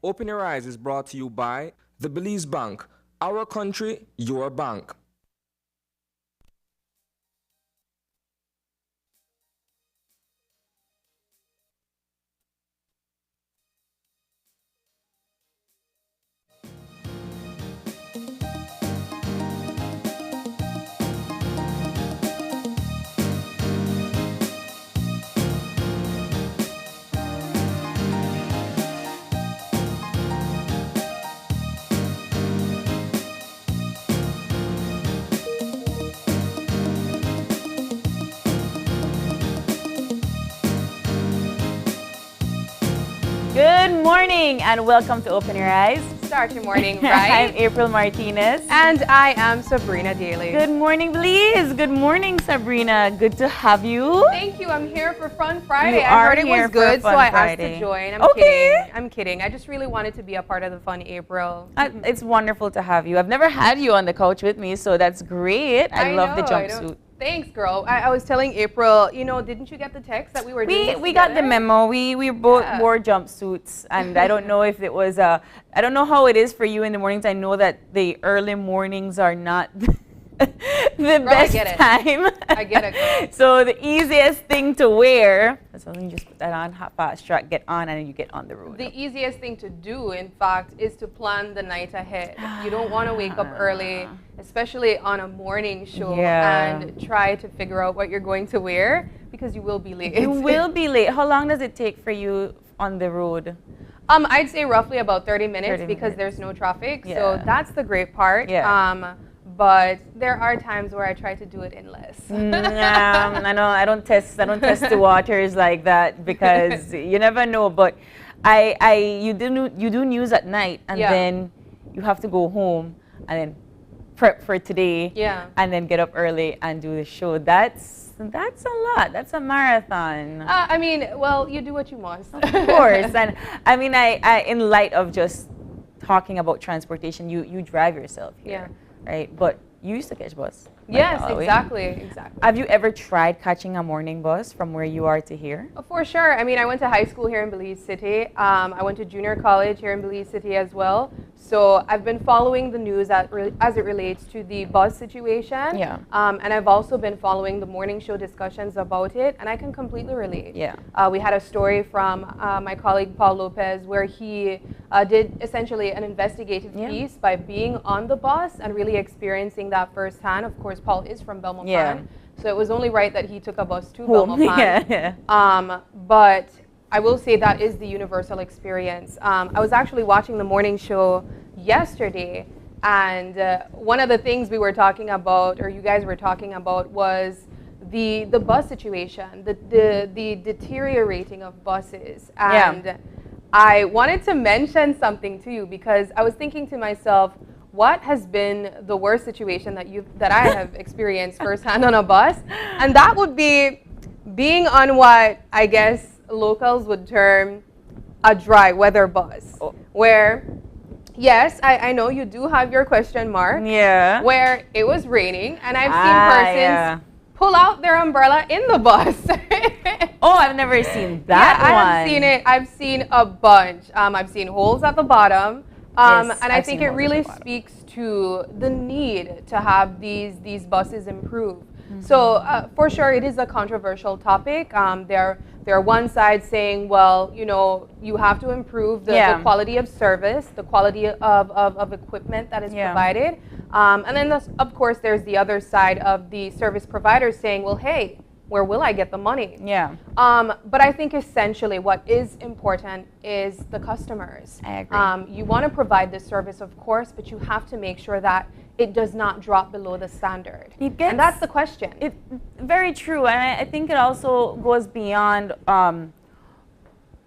Open Your Eyes is brought to you by the Belize Bank. Our country, your bank. Good morning and welcome to Open Your Eyes. Start your morning right. I'm April Martinez. And I am Sabrina Daly. Good morning, Belize. Good morning, Sabrina. Good to have you. Thank you. I'm here for Fun Friday. You I are heard it here was for good, so Fun I Friday. asked to join. I'm Okay. kidding. I'm kidding. I just really wanted to be a part of the fun, April. It's wonderful to have you. I've never had you on the couch with me, so that's great. I love the jumpsuit. Thanks, girl. I was telling April, didn't you get the text that we were doing this We got the together? memo. We both wore jumpsuits, and I don't know if it was I don't know how it is for you in the mornings. I know that the early mornings are not the best time. I get it, girl. So the easiest thing to wear, so let me just put that on, hot fast track, get on, and then you get on the road. The easiest thing to do, in fact, is to plan the night ahead. You don't want to wake up early, especially on a morning show, and try to figure out what you're going to wear, because you will be late. You will be late. How long does it take for you on the road? I'd say roughly about 30 minutes, 30 because minutes. there's no traffic. Yeah. So that's the great part. Yeah. But there are times where I try to do it in less. I know I don't test the waters like that, because you never know. But you do news at night, and then you have to go home and then prep for today. Yeah. And then get up early and do the show. That's a lot. That's a marathon. I mean, well, you do what you must. Of course. And I mean, I in light of just talking about transportation, you drive yourself here, right? But you used to catch bus. Yes, exactly. Have you ever tried catching a morning bus from where you are to here? For sure. I mean, I went to high school here in Belize City. I went to junior college here in Belize City as well. So I've been following the news as it relates to the bus situation. Yeah. And I've also been following the morning show discussions about it, and I can completely relate. Yeah. We had a story from my colleague Paul Lopez, where he did essentially an investigative piece by being on the bus and really experiencing that firsthand. Of course, Paul is from Belmopan, so it was only right that he took a bus to Belmopan. But I will say that is the universal experience. I was actually watching the morning show yesterday, and one of the things we were talking about, or you guys were talking about, was the bus situation, the deteriorating of buses. And I wanted to mention something to you, because I was thinking to myself, what has been the worst situation that I have experienced firsthand on a bus? And that would be being on what I guess locals would term a dry weather bus, where, yes, I know you do have your question mark, where it was raining, and I've seen persons pull out their umbrella in the bus. Oh, I've never seen that one. I have seen it. I've seen a bunch. I've seen holes at the bottom. And I think it really speaks to the need to have these buses improve. So for sure, it is a controversial topic. There are one side saying, well, you have to improve the quality of service, the quality of equipment that is provided. And then, of course, there's the other side of the service providers saying, well, hey, where will I get the money? But I think essentially what is important is the customers. I agree. You want to provide this service, of course, but you have to make sure that it does not drop below the standard. And that's the question. Very true. And I think it also goes beyond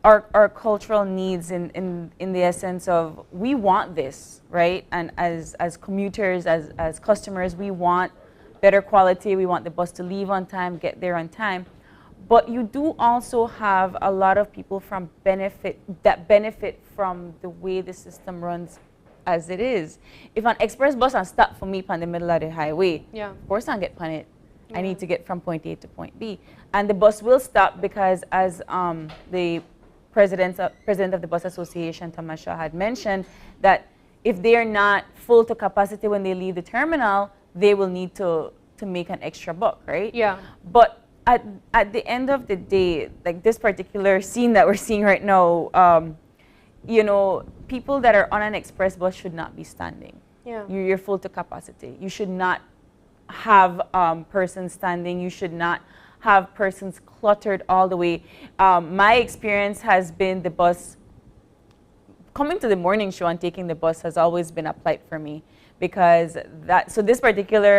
our cultural needs in the essence of, we want this, right? And as commuters, as customers, we want better quality. We want the bus to leave on time, get there on time. But you do also have a lot of people that benefit from the way the system runs as it is. If an express bus and stop for me on the middle of the highway, of course I get on it. I need to get from point A to point B. And the bus will stop, because as the president of the Bus Association, Thomas Shaw, had mentioned that if they are not full to capacity when they leave the terminal, they will need to make an extra buck, right? Yeah. But at the end of the day, like this particular scene that we're seeing right now, you know, people that are on an express bus should not be standing. Yeah. You're full to capacity. You should not have persons standing. You should not have persons cluttered all the way. My experience has been the bus, coming to the morning show and taking the bus has always been a plight for me, because so this particular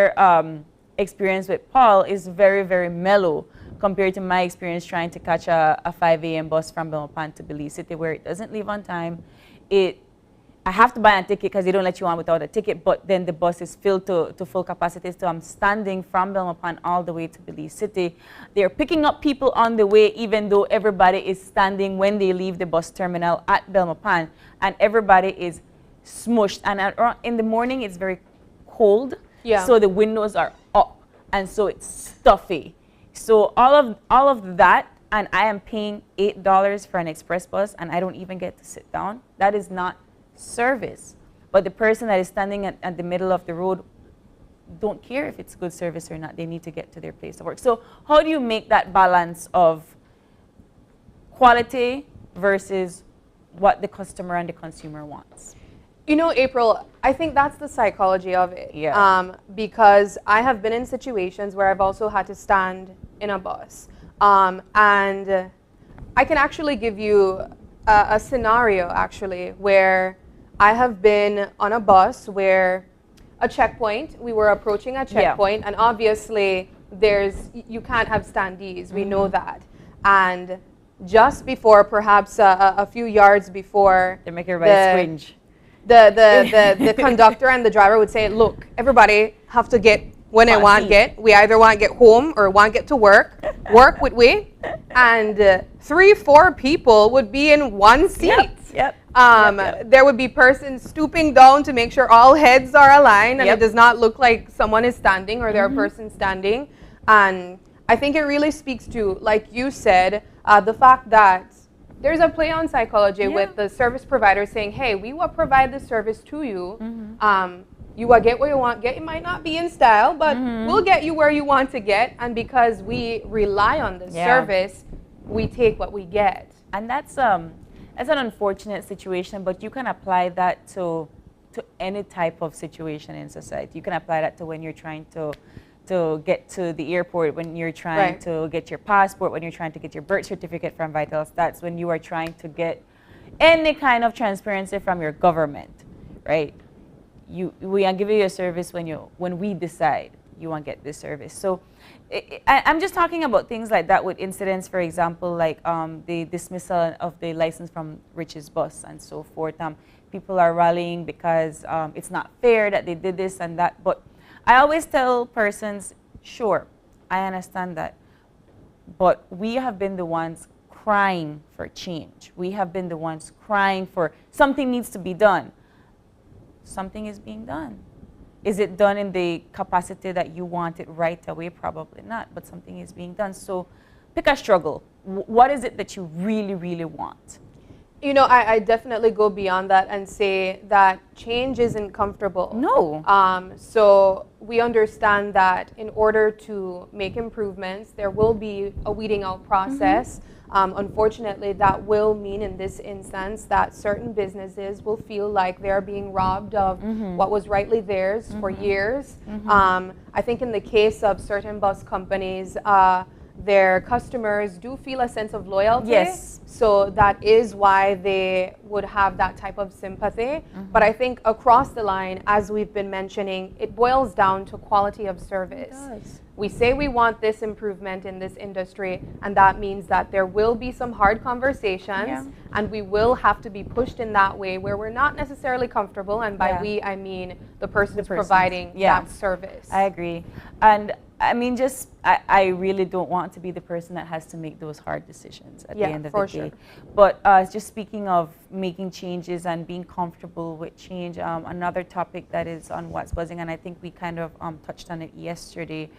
experience with Paul is very, very mellow compared to my experience trying to catch a 5 a.m. bus from Belmopan to Belize City, where it doesn't leave on time. I have to buy a ticket because they don't let you on without a ticket, but then the bus is filled to full capacity, so I'm standing from Belmopan all the way to Belize City. They're picking up people on the way, even though everybody is standing when they leave the bus terminal at Belmopan, and everybody is smushed. And in the morning, it's very cold, so the windows are up, and so it's stuffy. So all of that, and I am paying $8 for an express bus, and I don't even get to sit down. That is not service. But the person that is standing at the middle of the road don't care if it's good service or not. They need to get to their place of work. So how do you make that balance of quality versus what the customer and the consumer wants? You know, April, I think that's the psychology of it. Yeah. Because I have been in situations where I've also had to stand in a bus. And I can actually give you a scenario, actually, where I have been on a bus where a checkpoint, we were approaching a checkpoint, and obviously you can't have standees, we know that. And just before, perhaps a few yards before, they make everybody squinge. The conductor and the driver would say, look, everybody have to get when I want get. We either want to get home or want to get to work with we. And 3-4 people would be in one seat. Yep. There would be persons stooping down to make sure all heads are aligned and it does not look like someone is standing or there are persons standing. And I think it really speaks to, like you said, the fact that there's a play on psychology with the service provider saying, hey, we will provide this service to you. You will get where you want to get. It might not be in style, but we'll get you where you want to get. And because we rely on the service, we take what we get. And that's an unfortunate situation, but you can apply that to any type of situation in society. You can apply that to when you're trying to get to the airport, when you're trying to get your passport, when you're trying to get your birth certificate from Vital Stats, when you are trying to get any kind of transparency from your government, right? We are giving you a service when we decide you want to get this service. So I'm just talking about things like that with incidents, for example, like the dismissal of the license from Rich's bus and so forth. People are rallying because it's not fair that they did this and that. But I always tell persons, sure, I understand that. But we have been the ones crying for change. We have been the ones crying for something needs to be done. Something is being done. Is it done in the capacity that you want it right away? Probably not, but something is being done. So pick a struggle. What is it that you really, really want? You know, I definitely go beyond that and say that change isn't comfortable. No. So we understand that in order to make improvements, there will be a weeding out process. Unfortunately, that will mean in this instance that certain businesses will feel like they're being robbed of what was rightly theirs for years. I think in the case of certain bus companies, their customers do feel a sense of loyalty. Yes. So that is why they would have that type of sympathy. But I think across the line, as we've been mentioning, it boils down to quality of service. It does. We say we want this improvement in this industry, and that means that there will be some hard conversations, and we will have to be pushed in that way where we're not necessarily comfortable, and by we, I mean the person who's providing that service. I agree. And I mean, I really don't want to be the person that has to make those hard decisions at the end of the day. But just speaking of making changes and being comfortable with change, another topic that is on What's Buzzing, and I think we kind of touched on it yesterday,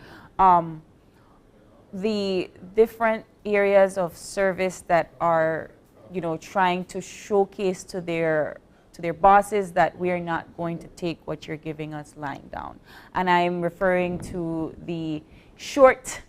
the different areas of service that are you know, trying to showcase to their bosses that we are not going to take what you're giving us lying down. And I'm referring to the short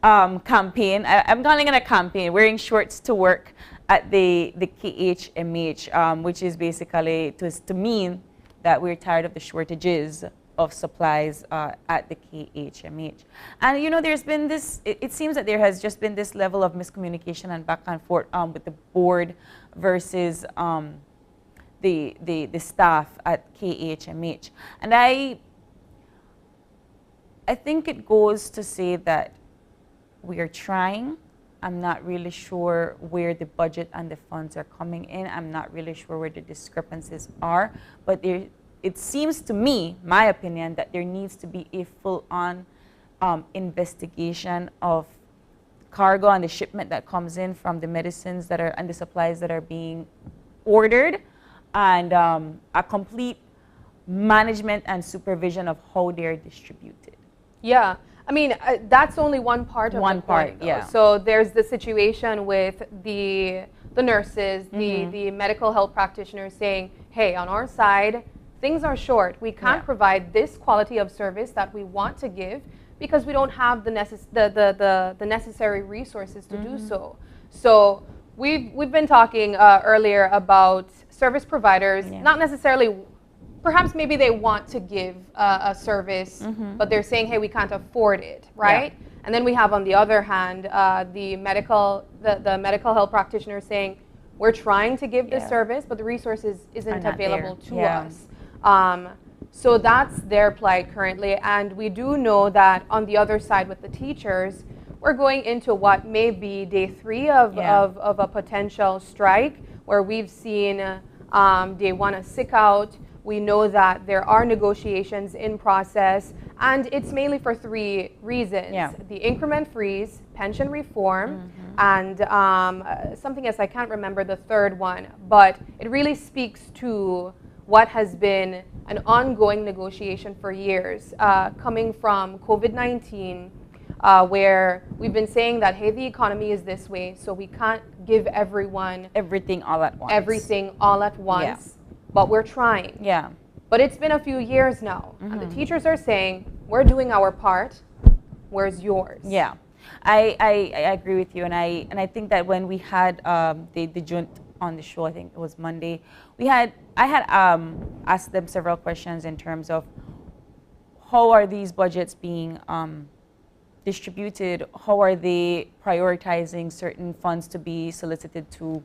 campaign. I'm calling it a campaign, wearing shorts to work at the KHMH, which is basically to mean that we're tired of the shortages of supplies at the KHMH. And you know, there's been this, it seems that there has just been this level of miscommunication and back and forth with the board versus the staff at KHMH. And I think it goes to say that we are trying. I'm not really sure where the budget and the funds are coming in. I'm not really sure where the discrepancies are, but it seems to me, my opinion, that there needs to be a full-on investigation of cargo and the shipment that comes in from the medicines that are and the supplies that are being ordered, and a complete management and supervision of how they're distributed. Yeah, I mean, that's only one part of the coin, though. Yeah. So there's the situation with the nurses, the medical health practitioners saying, hey, on our side, things are short. We can't provide this quality of service that we want to give because we don't have the necessary resources to do so. So we've been talking earlier about service providers, not necessarily, perhaps maybe they want to give a service, but they're saying, hey, we can't afford it, right? Yeah. And then we have, on the other hand, the medical health practitioners saying, we're trying to give this service, but the resources isn't available to us. So that's their plight currently. And we do know that on the other side with the teachers, we're going into what may be day 3 of a potential strike, where we've seen they want to sick out. We know that there are negotiations in process, and it's mainly for 3 reasons. Yeah. The increment freeze, pension reform, and something else, I can't remember the third one, but it really speaks to what has been an ongoing negotiation for years, coming from COVID-19, where we've been saying that, hey, the economy is this way, so we can't give everyone everything all at once. Everything all at once, but we're trying. Yeah. But it's been a few years now, and the teachers are saying, we're doing our part, where's yours? Yeah, I agree with you, and I think that when we had the joint on the show, I think it was Monday, I had asked them several questions in terms of how are these budgets being distributed, how are they prioritizing certain funds to be solicited to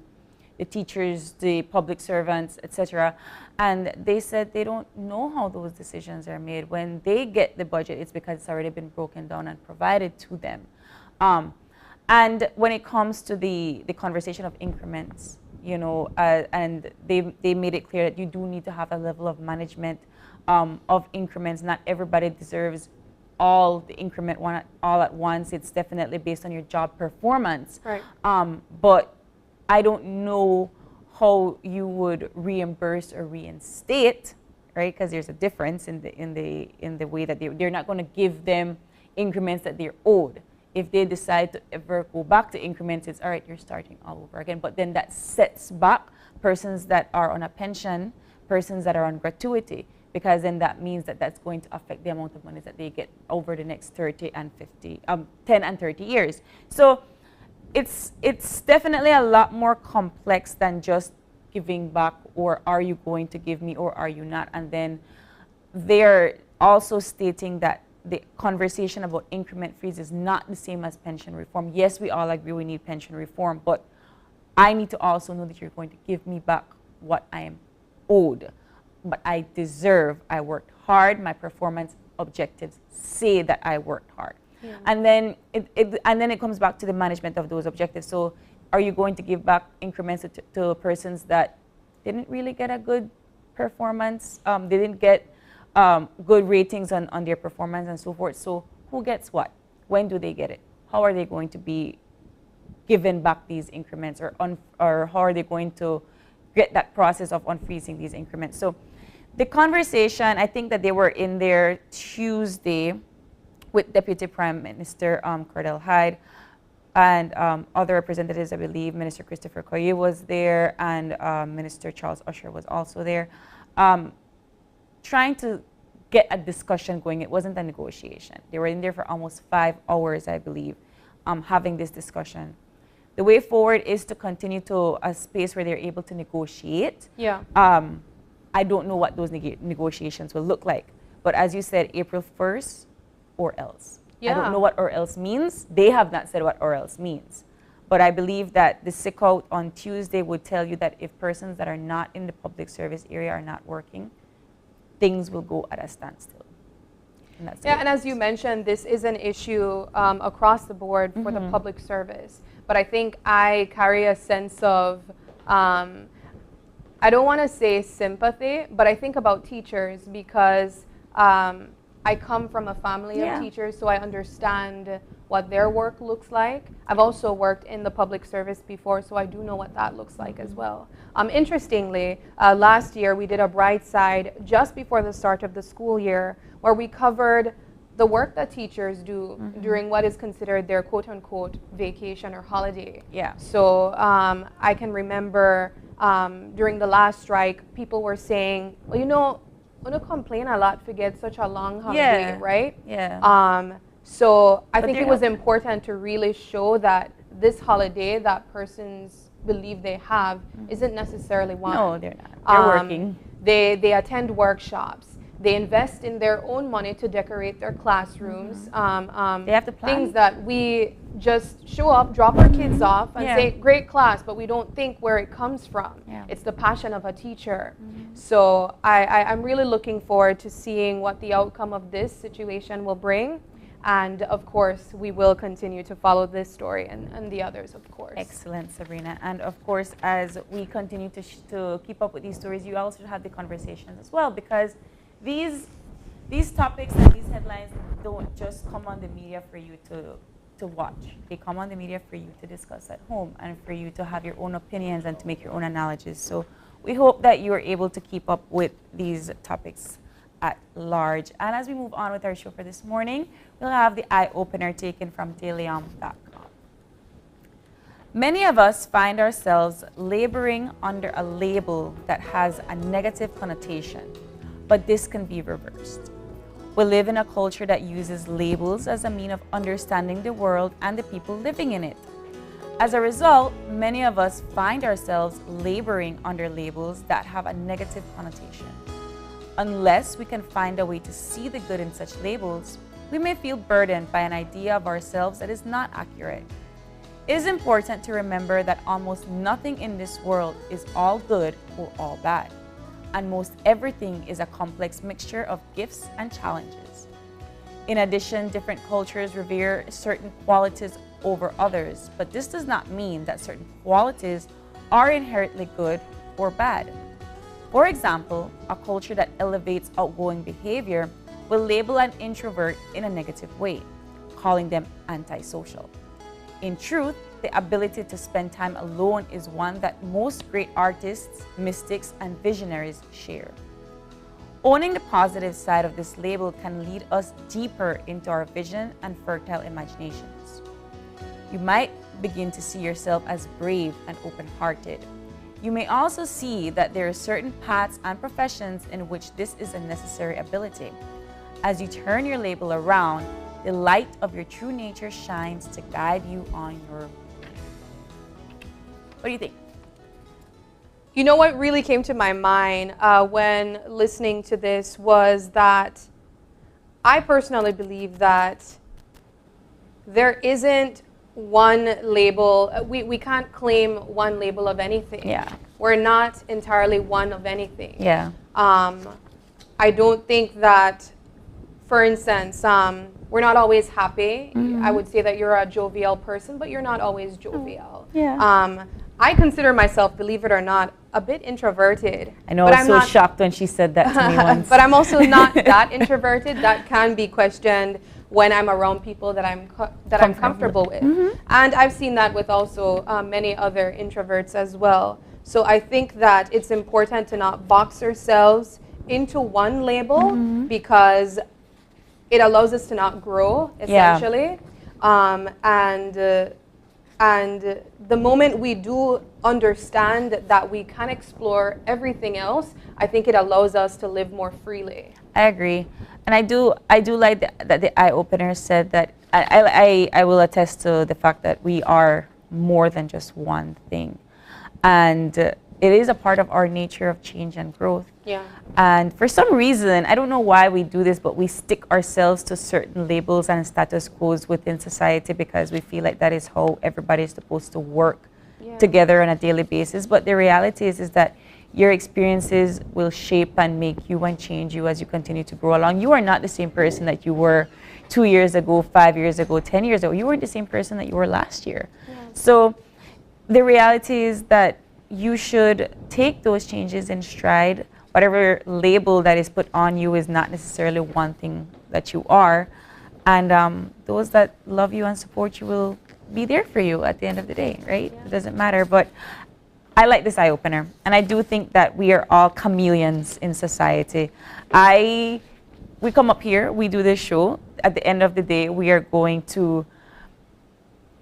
the teachers, the public servants, etc. And they said they don't know how those decisions are made. When they get the budget, it's because it's already been broken down and provided to them. And when it comes to the conversation of increments, you know, and they made it clear that you do need to have a level of management of increments. Not everybody deserves all the increment all at once. It's definitely based on your job performance. Right. But I don't know how you would reimburse or reinstate, right? Because there's a difference in the way that they're not going to give them increments that they're owed. If they decide to ever go back to increments, it's all right, you're starting all over again. But then that sets back persons that are on a pension, persons that are on gratuity, because then that means that that's going to affect the amount of money that they get over the next 30 and 50, 10 and 30 years. So it's definitely a lot more complex than just giving back, or are you going to give me, or are you not? And then they're also stating that the conversation about increment freeze is not the same as pension reform. Yes, we all agree we need pension reform, but I need to also know that you're going to give me back what I am owed. But I deserve, I worked hard, my performance objectives say that I worked hard. Yeah. And then it comes back to the management of those objectives. So are you going to give back increments to persons that didn't really get a good performance, they didn't get good ratings on their performance and so forth? So who gets what? When do they get it? How are they going to be given back these increments, or how are they going to get that process of unfreezing these increments? So the conversation, I think that they were in there Tuesday with Deputy Prime Minister Cordell Hyde. and other representatives, I believe Minister Christopher Koye was there, and Minister Charles Usher was also there, trying to get a discussion going. It wasn't a negotiation. They were in there for almost 5 hours, I believe, having this discussion. The way forward is to continue to a space where they're able to negotiate. Yeah. I don't know what those negotiations will look like. But as you said, April 1st or else. Yeah. I don't know what or else means. They have not said what or else means. But I believe that the sick out on Tuesday would tell you that if persons that are not in the public service area are not working, things will go at a standstill. And as you mentioned, this is an issue across the board for the public service. But I think I carry a sense of, I don't want to say sympathy, but I think about teachers because I come from a family of teachers, so I understand what their work looks like. I've also worked in the public service before, so I do know what that looks like as well. Interestingly, last year we did a Bright Side just before the start of the school year where we covered the work that teachers do during what is considered their quote-unquote vacation or holiday. Yeah. So I can remember during the last strike, people were saying, well, you know, I'm going to complain a lot to get such a long holiday, right? Yeah. So I think it was important to really show that this holiday that persons believe they have isn't necessarily one. No, they're not. They're working. They attend workshops. They invest in their own money to decorate their classrooms. They have to plan. Things that we just show up, drop our kids off, and say, great class, but we don't think where it comes from. It's the passion of a teacher. So I'm really looking forward to seeing what the outcome of this situation will bring. And of course, we will continue to follow this story and the others, of course. Excellent, Sabrina. And of course, as we continue to keep up with these stories, you also have the conversations as well, because these topics and these headlines don't just come on the media for you to watch. They come on the media for you to discuss at home and for you to have your own opinions and to make your own analysis. So we hope that you are able to keep up with these topics at large. And as we move on with our show for this morning, we'll have the eye-opener taken from DailyOM.com. Many of us find ourselves laboring under a label that has a negative connotation, but this can be reversed. We live in a culture that uses labels as a means of understanding the world and the people living in it. As a result, many of us find ourselves laboring under labels that have a negative connotation. Unless we can find a way to see the good in such labels, we may feel burdened by an idea of ourselves that is not accurate. It is important to remember that almost nothing in this world is all good or all bad, and most everything is a complex mixture of gifts and challenges. In addition, different cultures revere certain qualities over others, but this does not mean that certain qualities are inherently good or bad. For example, a culture that elevates outgoing behavior will label an introvert in a negative way, calling them antisocial. In truth, the ability to spend time alone is one that most great artists, mystics, and visionaries share. Owning the positive side of this label can lead us deeper into our vision and fertile imaginations. You might begin to see yourself as brave and open-hearted. You may also see that there are certain paths and professions in which this is a necessary ability. As you turn your label around, the light of your true nature shines to guide you on your way. What do you think? You know what really came to my mind when listening to this was that I personally believe that there isn't one label. We can't claim one label of anything. Yeah. We're not entirely one of anything. Yeah. I don't think that, for instance, we're not always happy. I would say that you're a jovial person, but you're not always jovial. Yeah. I consider myself, believe it or not, a bit introverted. I know, I was so shocked when she said that to me once. But I'm also not that introverted. That can be questioned when I'm around people that I'm comfortable with. And I've seen that with also many other introverts as well. So I think that it's important to not box ourselves into one label because it allows us to not grow, essentially. And And the moment we do understand that we can explore everything else, I think it allows us to live more freely. I agree. And I do like that the eye opener said that I will attest to the fact that we are more than just one thing. And it is a part of our nature of change and growth. Yeah. And for some reason, I don't know why we do this, but we stick ourselves to certain labels and status quos within society because we feel like that is how everybody is supposed to work together on a daily basis. But the reality is that your experiences will shape and make you and change you as you continue to grow along. You are not the same person that you were 2 years ago, 5 years ago, 10 years ago. You weren't the same person that you were last year. Yeah. So the reality is that you should take those changes in stride. Whatever label that is put on you is not necessarily one thing that you are. And those that love you and support you will be there for you at the end of the day, right? Yeah. It doesn't matter. But I like this eye opener. And I do think that we are all chameleons in society. We come up here, we do this show. At the end of the day, we are going to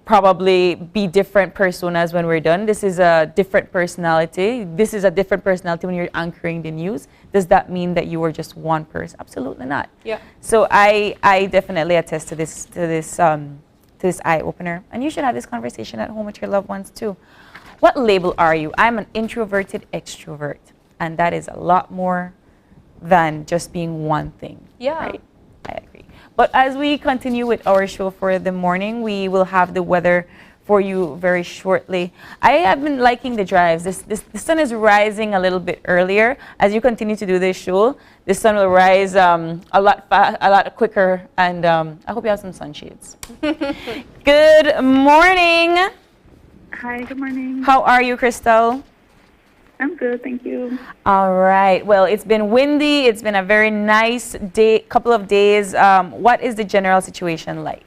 probably be different personas when we're done. This is a different personality. This is a different personality when you're anchoring the news. Does that mean that you are just one person? Absolutely not. Yeah. So I definitely attest to this eye opener. And you should have this conversation at home with your loved ones too. What label are you? I'm an introverted extrovert, and that is a lot more than just being one thing. Yeah. Right? I agree. But as we continue with our show for the morning, we will have the weather for you very shortly. I have been liking the drives. The sun is rising a little bit earlier. As you continue to do this show, the sun will rise a lot quicker, and I hope you have some sunshades. Good morning. Hi, good morning. How are you, Crystal? I'm good, thank you. All right. Well, it's been windy. It's been a very nice day, couple of days. What is the general situation like?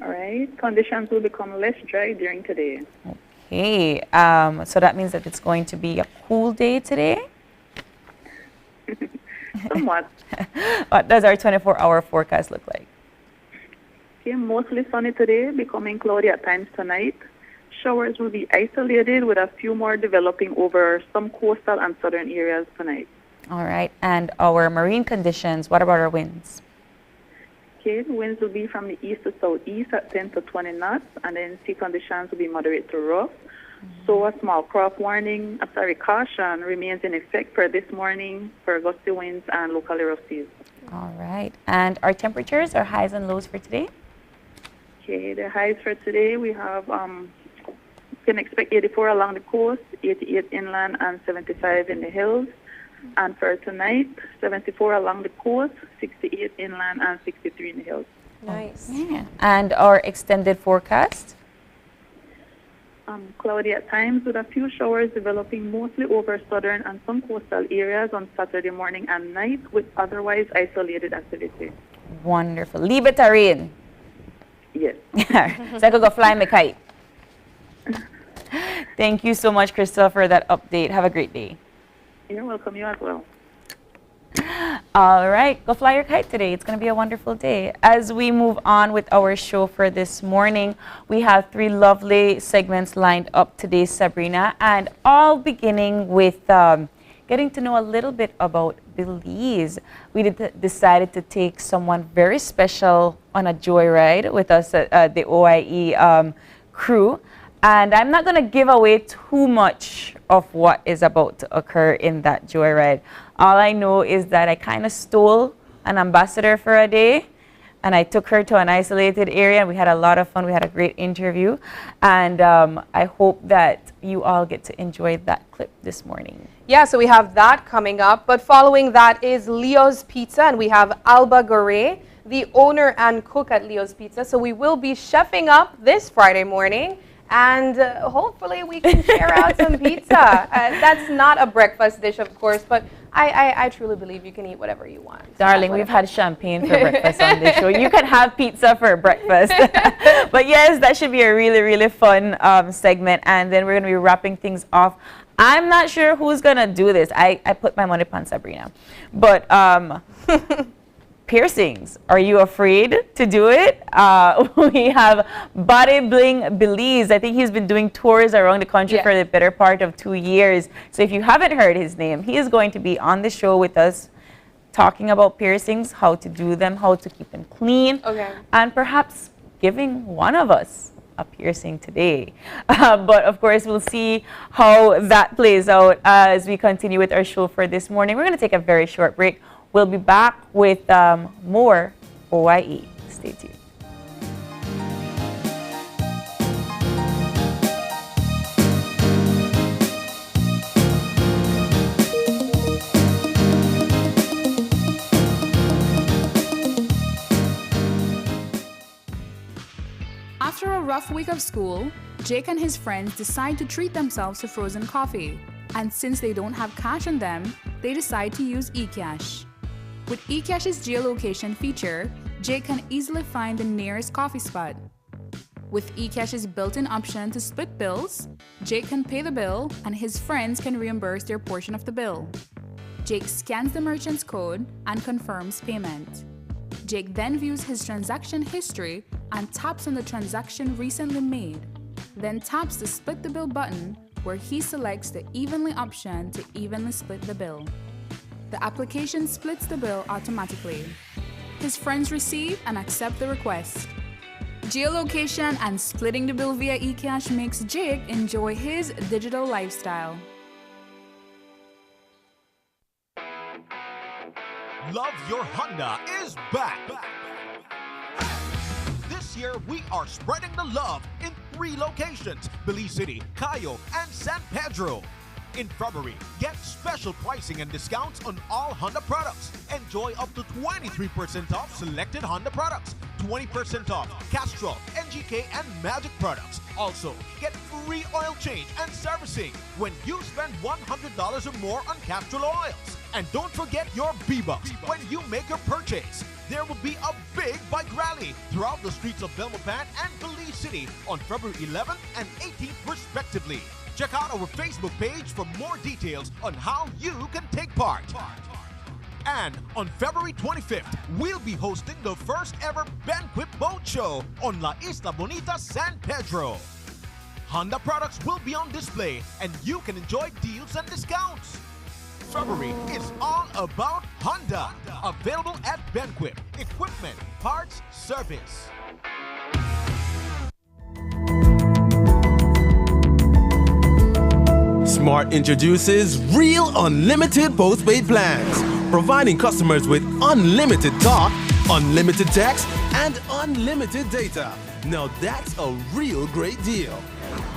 All right. Conditions will become less dry during today. Okay. So that means that it's going to be a cool day today? Somewhat. What does our 24-hour forecast look like? Okay, mostly sunny today, becoming cloudy at times tonight. Showers will be isolated with a few more developing over some coastal and southern areas tonight. All right. And our marine conditions, what about our winds? Okay, the winds will be from the east to southeast at 10 to 20 knots, and then sea conditions will be moderate to rough. So a small caution remains in effect for this morning for gusty winds and locally rough seas. All right. And our temperatures, our highs and lows for today? Okay, the highs for today, we have you can expect 84 along the coast, 88 inland, and 75 in the hills. And for tonight, 74 along the coast, 68 inland, and 63 in the hills. Nice. Yeah. And our extended forecast? Cloudy at times with a few showers developing mostly over southern and some coastal areas on Saturday morning and night with otherwise isolated activity. Wonderful. Leave it to rain. Yes. So I could go fly my kite. Thank you so much, Crystal, for that update. Have a great day. You're welcome. You as well. All right, go fly your kite today. It's going to be a wonderful day. As we move on with our show for this morning, we have 3 lovely segments lined up today, Sabrina, and all beginning with getting to know a little bit about Belize. We decided to take someone very special on a joyride with us at the OIE crew. And I'm not going to give away too much of what is about to occur in that joyride. All I know is that I kind of stole an ambassador for a day, and I took her to an isolated area, and we had a lot of fun. We had a great interview, and I hope that you all get to enjoy that clip this morning. Yeah, so we have that coming up, but following that is Leo's Pizza, and we have Alba Gore, the owner and cook at Leo's Pizza. So we will be chefing up this Friday morning. And hopefully we can share out some pizza. That's not a breakfast dish, of course, but I truly believe you can eat whatever you want. Darling, we've had champagne for breakfast on this show. You can have pizza for breakfast. But yes, that should be a really, really fun segment. And then we're going to be wrapping things off. I'm not sure who's going to do this. I put my money upon Sabrina. But piercings. Are you afraid to do it? We have Body Bling Belize. I think he's been doing tours around the country for the better part of 2 years. So if you haven't heard his name, he is going to be on the show with us talking about piercings, how to do them, how to keep them clean, and perhaps giving one of us a piercing today. But of course, we'll see how that plays out as we continue with our show for this morning. We're going to take a very short break. We'll be back with more OIE. Stay tuned. After a rough week of school, Jake and his friends decide to treat themselves to frozen coffee. And since they don't have cash on them, they decide to use eCash. With eCash's geolocation feature, Jake can easily find the nearest coffee spot. With eCash's built-in option to split bills, Jake can pay the bill and his friends can reimburse their portion of the bill. Jake scans the merchant's code and confirms payment. Jake then views his transaction history and taps on the transaction recently made, then taps the Split the Bill button where he selects the Evenly option to evenly split the bill. The application splits the bill automatically. His friends receive and accept the request. Geolocation and splitting the bill via eCash makes Jake enjoy his digital lifestyle. Love Your Honda is back. This year, we are spreading the love in 3 locations: Belize City, Cayo, and San Pedro. In February, get special pricing and discounts on all Honda products. Enjoy up to 23% off selected Honda products, 20% off Castrol, NGK, and Magic products. Also, get free oil change and servicing when you spend $100 or more on Castrol oils. And don't forget your B-Bucks when you make your purchase. There will be a big bike rally throughout the streets of Belmopan and Belize City on February 11th and 18th respectively. Check out our Facebook page for more details on how you can take part. And on February 25th, we'll be hosting the first ever Banquet Boat Show on La Isla Bonita, San Pedro. Honda products will be on display and you can enjoy deals and discounts. February is all about Honda. Available at Banquet. Equipment, parts, service. Smart introduces Real Unlimited Postpaid Plans, providing customers with unlimited talk, unlimited text, and unlimited data. Now that's a real great deal.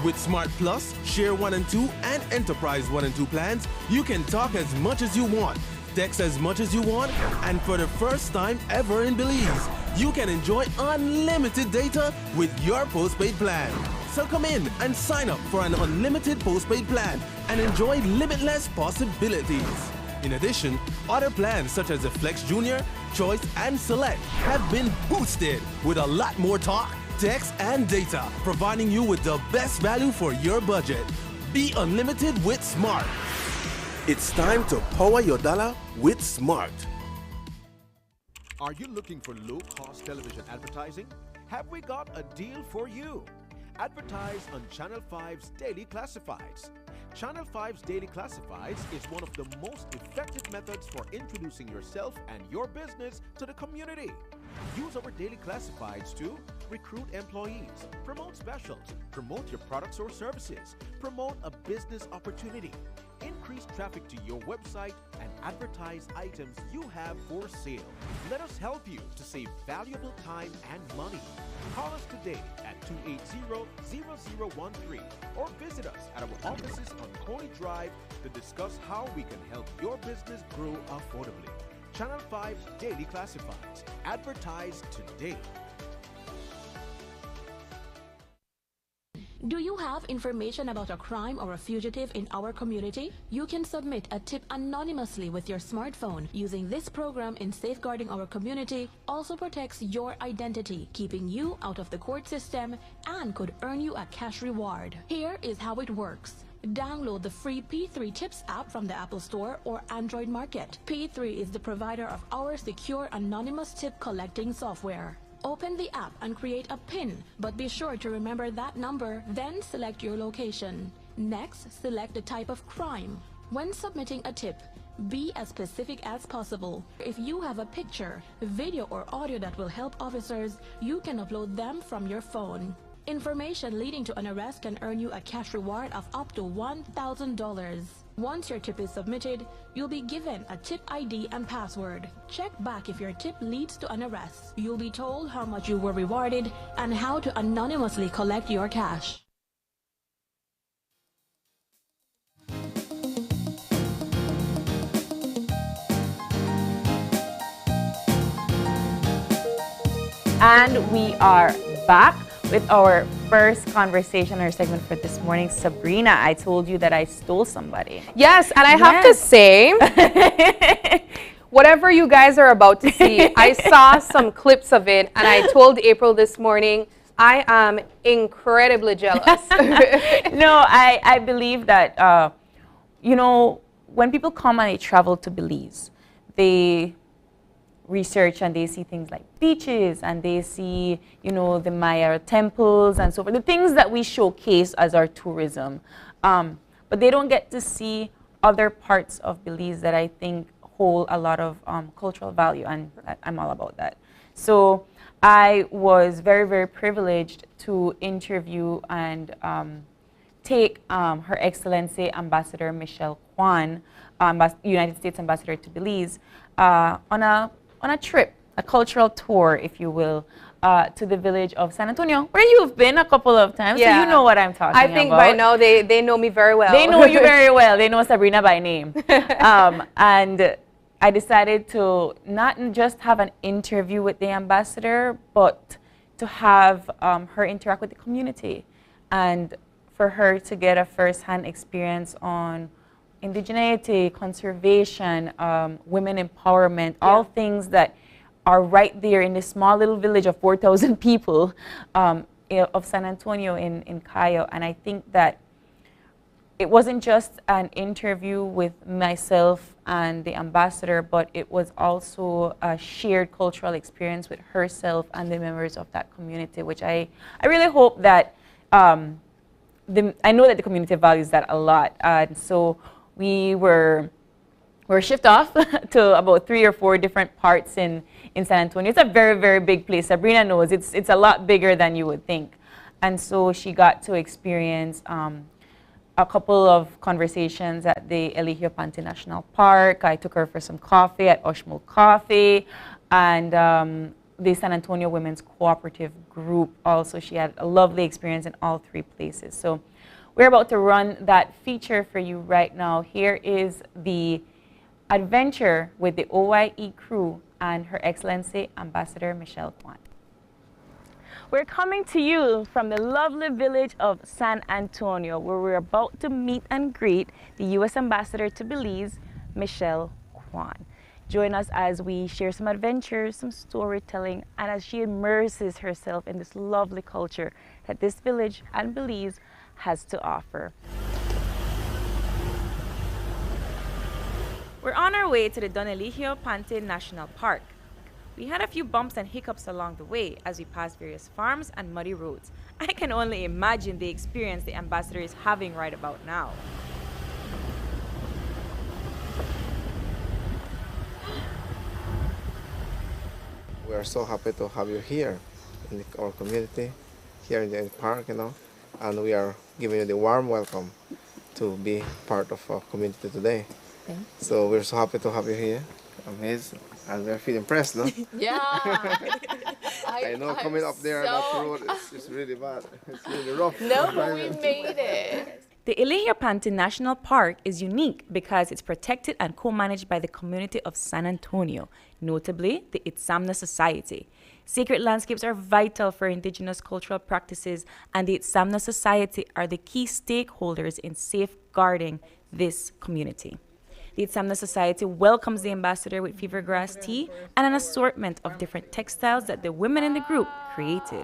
With Smart Plus, Share 1 and 2, and Enterprise 1 and 2 plans, you can talk as much as you want, text as much as you want, and for the first time ever in Belize, you can enjoy unlimited data with your postpaid plan. So come in and sign up for an unlimited postpaid plan and enjoy limitless possibilities. In addition, other plans such as the Flex Junior, Choice, and Select have been boosted with a lot more talk, text, and data, providing you with the best value for your budget. Be unlimited with Smart. It's time to power your dollar with Smart. Are you looking for low-cost television advertising? Have we got a deal for you? Advertise on Channel 5's Daily Classifieds. Channel 5's Daily Classifieds is one of the most effective methods for introducing yourself and your business to the community. Use our Daily Classifieds to recruit employees, promote specials, promote your products or services, promote a business opportunity, increase traffic to your website, and advertise items you have for sale. Let us help you to save valuable time and money. Call us today at 280-0013 or visit us at our offices on Coney Drive to discuss how we can help your business grow affordably. Channel 5 Daily Classifieds. Advertise today. Do you have information about a crime or a fugitive in our community? You can submit a tip anonymously with your smartphone. Using this program in safeguarding our community also protects your identity, keeping you out of the court system, and could earn you a cash reward. Here is how it works. Download the free P3 Tips app from the Apple Store or Android Market. P3 is the provider of our secure anonymous tip collecting software. Open the app and create a PIN, but be sure to remember that number, then select your location. Next, select the type of crime. When submitting a tip, be as specific as possible. If you have a picture, video, or audio that will help officers, you can upload them from your phone. Information leading to an arrest can earn you a cash reward of up to $1,000. Once your tip is submitted, you'll be given a tip ID and password. Check back if your tip leads to an arrest. You'll be told how much you were rewarded and how to anonymously collect your cash. And we are back with our first conversation or segment for this morning. Sabrina, I told you that I stole somebody. Yes, and I have to say, whatever you guys are about to see, I saw some clips of it, and I told April this morning, I am incredibly jealous. No, I believe that, you know, when people come and they travel to Belize, they research and they see things like beaches and they see, you know, the Maya temples and so forth, the things that we showcase as our tourism. But they don't get to see other parts of Belize that I think hold a lot of cultural value, and I'm all about that. So I was very, very privileged to interview and take Her Excellency Ambassador Michelle Kwan, United States Ambassador to Belize, on a trip, a cultural tour, if you will, to the village of San Antonio, where you've been a couple of times, so you know what I'm talking about. I think by now they know me very well. They know you very well. They know Sabrina by name. And I decided to not just have an interview with the ambassador, but to have her interact with the community and for her to get a first-hand experience on indigeneity, conservation, women empowerment, all things that are right there in this small little village of 4,000 people of San Antonio in Cayo. And I think that it wasn't just an interview with myself and the ambassador, but it was also a shared cultural experience with herself and the members of that community, which I really hope that, I know that the community values that a lot. And so we were shipped off to about 3 or 4 different parts in San Antonio. It's a very, very big place. Sabrina knows it's a lot bigger than you would think. And so she got to experience a couple of conversations at the Eligio Pante National Park. I took her for some coffee at Oshmo Coffee, and the San Antonio Women's Cooperative Group also. She had a lovely experience in all 3 places. So we're about to run that feature for you right now. Here is the adventure with the OYE crew and Her Excellency Ambassador Michelle Kwan. We're coming to you from the lovely village of San Antonio, where we're about to meet and greet the U.S. Ambassador to Belize, Michelle Kwan. Join us as we share some adventures, some storytelling, and as she immerses herself in this lovely culture that this village and Belize has to offer. We're on our way to the Don Eligio Pante National Park. We had a few bumps and hiccups along the way as we passed various farms and muddy roads. I can only imagine the experience the ambassador is having right about now. We are so happy to have you here in our community, here in the park, you know, and we are giving you the warm welcome to be part of our community today. Thank you. So we're so happy to have you here. Amazing. And we're feeling impressed, no? Yeah. I know coming up there that road is really bad. It's really rough. No, but we made it. The Eligio Pante National Park is unique because it's protected and co-managed by the community of San Antonio, notably the Itsamna Society. Sacred landscapes are vital for indigenous cultural practices, and the Itsamna Society are the key stakeholders in safeguarding this community. The Itsamna Society welcomes the ambassador with fever grass tea and an assortment of different textiles that the women in the group created.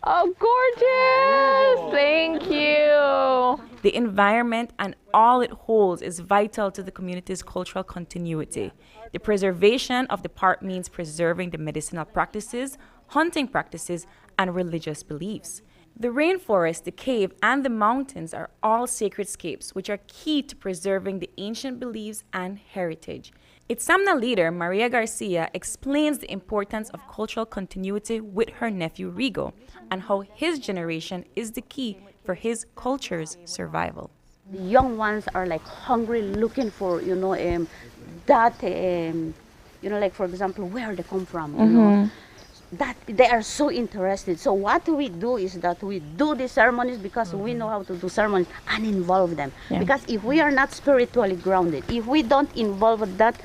Oh, gorgeous! Thank you. The environment and all it holds is vital to the community's cultural continuity. The preservation of the park means preserving the medicinal practices, hunting practices, and religious beliefs. The rainforest, the cave, and the mountains are all sacred scapes, which are key to preserving the ancient beliefs and heritage. Itzamna leader Maria Garcia explains the importance of cultural continuity with her nephew Rigo and how his generation is the key for his culture's survival. The young ones are like hungry, looking for, like for example, where they come from, you know. That they are so interested. So what we do is that we do the ceremonies because we know how to do ceremonies and involve them. Because if we are not spiritually grounded, if we don't involve that,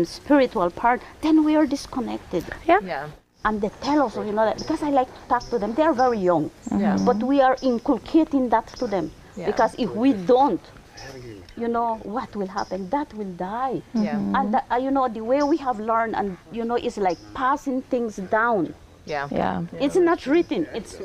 spiritual part, then we are disconnected. And they tell us, that because I like to talk to them. They are very young, but we are inculcating that to them. Because if we don't, what will happen? That will die. And the way we have learned, and is like passing things down. It's not written. It's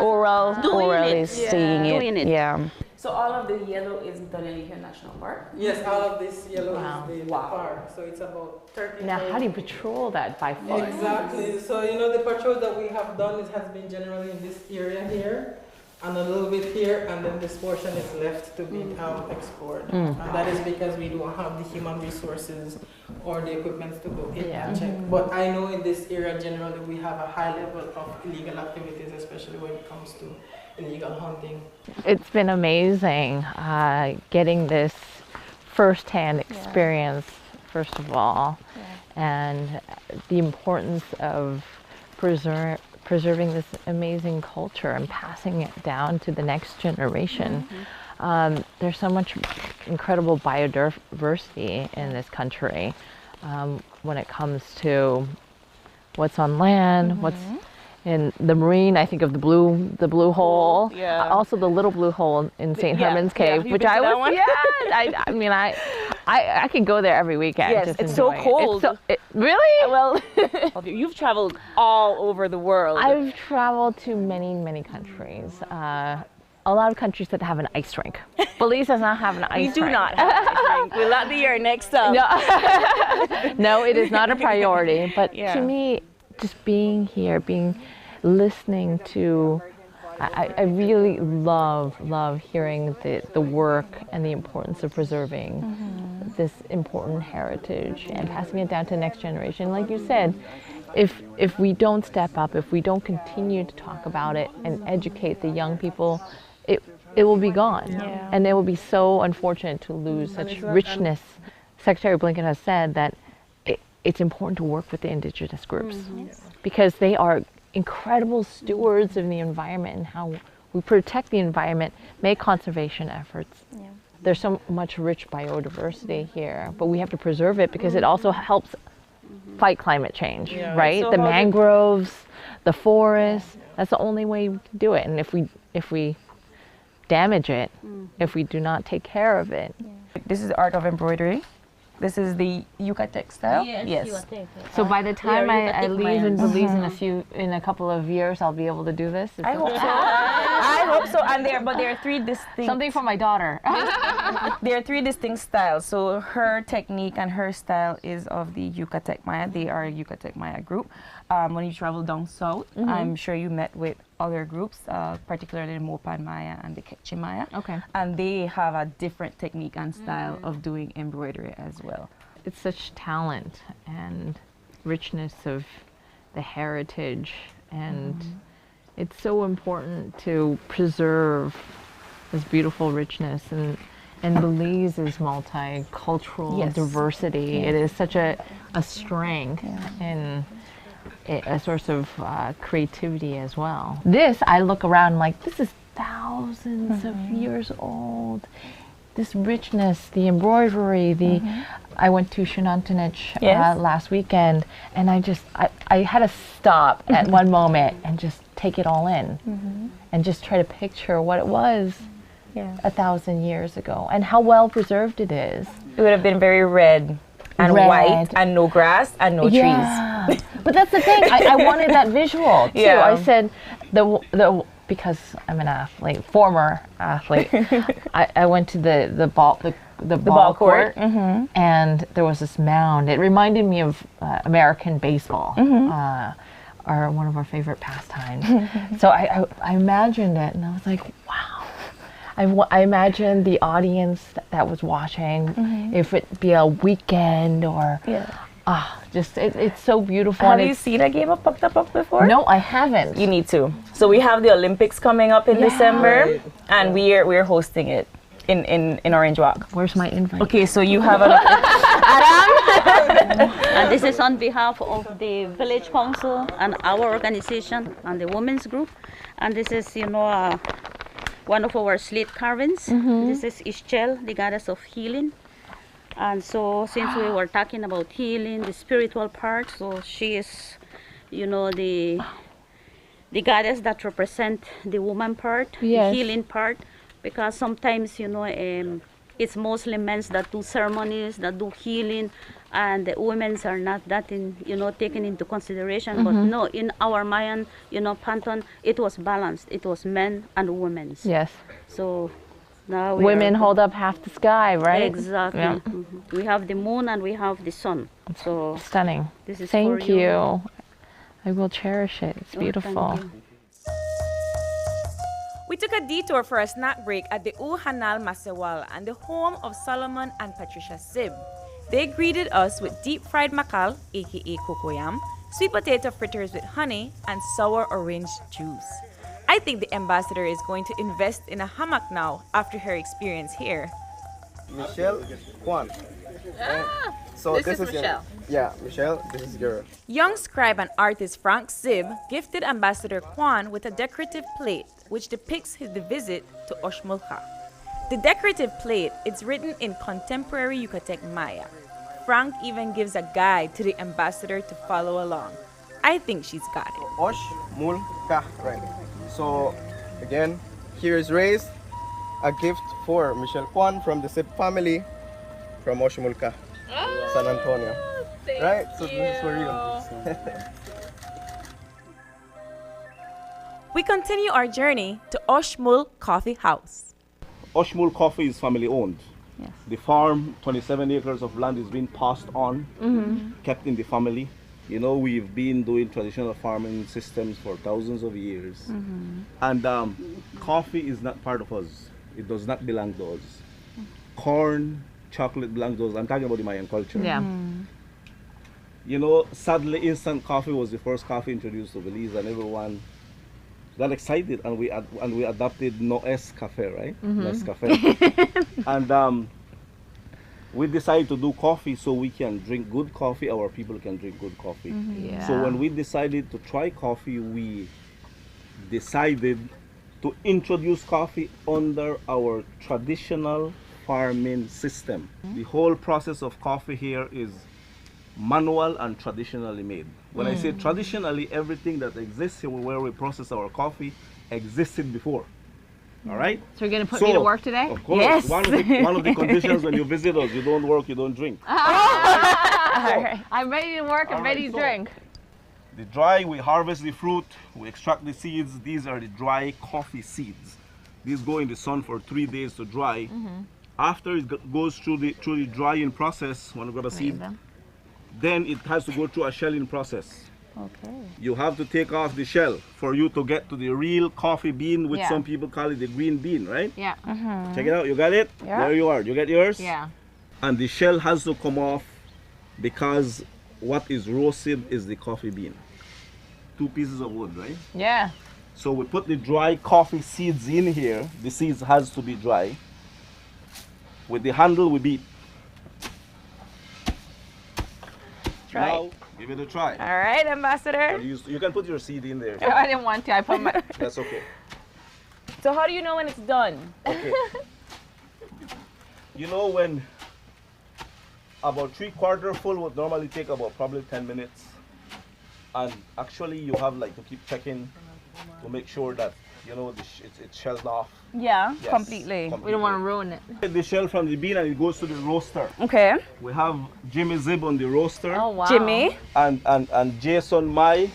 Orally seeing it. Doing it. Yeah. So all of the yellow is Tonelique National Park? Yes, all of this yellow is the park. So it's about 30. Now, how do you patrol that by foot? Exactly. So the patrol that we have done has been generally in this area here, and a little bit here, and then this portion is left to be explored. And that is because we don't have the human resources or the equipment to go in and check. But I know in this area generally we have a high level of illegal activities, especially when it comes to illegal hunting. It's been amazing getting this first-hand experience, first of all, and the importance of preserving this amazing culture and passing it down to the next generation. There's so much incredible biodiversity in this country when it comes to what's on land, what's in the marine. I think of the blue hole. Also the little blue hole in St. Herman's Cave, which I was. I could go there every weekend. Yes, it's so cold. Really? Well, you've traveled all over the world. I've traveled to many, many countries. A lot of countries that have an ice rink. Belize does not have an ice rink. We do not have an ice rink. Will that be your next stop? No, it is not a priority. But to me, just being here, listening to, I really love hearing the work and the importance of preserving this important heritage and passing it down to the next generation. Like you said, if we don't step up, if we don't continue to talk about it and educate the young people, it will be gone. And it will be so unfortunate to lose such richness. Secretary Blinken has said that it's important to work with the indigenous groups because they are incredible stewards of the environment and how we protect the environment, make conservation efforts. There's so much rich biodiversity here, but we have to preserve it because it also helps fight climate change, right? So the mangroves, the forests, that's the only way we can do it. And if we damage it, if we do not take care of it. This is the art of embroidery. This is the Yucatec style. Yes. So by the time I leave in Belize in a couple of years, I'll be able to do this. I hope so. I hope so. And there are three distinct. Something for my daughter. There are three distinct styles. So her technique and her style is of the Yucatec Maya. They are a Yucatec Maya group. When you travel down south, I'm sure you met with other groups, particularly the Mopan Maya and the Quechua Maya. And they have a different technique and style of doing embroidery as well. It's such talent and richness of the heritage, and it's so important to preserve this beautiful richness. And Belize's multicultural diversity, it is such a strength and a source of creativity as well. This, I look around like, this is thousands of years old. This richness, the embroidery, I went to Shinantonich last weekend, and I had to stop at one moment and just take it all in and just try to picture what it was 1,000 years ago and how well preserved it is. It would have been very red and white and no grass and no trees. But that's the thing. I wanted that visual too. Yeah. I said because I'm an athlete, former athlete. I went to the ball court, and there was this mound. It reminded me of American baseball, one of our favorite pastimes. So I imagined it, and I was like, wow. I imagined the audience that was watching, if it be a weekend or, it's so beautiful. Have you seen a game of Puck the Puck before? No, I haven't. You need to. So we have the Olympics coming up in December, and we're hosting it in Orange Walk. Where's my invite? Okay, so you have an And this is on behalf of the Village Council and our organization and the women's group. And this is, one of our slate carvings. This is Ischel, the goddess of healing. And so since we were talking about healing, the spiritual part, so she is, the goddess that represents the woman part, the healing part, because sometimes, it's mostly men that do ceremonies, that do healing, and the women are not that taken into consideration. But no, in our Mayan, pantheon, it was balanced. It was men and women. Yes. So now women hold up half the sky, right? Exactly. Yeah. We have the moon and we have the sun. So stunning. This is Thank for you. I will cherish it. It's beautiful. We took a detour for a snack break at the Uhanal Masewal and the home of Solomon and Patricia Sib. They greeted us with deep fried makal, aka cocoyam, sweet potato fritters with honey, and sour orange juice. I think the ambassador is going to invest in a hammock now after her experience here. Michelle Kwan. So this is Michelle. Michelle, this is your. Young scribe and artist Frank Zib gifted Ambassador Kwan with a decorative plate which depicts the visit to Oshmulka. The decorative plate is written in contemporary Yucatec Maya. Frank even gives a guide to the ambassador to follow along. I think she's got it. Oshmulka, right. So again, here is raised a gift for Michelle Kwan from the Sib family from Oshmulka, San Antonio. Right? So this is for you. We continue our journey to Oshmul Coffee House. Oshmul Coffee is family owned. Yes. The farm, 27 acres of land, is being passed on, kept in the family. We've been doing traditional farming systems for thousands of years. And coffee is not part of us. It does not belong to us. Corn, chocolate belongs to us. I'm talking about the Mayan culture. Yeah. Sadly, instant coffee was the first coffee introduced to Belize, and everyone got excited, and we adopted Nescafé, right? Nescafé. And we decided to do coffee so we can drink good coffee, our people can drink good coffee. So when we decided to try coffee, we decided to introduce coffee under our traditional farming system. The whole process of coffee here is manual and traditionally made. When I say traditionally, everything that exists here where we process our coffee existed before. All right? So you're going to put me to work today? Of course. Yes. One of the conditions when you visit us, you don't work, you don't drink. All right. I'm ready to work, I'm ready to drink. The dry, we harvest the fruit, we extract the seeds. These are the dry coffee seeds. These go in the sun for 3 days to dry. After it goes through the drying process, when we got a seed, then it has to go through a shelling process. Okay. You have to take off the shell for you to get to the real coffee bean, which some people call it the green bean, right? Yeah. Check it out, you got it? Yeah. There you are, you get yours? Yeah. And the shell has to come off because what is roasted is the coffee bean. 2 pieces of wood, right? Yeah. So we put the dry coffee seeds in here. The seeds has to be dry. With the handle we beat. Try. Now, give it a try. All right, Ambassador. You can put your seed in there. I didn't want to. I put my. That's okay. So how do you know when it's done? Okay. When about 3/4 full would normally take about probably 10 minutes. And actually you have to keep checking to make sure that you know, it's shelled off. Yeah, Yes, completely. We don't want to ruin it. The shell from the bean and it goes to the roaster. Okay. We have Jimmy Zib on the roaster. Oh, wow. Jimmy. And Jason Mai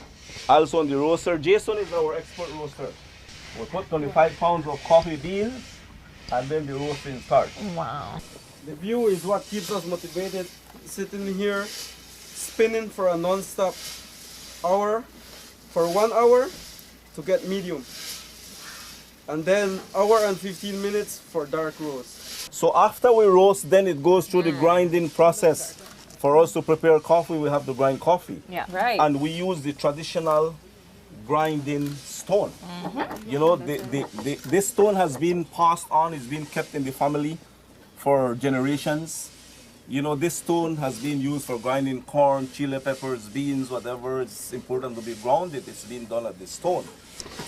also on the roaster. Jason is our expert roaster. We put 25 pounds of coffee beans and then the roasting starts. Wow. The view is what keeps us motivated. Sitting here, spinning for a non-stop hour, for 1 hour to get medium. And then hour and 15 minutes for dark roast. So after we roast, then it goes through the grinding process. For us to prepare coffee, we have to grind coffee. Yeah, right. And we use the traditional grinding stone. You know, this stone has been passed on, it's been kept in the family for generations. You know, this stone has been used for grinding corn, chili peppers, beans, whatever. It's important to be grounded. It's been done at the stone.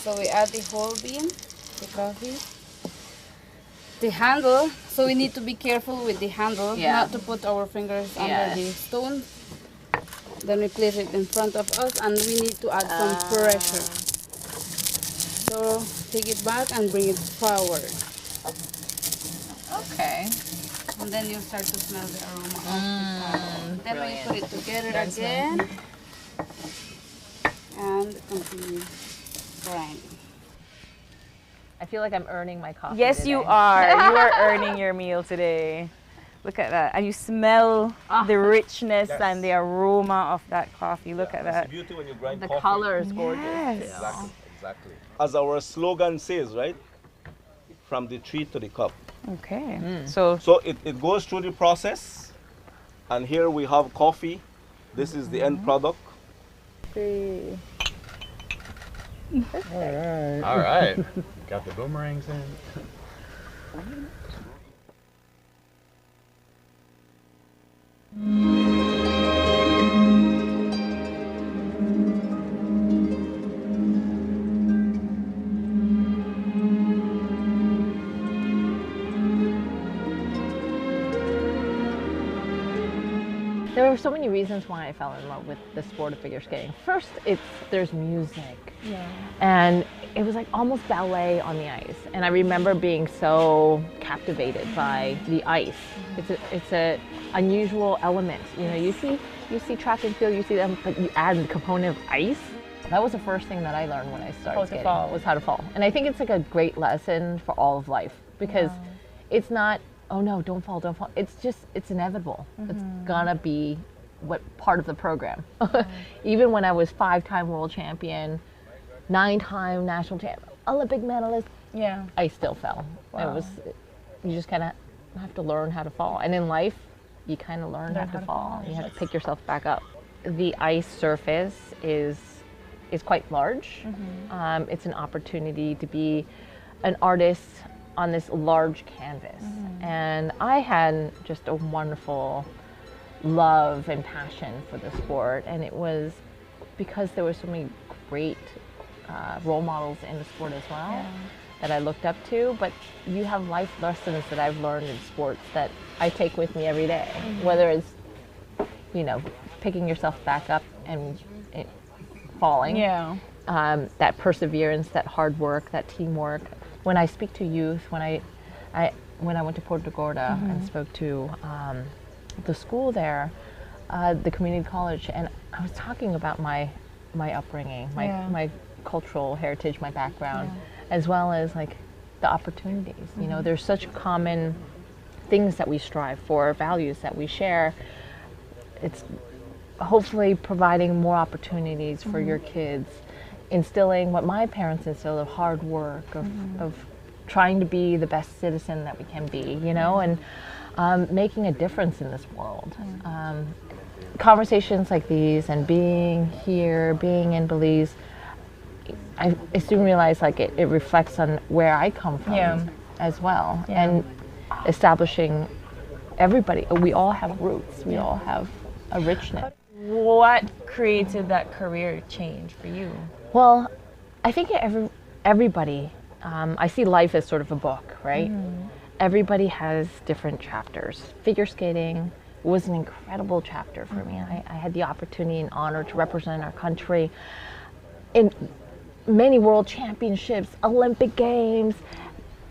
So we add the whole bean, the coffee, the handle. So we need to be careful with the handle, not to put our fingers under the stone. Then we place it in front of us and we need to add some pressure. So take it back and bring it forward. Okay. And then you'll start to smell the aroma of the coffee. Then we put it together again and continue grinding. I feel like I'm earning my coffee Yes, today. you are. You are earning your meal today. Look at that. And you smell the richness and the aroma of that coffee. Look at that. It's beauty when you grind The coffee. color is gorgeous. Yes. Exactly, exactly. As our slogan says, right? From the tree to the cup. Okay. So it goes through the process, and here we have coffee. This is the end product. All right. Got the boomerangs in. There were so many reasons why I fell in love with the sport of figure skating. First, there's music. And it was like almost ballet on the ice. And I remember being so captivated by the ice. It's a unusual element. You know, you see track and field, you see them, but you add the component of ice. That was the first thing that I learned when I started skating, was how to fall. And I think it's like a great lesson for all of life because it's not, oh no, don't fall, don't fall. It's just, it's inevitable. It's gonna be part of the program. Even when I was 5-time world champion, 9-time national champion, Olympic medalist, I still fell. Wow. You just kind of have to learn how to fall. And in life, you kind of learn how to fall. You have to pick yourself back up. The ice surface is quite large. It's an opportunity to be an artist on this large canvas. And I had just a wonderful love and passion for the sport. And it was because there were so many great role models in the sport as well that I looked up to. But you have life lessons that I've learned in sports that I take with me every day, whether it's, you know, picking yourself back up and falling. That perseverance, that hard work, that teamwork. When I speak to youth, when I went to Puerto Gorda and spoke to the school there, the community college, and I was talking about my upbringing, my cultural heritage, my background, as well as like the opportunities. You know, there's such common things that we strive for, values that we share. It's hopefully providing more opportunities for your kids, instilling what my parents instilled of hard work, of trying to be the best citizen that we can be, you know, and making a difference in this world. Conversations like these and being here, being in Belize, I soon realized like it reflects on where I come from as well. And establishing everybody, we all have roots, we all have a richness. What created that career change for you? Well, I think everybody, I see life as sort of a book, right? Everybody has different chapters. Figure skating was an incredible chapter for me. I had the opportunity and honor to represent our country in many world championships, Olympic Games.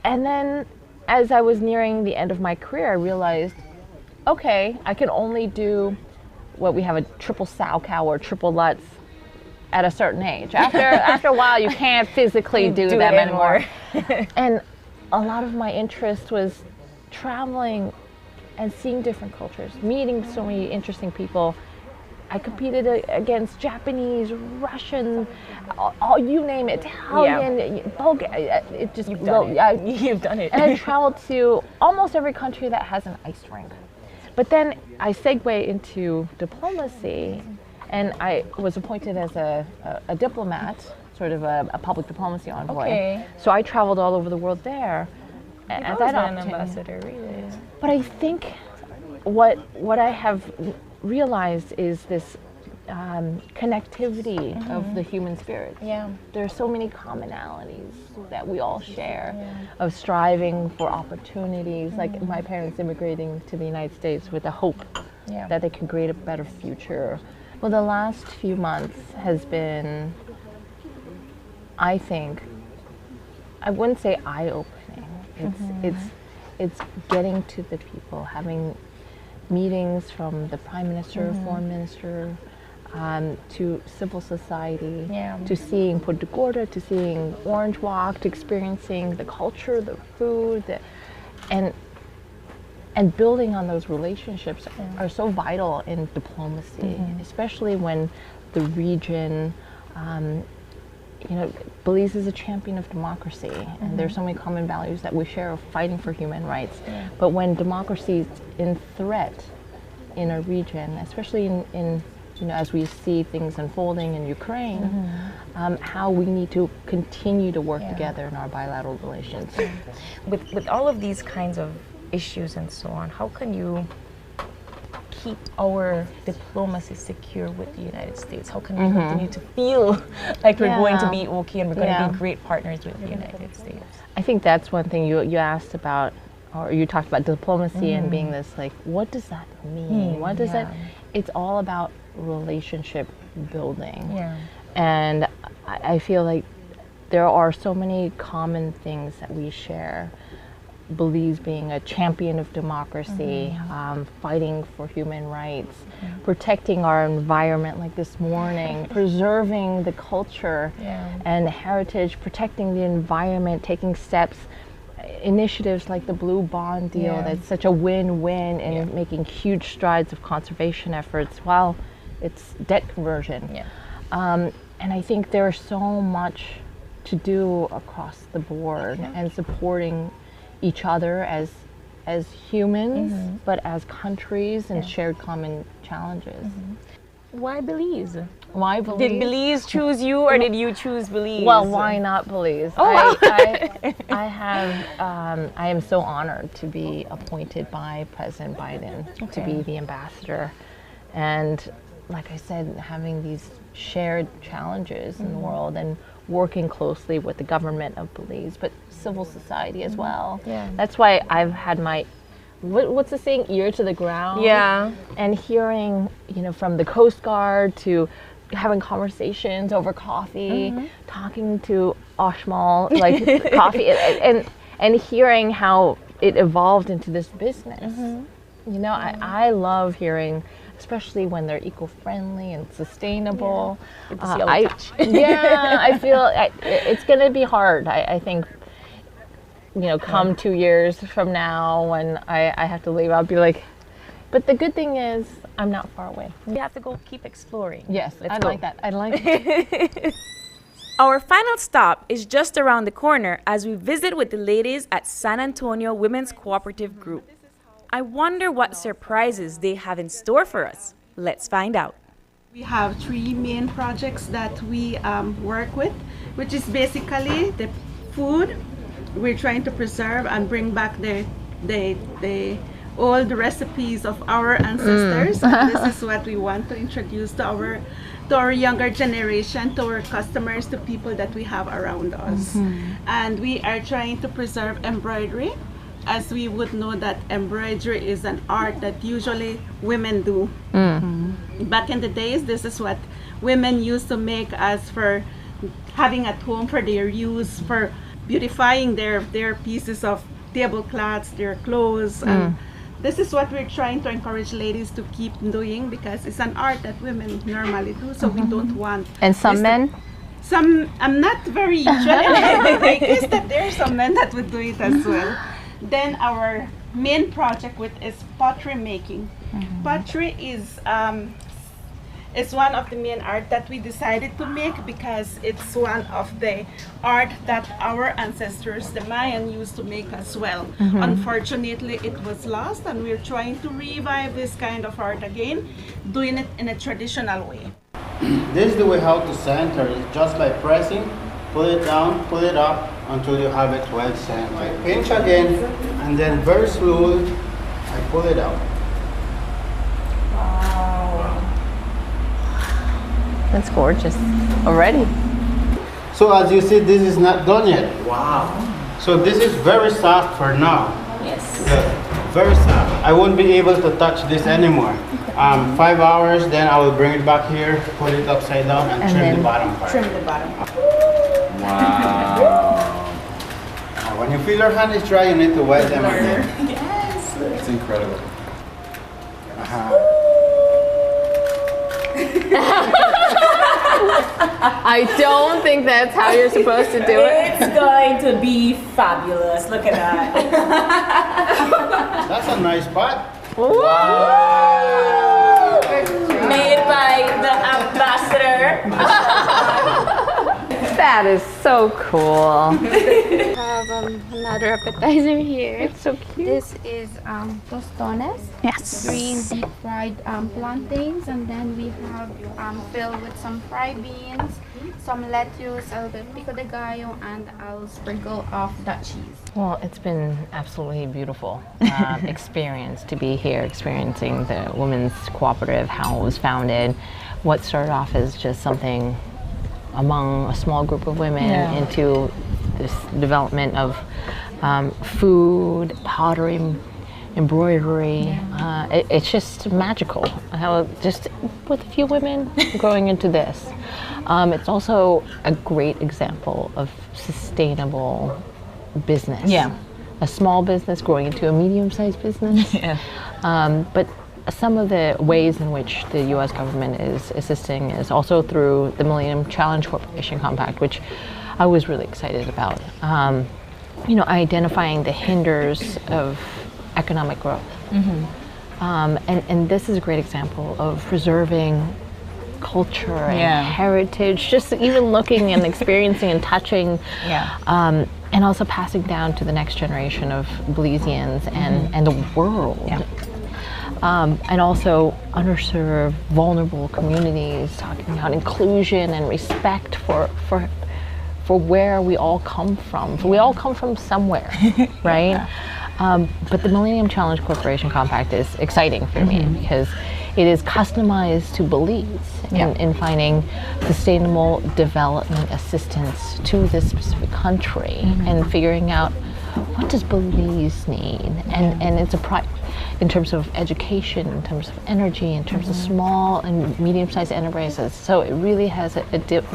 And then as I was nearing the end of my career, I realized, okay, I can only do what we have a triple sow cow or triple Lutz at a certain age. After a while, you can't physically do them anymore. And a lot of my interest was traveling and seeing different cultures, meeting so many interesting people. I competed against Japanese, Russian, all you name it, Italian, Bulgarian. You've done it. And I traveled to almost every country that has an ice rink. But then I segue into diplomacy, and I was appointed as a diplomat, sort of a public diplomacy envoy. Okay. So I traveled all over the world there. At that an ambassador, really. But I think what I have realized is this connectivity of the human spirit. Yeah. There are so many commonalities that we all share of striving for opportunities, like my parents immigrating to the United States with the hope that they could create a better future. Well, the last few months has been, I think, I wouldn't say eye-opening. It's getting to the people, having meetings from the Prime Minister, Foreign Minister, to civil society, to seeing Punta Gorda, to seeing Orange Walk, to experiencing the culture, the food, and building on those relationships are so vital in diplomacy, especially when the region, Belize is a champion of democracy, and there's so many common values that we share of fighting for human rights. But when democracy is in threat in a region, especially in as we see things unfolding in Ukraine, how we need to continue to work together in our bilateral relations. With all of these kinds of issues and so on, how can you keep our diplomacy secure with the United States? How can we continue to feel like we're going to be okay and we're going to be great partners with the United States? I think that's one thing you asked about, or you talked about diplomacy and being this, like, what does that mean? What does that? It's all about relationship building. And I feel like there are so many common things that we share. Belize being a champion of democracy, fighting for human rights, protecting our environment like this morning, preserving the culture and heritage, protecting the environment, taking steps, initiatives like the Blue Bond deal that's such a win-win in making huge strides of conservation efforts while it's debt conversion. And I think there's so much to do across the board and supporting each other as humans, but as countries and shared common challenges. Why Belize? Why Belize? Did Belize choose you, or did you choose Belize? Well, why not Belize? I am so honored to be appointed by President Biden to be the ambassador. And like I said, having these shared challenges in the world and working closely with the government of Belize, but civil society as well. That's why I've had my, what's the saying, ear to the ground? And hearing, from the Coast Guard to having conversations over coffee, talking to Ashmal, like coffee, and hearing how it evolved into this business. I love hearing, especially when they're eco-friendly and sustainable. I feel it's going to be hard. I think, come 2 years from now when I have to leave, I'll be like, but the good thing is I'm not far away. We have to go keep exploring. Yes, I like that. I like it. Our final stop is just around the corner as we visit with the ladies at San Antonio Women's Cooperative Group. I wonder what surprises they have in store for us. Let's find out. We have 3 main projects that we work with, which is basically the food. We're trying to preserve and bring back the old recipes of our ancestors. This is what we want to introduce to our younger generation, to our customers, to people that we have around us. And we are trying to preserve embroidery, as we would know that embroidery is an art that usually women do. Back in the days, this is what women used to make as for having at home for their use, for beautifying their pieces of tablecloths, their clothes. And this is what we're trying to encourage ladies to keep doing, because it's an art that women normally do, so we don't want. And some men? Some, I'm not very sure. I guess that there are some men that would do it as well. Then our main project is pottery making. Pottery is one of the main art that we decided to make, because it's one of the art that our ancestors, the Mayan, used to make as well. Unfortunately, it was lost, and we're trying to revive this kind of art again, doing it in a traditional way. This is the way how to center it, just by pressing, pull it down, pull it up until you have it well centered. Pinch again, and then very slowly, I pull it out. That's gorgeous already. So as you see, this is not done yet. Wow. So this is very soft for now. Yes. Yeah, very soft. I won't be able to touch this anymore. 5 hours, then I will bring it back here, put it upside down, and trim the bottom part. Trim the bottom. Wow. When you feel your hand is dry, you need to wet them again. Yes. It's incredible. I don't think that's how you're supposed to do it. It's going to be fabulous. Look at that. That's a nice pot. Wow. Made by the ambassador. That is so cool. We have another appetizer here. It's so cute. This is tostones. Yes. Green deep fried plantains, and then we have filled with some fried beans, some lettuce, a little bit pico de gallo, and I'll sprinkle off that cheese. Well, it's been absolutely beautiful experience to be here, experiencing the Women's Cooperative, how it was founded, what started off as just something among a small group of women into this development of food, pottery, embroidery. It's just magical how just with a few women growing into this. It's also a great example of sustainable business. Yeah. A small business growing into a medium-sized business. But some of the ways in which the U.S. government is assisting is also through the Millennium Challenge Corporation Compact, which I was really excited about. You know, identifying the hinders of economic growth. And this is a great example of preserving culture and heritage, just even looking and experiencing and touching, and also passing down to the next generation of Belizeans and the world. And also underserved, vulnerable communities, talking about inclusion and respect for where we all come from. We all come from somewhere, right? But the Millennium Challenge Corporation Compact is exciting for me because it is customized to Belize in finding sustainable development assistance to this specific country and figuring out what does Belize need, and it's in terms of education, in terms of energy, in terms of small and medium-sized enterprises. So it really has a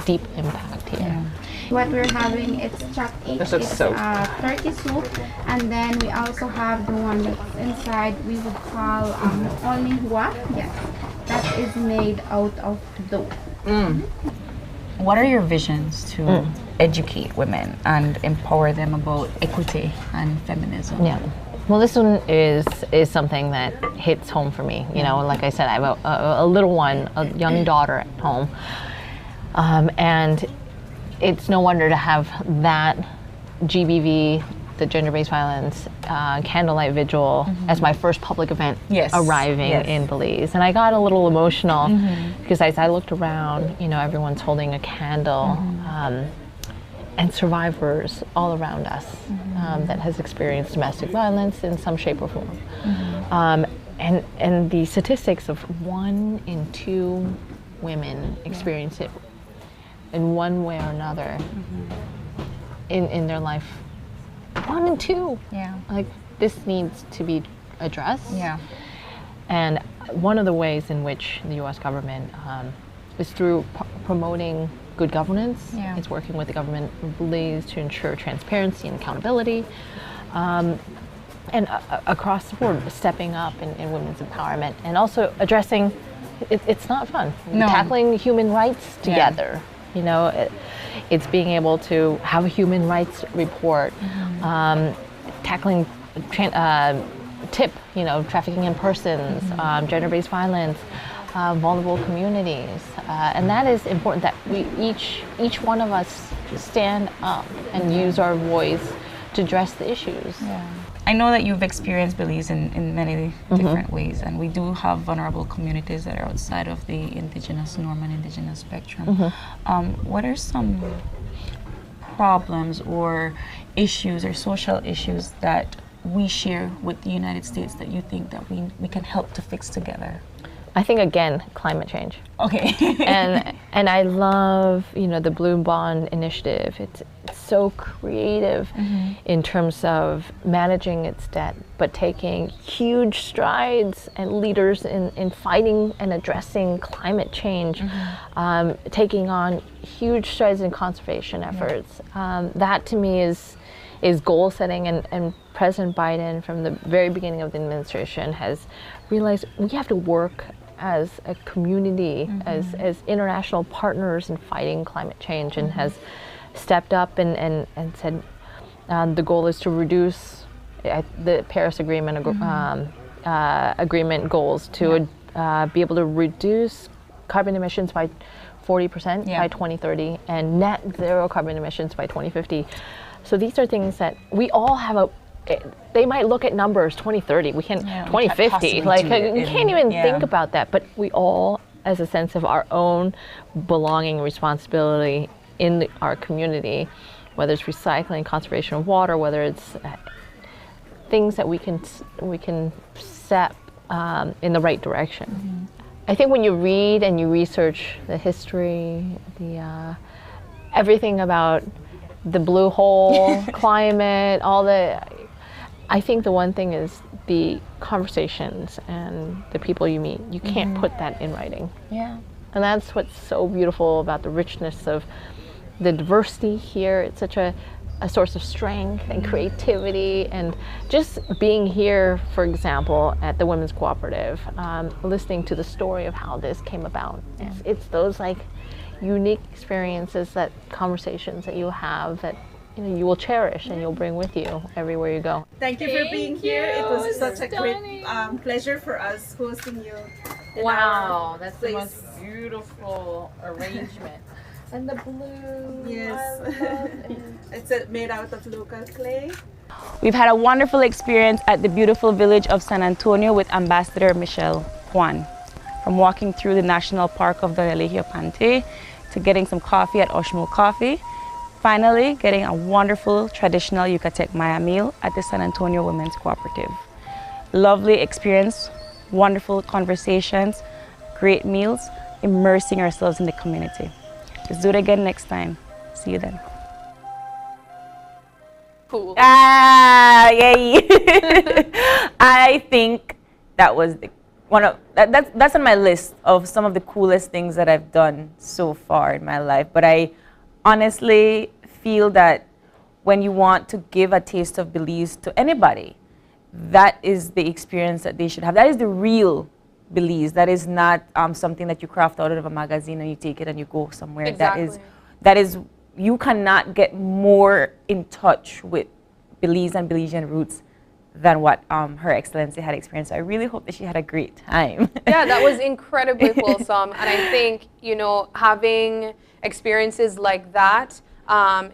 deep impact here. What we're having, it's chopped each. This looks so turkey soup, and then we also have the one that's inside. We would call onihua. Yes, that is made out of dough. What are your visions to educate women and empower them about equity and feminism? Yeah. Well, this one is something that hits home for me. You know, like I said, I have a little one, a young daughter at home, and it's no wonder to have that GBV, the gender-based violence candlelight vigil, as my first public event arriving in Belize. And I got a little emotional because as I looked around, you know, everyone's holding a candle, and survivors all around us that has experienced domestic violence in some shape or form. And the statistics of 1 in 2 women experience it in one way or another in their life. 1 in 2. Yeah. Like, this needs to be addressed. Yeah. And one of the ways in which the U.S. government is through promoting good governance. Yeah. It's working with the government of Belize to ensure transparency and accountability. And across the board, stepping up in women's empowerment, and also addressing, it's not fun, tackling human rights together. You know, it's being able to have a human rights report, tackling TIP, you know, trafficking in persons, gender-based violence, vulnerable communities, and that is important that we each one of us stand up and use our voice to address the issues. Yeah. I know that you've experienced Belize in many different ways, and we do have vulnerable communities that are outside of the indigenous norm and indigenous spectrum. What are some problems or issues or social issues that we share with the United States that you think that we can help to fix together? I think, again, climate change. Okay. and I love, you know, the Blue Bond Initiative. It's so creative in terms of managing its debt, but taking huge strides and leaders in fighting and addressing climate change, taking on huge strides in conservation efforts. That to me is goal setting, and President Biden from the very beginning of the administration has realized we have to work as a community, as international partners in fighting climate change, and has stepped up and said the goal is to reduce the Paris Agreement agreement goals to be able to reduce carbon emissions by 40% by 2030 and net zero carbon emissions by 2050. So these are things that we all have they might look at numbers 2030, we can 2050, like you can't even think about that, but we all, as a sense of our own belonging and responsibility in our community, whether it's recycling, conservation of water, whether it's things that we can set in the right direction. I think when you read and you research the history, everything about the blue hole, climate, I think the one thing is the conversations and the people you meet. You can't put that in writing. Yeah. And that's what's so beautiful about the richness of the diversity here. It's such a source of strength and creativity, and just being here, for example, at the Women's Cooperative, listening to the story of how this came about. It's those like unique experiences, that conversations that you have that you will cherish and you'll bring with you everywhere you go. Thank you for being here. It was such a great pleasure for us hosting you. Wow, that's the most beautiful arrangement. And the blue. Yes. It's made out of local clay. We've had a wonderful experience at the beautiful village of San Antonio with Ambassador Michelle Juan. From walking through the National Park of Doña Pante to getting some coffee at Oshmo Coffee, finally getting a wonderful traditional Yucatec Maya meal at the San Antonio Women's Cooperative. Lovely experience, wonderful conversations, great meals, immersing ourselves in the community. Let's do it again next time. See you then. Cool. Yay! I think that was that's on my list of some of the coolest things that I've done so far in my life. But I honestly feel that when you want to give a taste of Belize to anybody, that is the experience that they should have. That is the real Belize. That is not something that you craft out of a magazine and you take it and you go somewhere. Exactly. That is you cannot get more in touch with Belize and Belizean roots than what Her Excellency had experienced. So I really hope that she had a great time. Yeah, that was incredibly wholesome. And I think, having experiences like that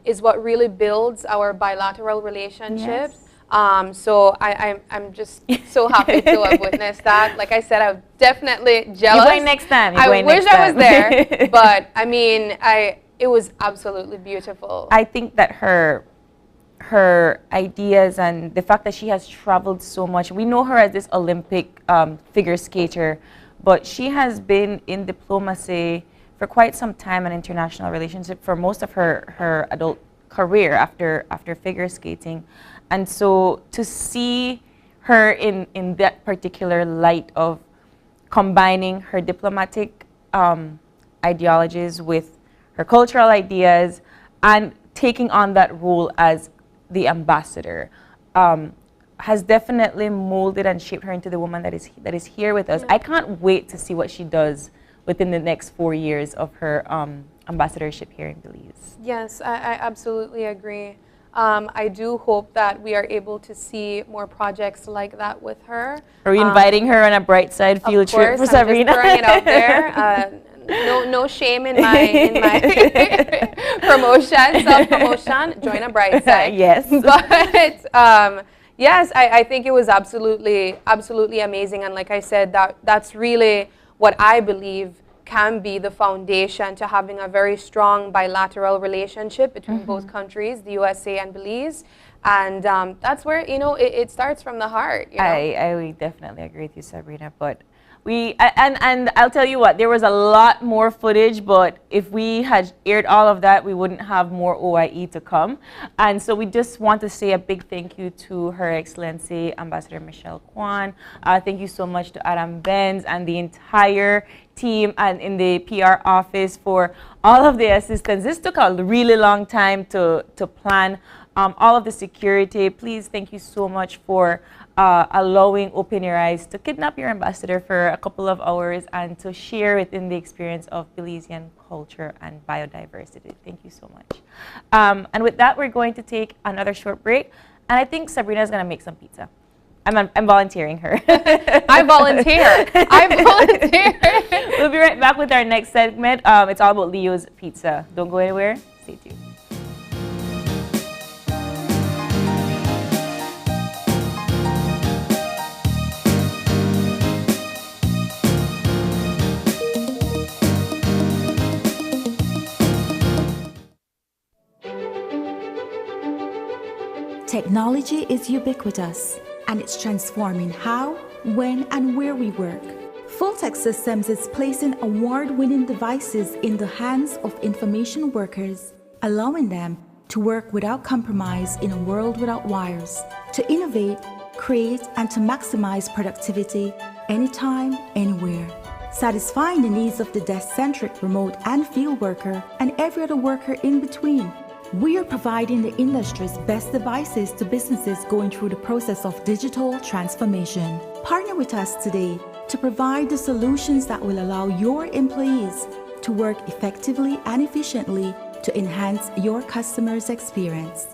is what really builds our bilateral relationships. Yes. So I'm just so happy to have witnessed that. Like I said, I'm definitely jealous. You're going next time. I wish I was there, but I mean, it was absolutely beautiful. I think that her ideas and the fact that she has traveled so much. We know her as this Olympic figure skater, but she has been in diplomacy for quite some time and international relationship for most of her adult career after figure skating. And so to see her in that particular light of combining her diplomatic ideologies with her cultural ideas, and taking on that role as the ambassador has definitely molded and shaped her into the woman that is here with us. I can't wait to see what she does within the next 4 years of her ambassadorship here in Belize. Yes, I absolutely agree. I do hope that we are able to see more projects like that with her. Are we inviting her on a bright side field trip for Sabrina? Of course, I'm just throwing it out there. No shame in my promotion, self-promotion. Join a bright side. Yes. But yes, I think it was absolutely amazing. And like I said, that's really what I believe can be the foundation to having a very strong bilateral relationship between both countries, the USA and Belize. And that's where, it starts from the heart. I definitely agree with you, Sabrina. But and I'll tell you what, there was a lot more footage, but if we had aired all of that, we wouldn't have more OIE to come. And so we just want to say a big thank you to Her Excellency Ambassador Michelle Kwan. Thank you so much to Adam Benz and the entire team and in the PR office for all of the assistance. This took a really long time to plan all of the security. Please, thank you so much for allowing Open Your Eyes to kidnap your ambassador for a couple of hours and to share within the experience of Belizean culture and biodiversity. Thank you so much. And with that, we're going to take another short break. And I think Sabrina's going to make some pizza. I'm volunteering her. I volunteer. We'll be right back with our next segment. It's all about Leo's Pizza. Don't go anywhere. Stay tuned. Technology is ubiquitous, and it's transforming how, when, and where we work. Fulltech Systems is placing award-winning devices in the hands of information workers, allowing them to work without compromise in a world without wires, to innovate, create, and to maximize productivity anytime, anywhere, satisfying the needs of the desk-centric remote and field worker and every other worker in between. We are providing the industry's best devices to businesses going through the process of digital transformation. Partner with us today to provide the solutions that will allow your employees to work effectively and efficiently to enhance your customers' experience.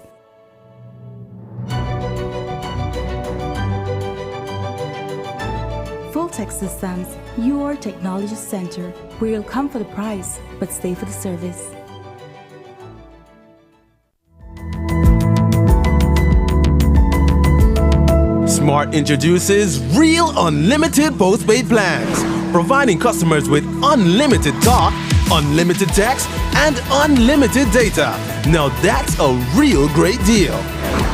Fulltech Systems, your technology center, where you'll come for the price, but stay for the service. Smart introduces Real Unlimited Postpaid Plans, providing customers with unlimited talk, unlimited text, and unlimited data. Now that's a real great deal.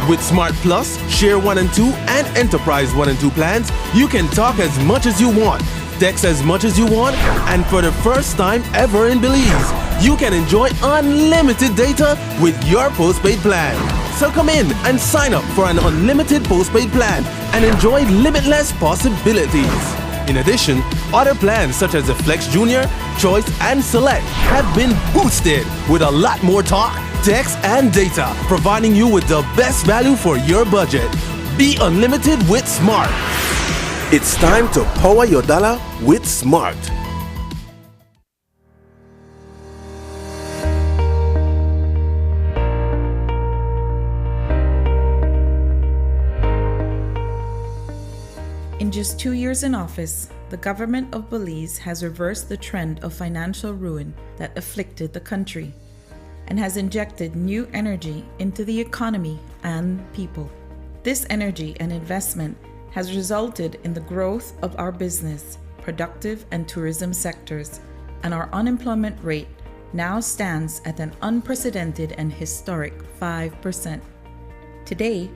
With Smart Plus, Share 1 and 2, and Enterprise 1 and 2 plans, you can talk as much as you want, text as much as you want, and for the first time ever in Belize, you can enjoy unlimited data with your postpaid plan. So come in and sign up for an unlimited postpaid plan and enjoy limitless possibilities. In addition, other plans such as the Flex Junior, Choice, and Select have been boosted with a lot more talk, text, and data, providing you with the best value for your budget. Be unlimited with Smart. It's time to power your dollar with Smart. In just 2 years in office, the government of Belize has reversed the trend of financial ruin that afflicted the country and has injected new energy into the economy and people. This energy and investment has resulted in the growth of our business, productive and tourism sectors, and our unemployment rate now stands at an unprecedented and historic 5%. Today,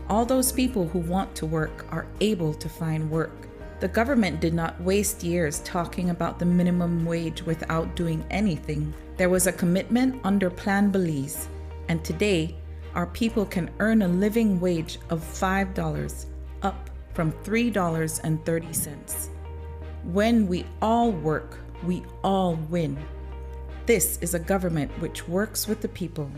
all those people who want to work are able to find work. The government did not waste years talking about the minimum wage without doing anything. There was a commitment under Plan Belize, and today, our people can earn a living wage of $5, up from $3.30. When we all work, we all win. This is a government which works with the people.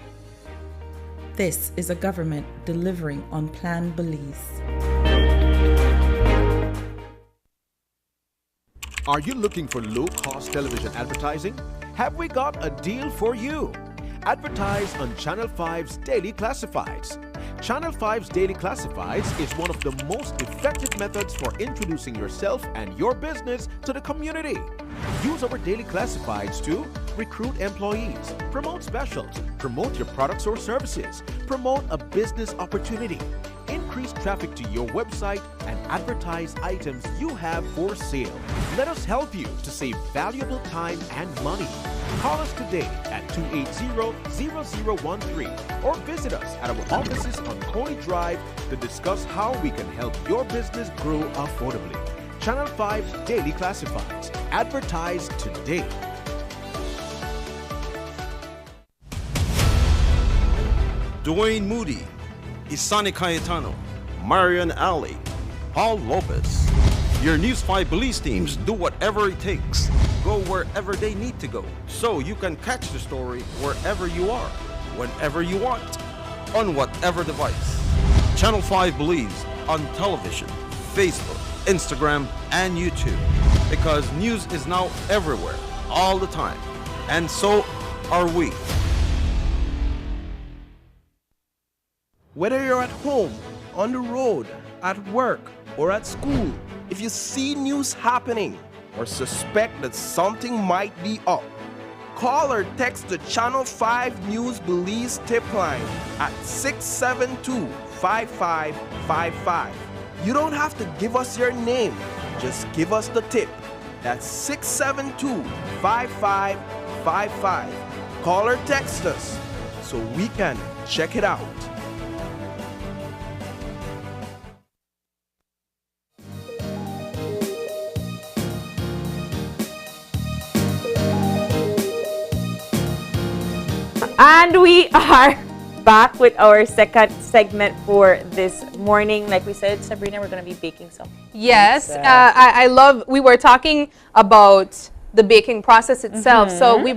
This is a government delivering on Plan Belize. Are you looking for low-cost television advertising? Have we got a deal for you? Advertise on Channel 5's Daily Classifieds. Channel 5's Daily Classifieds is one of the most effective methods for introducing yourself and your business to the community. Use our Daily Classifieds to recruit employees, promote specials, promote your products or services, promote a business opportunity, increase traffic to your website, and advertise items you have for sale. Let us help you to save valuable time and money. Call us today at 280-0013 or visit us at our offices on Coney Drive to discuss how we can help your business grow affordably. Channel 5 Daily Classifieds. Advertise today. Dwayne Moody, Isani Cayetano, Marian Ali, Paul Lopez. Your News 5 Belize teams do whatever it takes. Go wherever they need to go, so you can catch the story wherever you are, whenever you want, on whatever device. Channel 5 Belize on television, Facebook, Instagram, and YouTube. Because news is now everywhere, all the time. And so are we. Whether you're at home, on the road, at work, or at school, if you see news happening or suspect that something might be up, call or text the Channel 5 News Belize tip line at 672-5555. You don't have to give us your name, just give us the tip. That's 672-5555. Call or text us so we can check it out. And we are back with our second segment for this morning. Like we said, Sabrina, we're going to be baking some. Yes, I love, we were talking about the baking process itself. So we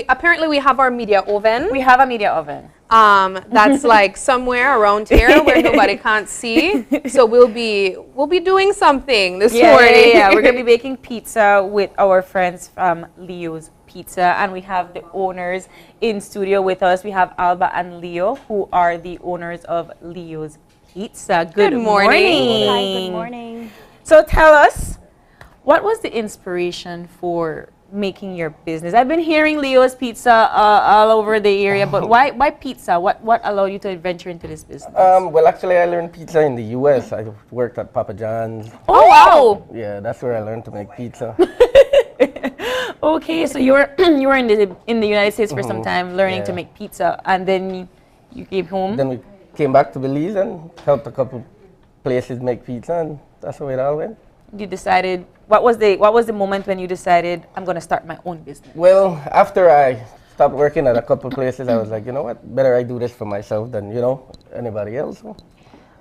apparently we have our media oven. We have a media oven. That's like somewhere around here where nobody can't see. So we'll be doing something this morning. Yeah. We're going to be baking pizza with our friends from Leo's Pizza, and we have the owners in studio with us. We have Alba and Leo, who are the owners of Leo's Pizza. Good morning. Hi, good morning. So tell us, what was the inspiration for making your business? I've been hearing Leo's Pizza all over the area, but why pizza? What allowed you to venture into this business? Well, actually, I learned pizza in the U.S. I worked at Papa John's. Oh, wow. Yeah, that's where I learned to make pizza. Okay, so you were in the United States for some time learning to make pizza, and then you came home. Then we came back to Belize and helped a couple places make pizza, and that's the way it all went. You decided, what was the moment when you decided, I'm going to start my own business? Well, after I stopped working at a couple places, I was like, you know what, better I do this for myself than, anybody else.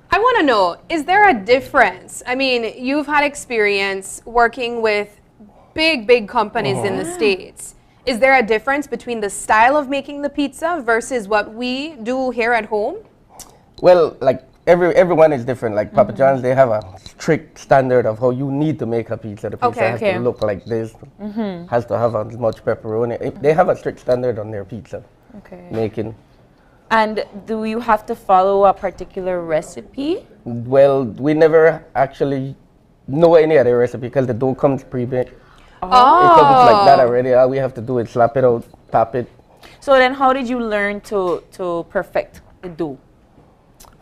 I want to know, is there a difference? I mean, you've had experience working with big companies in the States. Is there a difference between the style of making the pizza versus what we do here at home? Well, like everyone is different. Like Papa John's, they have a strict standard of how you need to make a pizza. The pizza has to look like this, has to have as much pepperoni. They have a strict standard on their pizza making. And do you have to follow a particular recipe? Well, we never actually know any other recipe because the dough comes pre-baked. It comes like that already. All we have to do is slap it out, tap it. So then how did you learn to perfect the dough?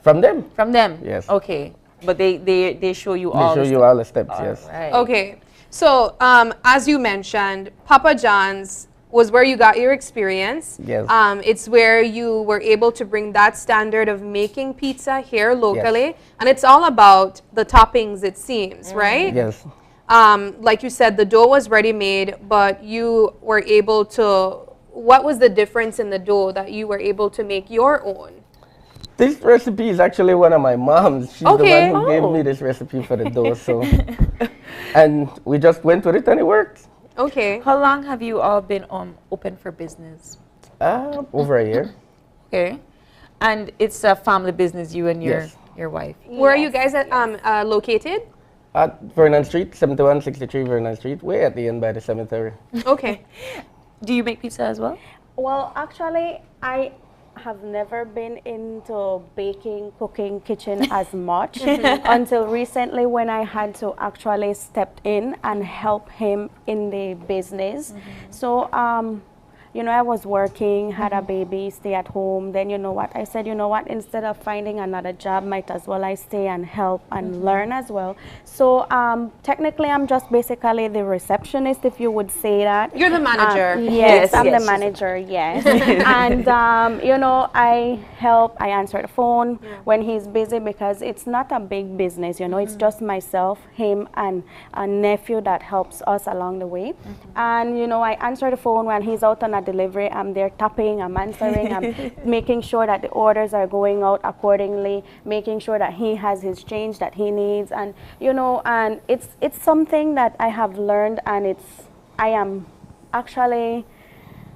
From them. From them? Yes. Okay. But they show you all the steps. They show you all the steps, yes. Right. Okay. So as you mentioned, Papa John's was where you got your experience. Yes. It's where you were able to bring that standard of making pizza here locally. Yes. And it's all about the toppings, it seems, right? Yes. Like you said, the dough was ready-made, but you were able to, what was the difference in the dough that you were able to make your own? This recipe is actually one of my mom's. She's the one who gave me this recipe for the dough. So, and we just went with it and it worked. Okay. How long have you all been open for business? Over a year. Okay. And it's a family business, you and Yes. your wife. Where are you guys located? At Vernon Street, 7163 Vernon Street, way at the end by the cemetery. Okay. Do you make pizza as well? Well, actually, I have never been into baking, cooking, kitchen as much until recently when I had to actually step in and help him in the business. So, you know, I was working, had a baby, stay at home. Then, you know what, I said, you know what, instead of finding another job, might as well I stay and help and learn as well. So, technically, I'm just basically the receptionist, if you would say that. You're the manager. Yes, I'm the manager, yes. And, you know, I help, I answer the phone when he's busy because it's not a big business, you know, it's just myself, him, and a nephew that helps us along the way. And, you know, I answer the phone when he's out on a delivery. I'm there tapping, I'm answering, I'm making sure that the orders are going out accordingly, making sure that he has his change that he needs. And, you know, and it's something that I have learned, and I am actually,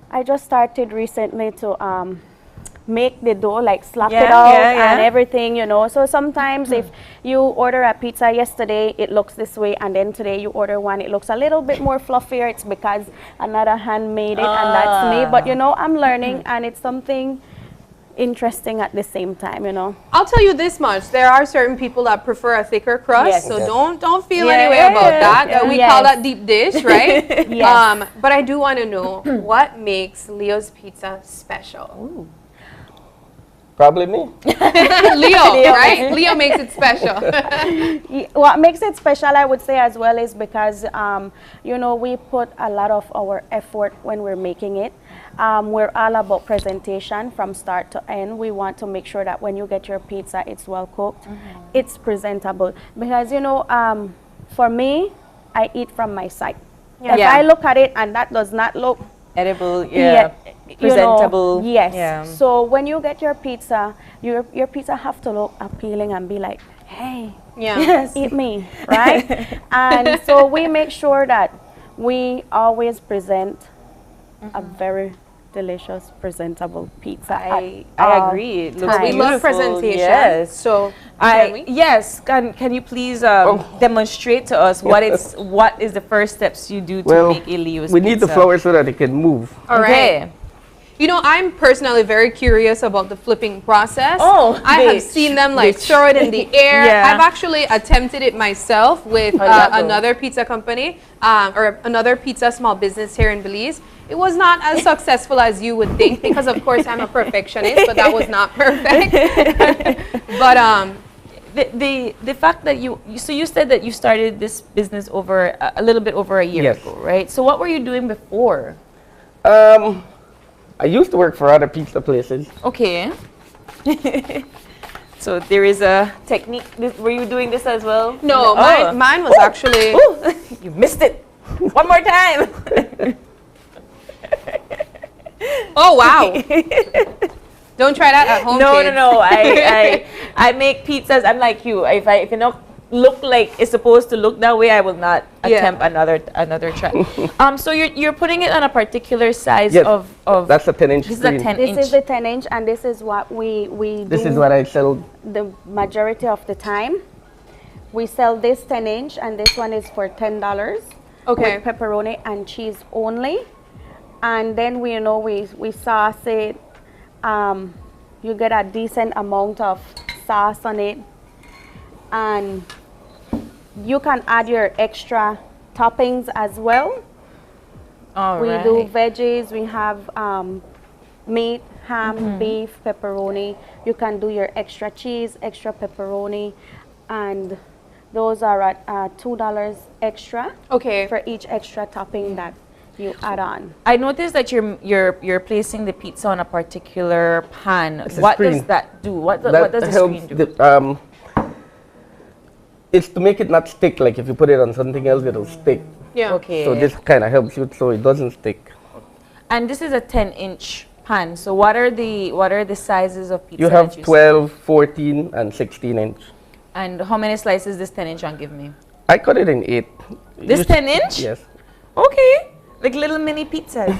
I just started recently to make the dough, like slap it out and everything, you know. So sometimes if you order a pizza yesterday, it looks this way, and then today you order one, it looks a little bit more fluffier. It's because another hand made it, and that's me. But, you know, I'm learning, and it's something interesting at the same time, you know. I'll tell you this much: there are certain people that prefer a thicker crust, Yes. so don't feel any way about that. We call that deep dish, right? Yes. But I do want to know what makes Leo's Pizza special. Probably me. Leo, right? Leo makes it special. What makes it special, I would say as well, is because, you know, we put a lot of our effort when we're making it. We're all about presentation from start to end. We want to make sure that when you get your pizza, it's well cooked, it's presentable. Because, you know, for me, I eat from my sight. If I look at it and that does not look edible, presentable, you know, yes. So when you get your pizza, your pizza have to look appealing and be like, hey, eat me, right? And so we make sure that we always present a very delicious, presentable pizza. I agree. It looks we love presentation. Yes. So yes. Can you please demonstrate to us what is the first steps you do to make a Leo's we pizza? need the flour so that it can move. All right. You know, I'm personally very curious about the flipping process. I have seen them like throw it in the air. I've actually attempted it myself with another pizza company or another pizza small business here in Belize. It was not as successful as you would think because, of course, I'm a perfectionist, but that was not perfect. But the fact that you said that you started this business over a little bit over a year ago, right? So what were you doing before? I used to work for other pizza places. Okay. So there is a technique. Were you doing this as well? No, mine was actually. You missed it. One more time. Oh wow! Don't try that at home. No. I make pizzas. I'm like you. If it don't look like it's supposed to look that way, I will not attempt another try. So you're putting it on a particular size of. That's a 10-inch. This is a 10 inch. This is the 10-inch, and this is what we do. This is what I sell. The majority of the time, we sell this 10-inch, and this one is for $10. Okay. With pepperoni and cheese only. And then we sauce it. You get a decent amount of sauce on it, and you can add your extra toppings as well. We do veggies. We have meat, ham, beef, pepperoni. You can do your extra cheese, extra pepperoni, and those are at $2 extra. For each extra topping that you add on. I noticed that you're placing the pizza on a particular pan. What does that do? What does the screen do? It's to make it not stick. Like if you put it on something else, it'll stick. Okay. So this kind of helps you so it doesn't stick. And this is a 10-inch pan. So what are the sizes of pizza? You have 12, 14, and 16-inch. And how many slices does 10-inch on give me? I cut it in 8. This 10-inch? Yes. Okay. Like little mini pizzas.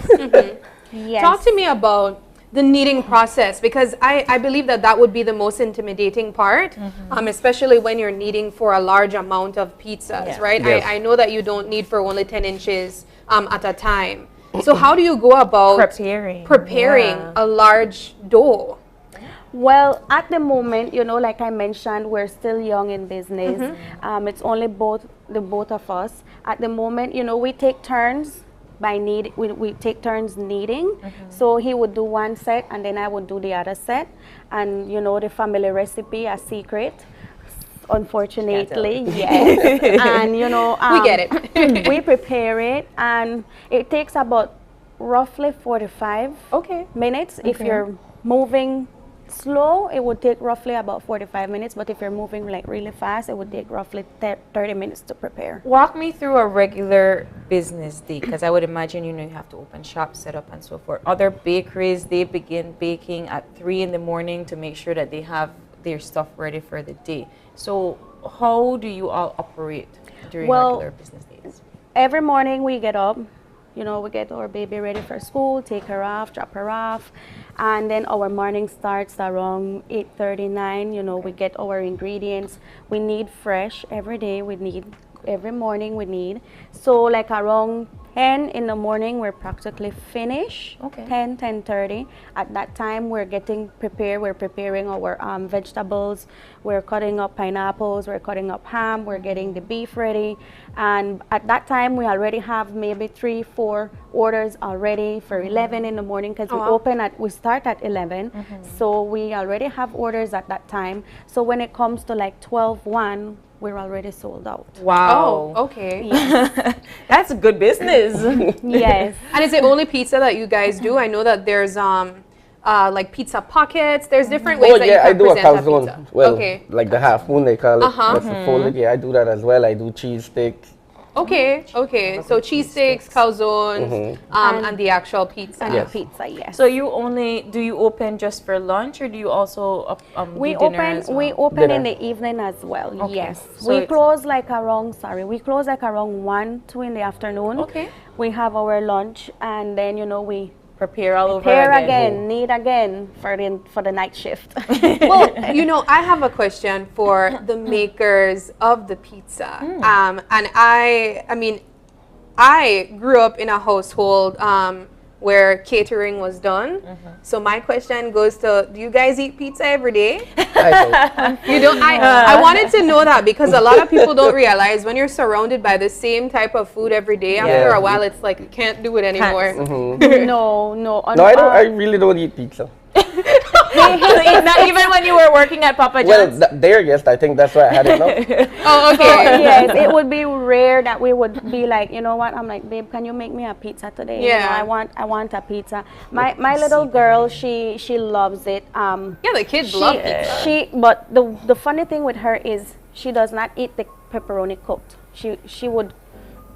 Yes. Talk to me about the kneading process, because I believe that would be the most intimidating part, especially when you're kneading for a large amount of pizzas, right? Yes. I know that you don't knead for only 10 inches at a time. So how do you go about preparing a large dough? Well, at the moment, you know, like I mentioned, we're still young in business. It's only the both of us. At the moment, you know, we take turns by we take turns kneading. So he would do one set and then I would do the other set. And you know, the family recipe, a secret, unfortunately. Yes. And you know, we get it. we prepare it and it takes about roughly 45 minutes. If you're moving slow, it would take roughly about 45 minutes, but if you're moving like really fast, it would take roughly 30 minutes to prepare. Walk me through a regular business day, because I would imagine, you know, you have to open shop, set up and so forth. Other bakeries, they begin baking at 3 in the morning to make sure that they have their stuff ready for the day. So how do you all operate during regular business days? Every morning we get up, you know, we get our baby ready for school, take her off, drop her off. And then our morning starts around 8:39. You know, we get our ingredients. We need fresh every day. Every morning we need. So like around 10 in the morning, we're practically finished. 10:30. At that time, we're getting prepared. We're preparing our vegetables. We're cutting up pineapples. We're cutting up ham. We're getting the beef ready. And at that time, we already have maybe 3-4 orders already for 11 in the morning, because we start at 11. So we already have orders at that time. So when it comes to like 12:01, we're already sold out. Wow. Oh, okay. Yes. That's a good business. Yes. And is it only pizza that you guys do? I know that there's like pizza pockets. There's different ways that you can I do a present calzone. pizza. Well, like the half moon they call it. That's the folded. Yeah, I do that as well. I do cheese sticks. Okay. So cheese sticks, calzones, and the actual pizza. And pizza, yes. So do you open just for lunch, or do you also we do dinner as well? We open in the evening as well. Yes. So we close like around 1, 2 in the afternoon. Okay. We have our lunch and then, you know, we prepare all over again, knead again for the night shift. Well, you know, I have a question for the makers of the pizza. And I mean, I grew up in a household where catering was done. So my question goes to, do you guys eat pizza every day? You don't? I wanted to know that, because a lot of people don't realize when you're surrounded by the same type of food every day, after a while it's like you can't do it anymore. No, I really don't eat pizza. Not even when you were working at Papa John's? Well, there, yes, I think that's why I had it now. Oh, okay. Yes, it would be rare that we would be like, you know what, I'm like, babe, can you make me a pizza today? Yeah. You know, I want a pizza. My little girl, she loves it. Yeah, the kids love pizza. But the funny thing with her is she does not eat the pepperoni cooked. She would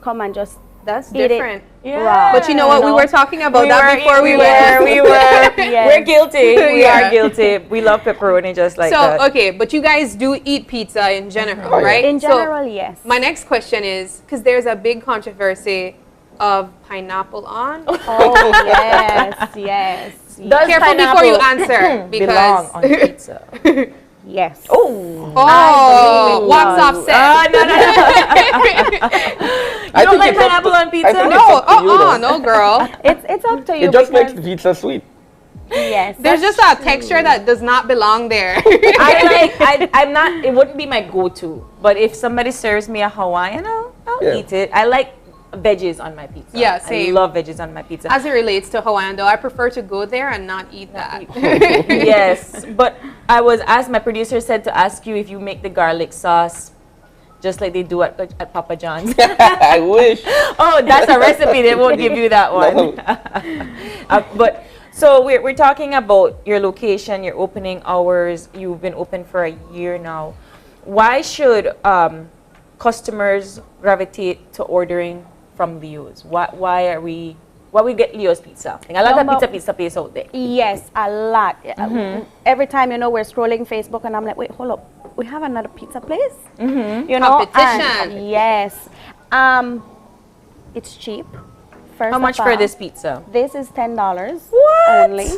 come and just That's different. Raw. But you know what? We were talking about that before we were. We're guilty. We are guilty. We love pepperoni just like that. So, okay, but you guys do eat pizza in general, right? In general, yes. My next question is, because there's a big controversy of pineapple on. Oh, yes. Careful before you answer, because belong on pizza. Yes. Oh, what's offset? No. You don't like pineapple on pizza? No, girl. It's up to you. It just makes the pizza sweet. Yes. There's just a texture that does not belong there. I'm not, it wouldn't be my go-to, but if somebody serves me a Hawaiian, I'll eat it. I like veggies on my pizza. Yeah, same. I love veggies on my pizza. As it relates to Hawaiian, though, I prefer to go there and not eat that. Yes, but I was asked, my producer said to ask you if you make the garlic sauce just like they do at Papa John's. I wish. Oh, that's a recipe. They won't give you that one. No. But so we're talking about your location, your opening hours. You've been open for a year now. Why should customers gravitate to ordering from Leo's? Why we get Leo's Pizza? Like, a lot of pizza place out there. Yes, a lot. Every time, you know, we're scrolling Facebook and I'm like, wait, hold up. We have another pizza place? You know? Competition. Yes. It's cheap. First How much of for all, this pizza? This is $10 What? only.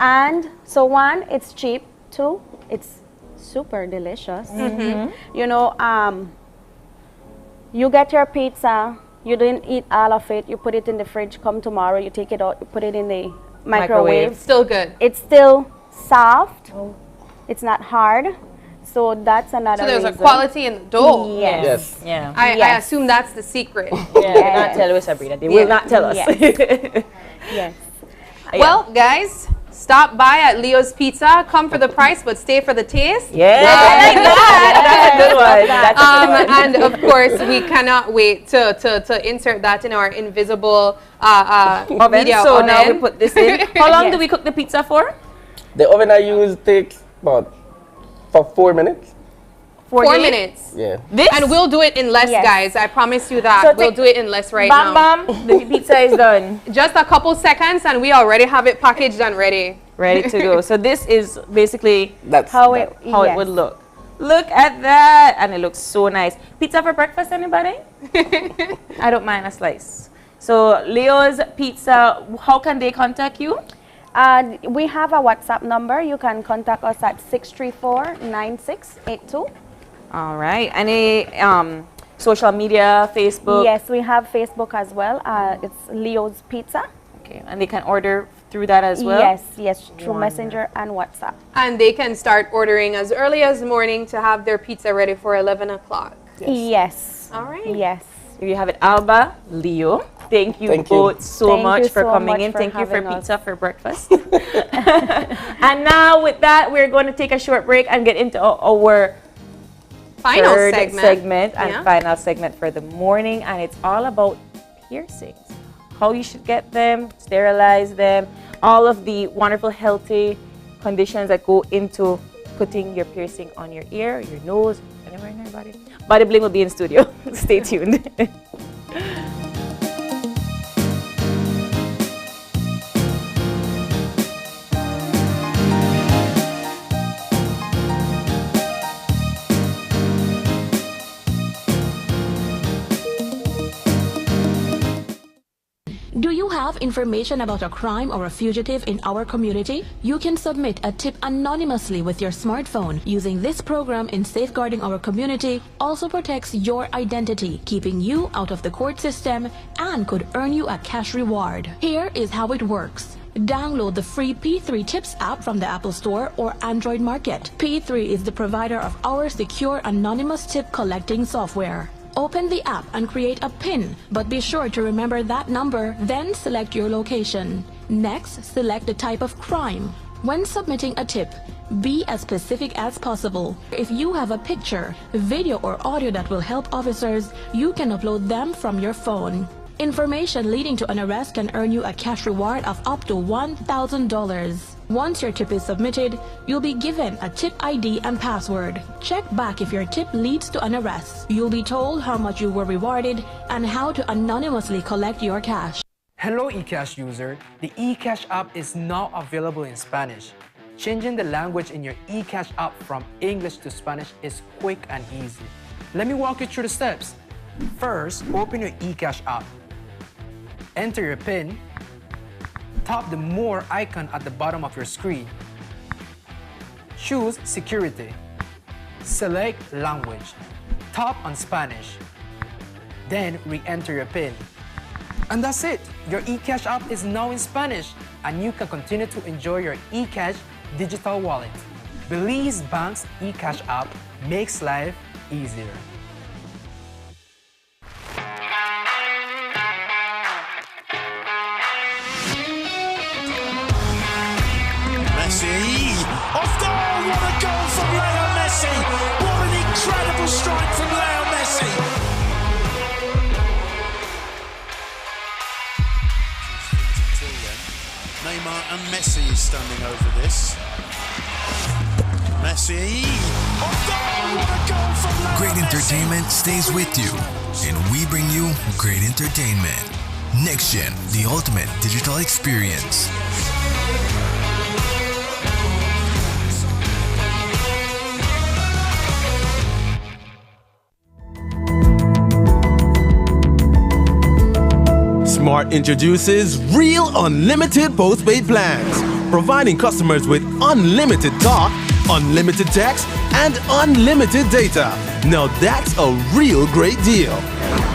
And so one, it's cheap. Two, it's super delicious. You know, you get your pizza, you didn't eat all of it, you put it in the fridge, come tomorrow, you take it out, you put it in the microwave. Still good. It's still soft. It's not hard. So that's another So there's reason. a quality in the dough. Yes. Yeah. I assume that's the secret. Yeah, they not tell us, Sabrina. They will not tell us. Yes. Well, guys, stop by at Leo's Pizza. Come for the price, but stay for the taste. Yeah, I like that. That's a good one. That's a good one. And of course, we cannot wait to insert that in our invisible media So oven. now we put this in. How long do we cook the pizza for? The oven I use takes about for 4 minutes. 4 minutes. Yeah. And we'll do it in less, guys. I promise you that. So We'll do it in less right bam, now. Bam, the pizza is done. Just a couple seconds and we already have it packaged and ready. Ready to go. So this is basically how it would look. Look at that. And it looks so nice. Pizza for breakfast, anybody? I don't mind a slice. So Leo's Pizza, how can they contact you? We have a WhatsApp number. You can contact us at 634-9682. All right. Any social media, Facebook? Yes, we have Facebook as well. It's Leo's Pizza. Okay, and they can order through that as well? Yes, through Messenger and WhatsApp. And they can start ordering as early as morning to have their pizza ready for 11 o'clock. Yes. All right. Yes. Here you have it, Alba, Leo. Thank you both so much for coming in. Thank you for pizza for breakfast. And now with that, we're going to take a short break and get into our final third segment. And final segment for the morning. And it's all about piercings. How you should get them, sterilize them, all of the wonderful healthy conditions that go into putting your piercing on your ear, your nose, anywhere in your body. Body Bling will be in studio. Stay tuned. Do you have information about a crime or a fugitive in our community? You can submit a tip anonymously with your smartphone. Using this program in safeguarding our community also protects your identity, keeping you out of the court system, and could earn you a cash reward. Here is how it works. Download the free P3 Tips app from the Apple Store or Android Market. P3 is the provider of our secure anonymous tip collecting software. Open the app and create a PIN, but be sure to remember that number, then select your location. Next, select the type of crime. When submitting a tip, be as specific as possible. If you have a picture, video or audio that will help officers, you can upload them from your phone. Information leading to an arrest can earn you a cash reward of up to $1,000. Once your tip is submitted, you'll be given a tip ID and password. Check back if your tip leads to an arrest. You'll be told how much you were rewarded and how to anonymously collect your cash. Hello eCash user, the eCash app is now available in Spanish. Changing the language in your eCash app from English to Spanish is quick and easy. Let me walk you through the steps. First, open your eCash app. Enter your PIN. Tap the More icon at the bottom of your screen. Choose Security. Select Language. Tap on Spanish. Then re-enter your PIN. And that's it! Your eCash app is now in Spanish, and you can continue to enjoy your eCash digital wallet. Belize Bank's eCash app makes life easier. Messi! Off goal! What a goal from Leo Messi! What an incredible strike from Leo Messi! Neymar and Messi is standing over this. Messi! Off goal! What a goal from Leo Great Messi! entertainment stays with you, and we bring you great entertainment. Next Gen, the ultimate digital experience. Smart introduces Real Unlimited Postpaid Plans, providing customers with unlimited talk, unlimited text, and unlimited data. Now that's a real great deal.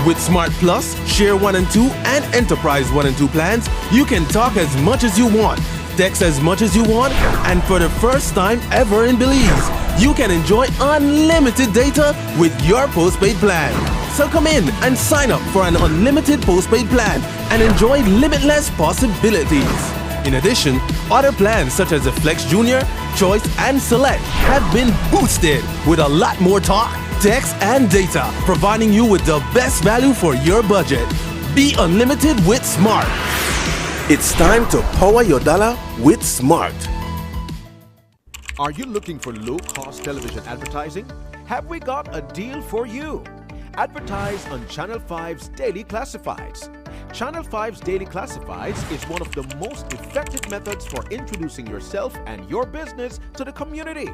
With Smart Plus, Share 1 and 2, and Enterprise 1 and 2 plans, you can talk as much as you want, text as much as you want, and for the first time ever in Belize, you can enjoy unlimited data with your postpaid plan. So come in and sign up for an unlimited postpaid plan and enjoy limitless possibilities. In addition, other plans such as the Flex Junior, Choice, and Select have been boosted with a lot more talk, text, and data, providing you with the best value for your budget. Be unlimited with Smart. It's time to power your dollar with Smart. Are you looking for low-cost television advertising? Have we got a deal for you? Advertise on Channel 5's Daily Classifieds. Channel 5's Daily Classifieds is one of the most effective methods for introducing yourself and your business to the community.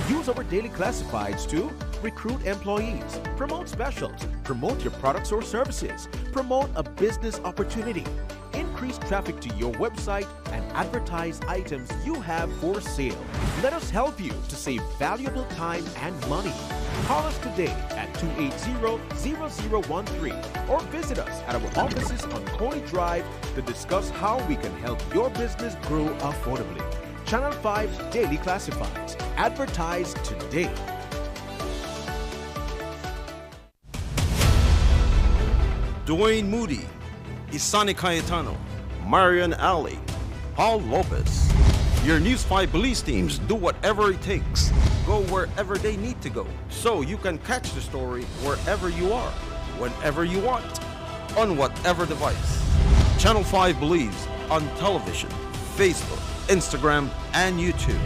Use our Daily Classifieds to recruit employees, promote specials, promote your products or services, promote a business opportunity, increase traffic to your website, and advertise items you have for sale. Let us help you to save valuable time and money. Call us today at 280-0013 or visit us at our offices on Coney Drive to discuss how we can help your business grow affordably. Channel 5's Daily Classifieds. Advertise today. Dwayne Moody, Isani Cayetano, Marion Ali, Paul Lopez. Your News 5 Belize teams do whatever it takes. Go wherever they need to go, so you can catch the story wherever you are, whenever you want, on whatever device. Channel 5 Belize on television, Facebook, Instagram, and YouTube.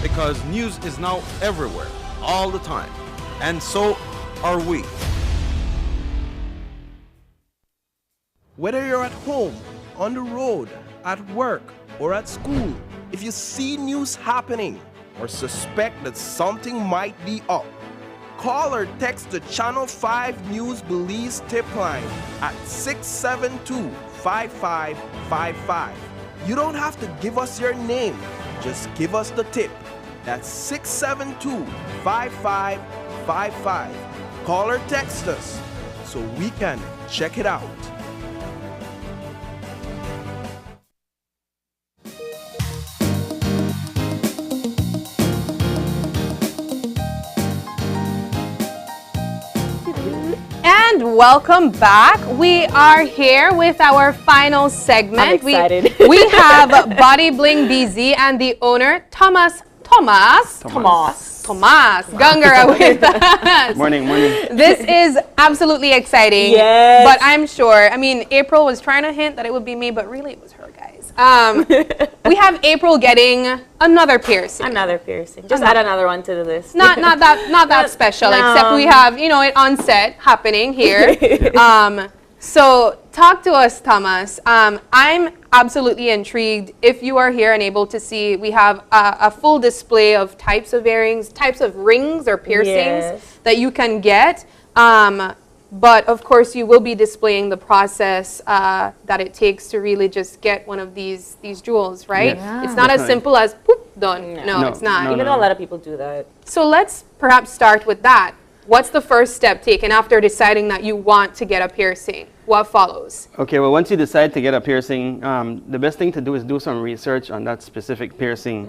Because news is now everywhere, all the time. And so are we. Whether you're at home, on the road, at work, or at school, if you see news happening or suspect that something might be up, call or text the Channel 5 News Belize tip line at 672-5555. You don't have to give us your name, just give us the tip. That's 672-5555. Call or text us so we can check it out. And welcome back. We are here with our final segment. I'm excited. We have Body Bling BZ and the owner, Thomas Gungara with us. Morning. This is absolutely exciting. Yes. But I'm sure, April was trying to hint that it would be me, but really it was her, guys. We have April getting another piercing. Just add another one to the list. Not that special, No. except we have, it on set happening here. So talk to us, Thomas. I'm absolutely intrigued. If you are here and able to see, we have a full display of types of earrings, types of rings or piercings that you can get. But of course, you will be displaying the process that it takes to really just get one of these jewels, right? Yeah. It's not as simple as poop, done. No, it's not. Even though a lot of people do that. So let's perhaps start with that. What's the first step taken after deciding that you want to get a piercing? What follows? Okay, well, once you decide to get a piercing, the best thing to do is do some research on that specific piercing.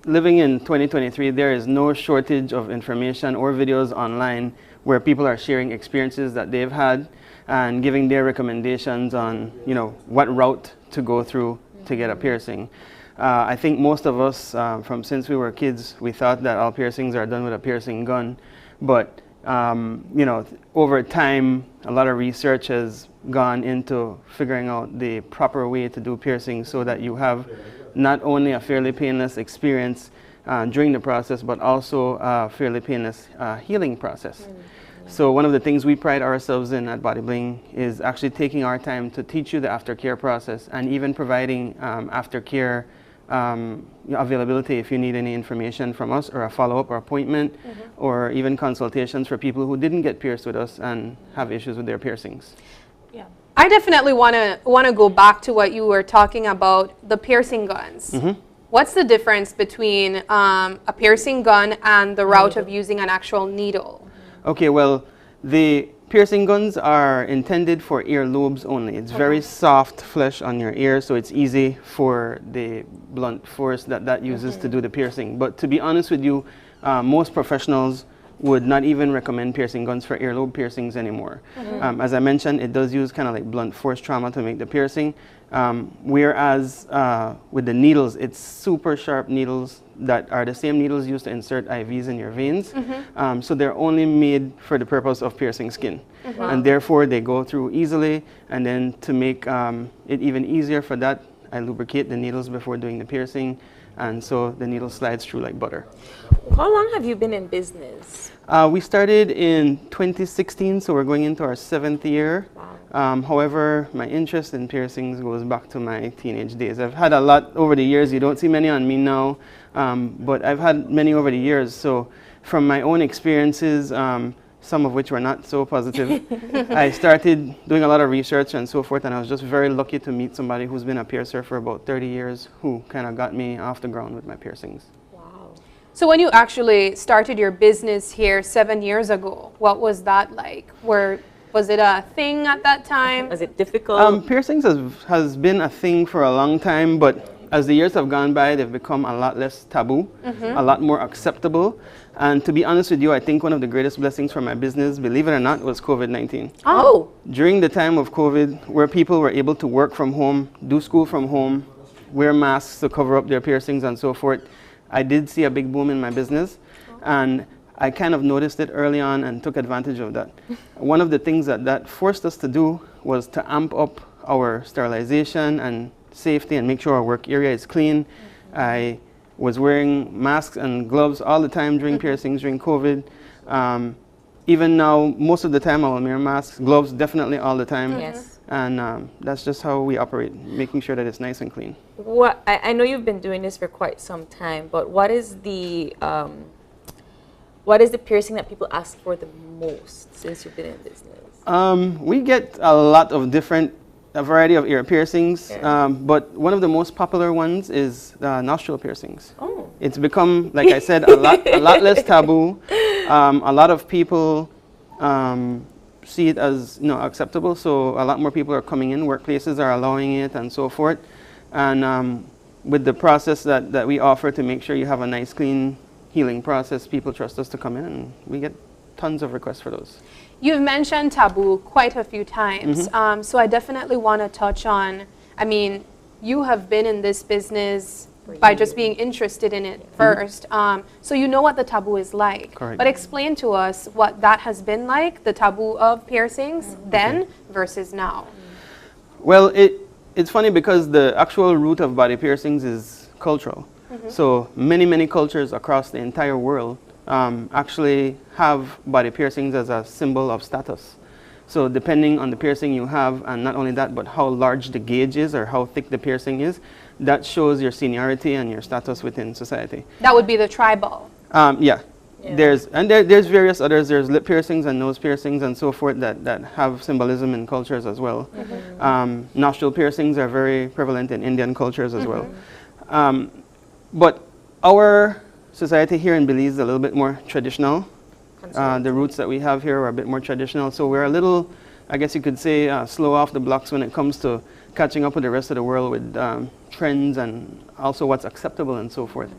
Living in 2023, there is no shortage of information or videos online where people are sharing experiences that they've had and giving their recommendations on, what route to go through to get a piercing. I think most of us, from since we were kids, we thought that all piercings are done with a piercing gun. But, over time, a lot of research has gone into figuring out the proper way to do piercings so that you have not only a fairly painless experience during the process, but also a fairly painless healing process. So one of the things we pride ourselves in at Body Bling is actually taking our time to teach you the aftercare process and even providing aftercare availability if you need any information from us or a follow-up or appointment or even consultations for people who didn't get pierced with us and have issues with their piercings. Yeah. I definitely want to go back to what you were talking about, the piercing guns. What's the difference between a piercing gun and the route of using an actual needle? Okay, well, the piercing guns are intended for earlobes only. It's very soft flesh on your ear, so it's easy for the blunt force that uses to do the piercing. But to be honest with you, most professionals would not even recommend piercing guns for earlobe piercings anymore. As I mentioned, it does use kind of like blunt force trauma to make the piercing. Whereas with the needles, it's super sharp needles that are the same needles used to insert IVs in your veins. So they're only made for the purpose of piercing skin. And therefore they go through easily. And then to make it even easier for that, I lubricate the needles before doing the piercing. And so the needle slides through like butter. How long have you been in business? We started in 2016, so we're going into our 7th year. However, my interest in piercings goes back to my teenage days. I've had a lot over the years. You don't see many on me now, but I've had many over the years. So from my own experiences, some of which were not so positive, I started doing a lot of research and so forth, and I was just very lucky to meet somebody who's been a piercer for about 30 years who kind of got me off the ground with my piercings. So when you actually started your business here 7 years ago, what was that like? Was it a thing at that time? Was it difficult? Piercings has been a thing for a long time, but as the years have gone by, they've become a lot less taboo, a lot more acceptable. And to be honest with you, I think one of the greatest blessings for my business, believe it or not, was COVID-19. Oh! During the time of COVID, where people were able to work from home, do school from home, wear masks to cover up their piercings and so forth, I did see a big boom in my business. And I kind of noticed it early on and took advantage of that. One of the things that forced us to do was to amp up our sterilization and safety and make sure our work area is clean. I was wearing masks and gloves all the time during piercings, during COVID. Even now, most of the time I will wear masks, gloves definitely all the time. Yes. And that's just how we operate, making sure that it's nice and clean. I know you've been doing this for quite some time, but what is the piercing that people ask for the most since you've been in business? We get a variety of ear piercings, but one of the most popular ones is nostril piercings. Oh. It's become, like I said, a lot less taboo. A lot of people see it as acceptable, so a lot more people are coming in. Workplaces are allowing it and so forth. And with the process that we offer to make sure you have a nice, clean healing process, people trust us to come in, and we get tons of requests for those. You've mentioned taboo quite a few times, so I definitely want to touch on, I mean, you have been in this business by just being interested in it first, so you know what the taboo is like. Correct. But explain to us what that has been like, the taboo of piercings then versus now. Well, it's funny because the actual root of body piercings is cultural. So many cultures across the entire world actually have body piercings as a symbol of status. So depending on the piercing you have, and not only that, but how large the gauge is or how thick the piercing is, that shows your seniority and your status within society. That would be the tribal. Yeah. There's various others. There's lip piercings and nose piercings and so forth that have symbolism in cultures as well. Nostril piercings are very prevalent in Indian cultures as well. But our society here in Belize is a little bit more traditional. The roots that we have here are a bit more traditional, so we're a little, I guess you could say, slow off the blocks when it comes to catching up with the rest of the world with trends and also what's acceptable and so forth.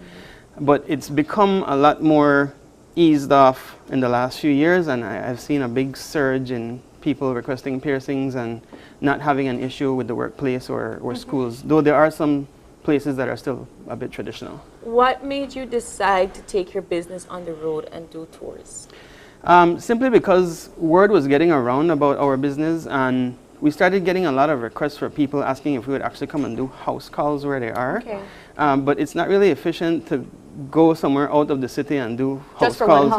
But it's become a lot more eased off in the last few years, and I've seen a big surge in people requesting piercings and not having an issue with the workplace or schools, though there are some places that are still a bit traditional. What made you decide to take your business on the road and do tours? Simply because word was getting around about our business, and we started getting a lot of requests for people asking if we would actually come and do house calls where they are. Okay. But it's not really efficient to go somewhere out of the city and do house calls.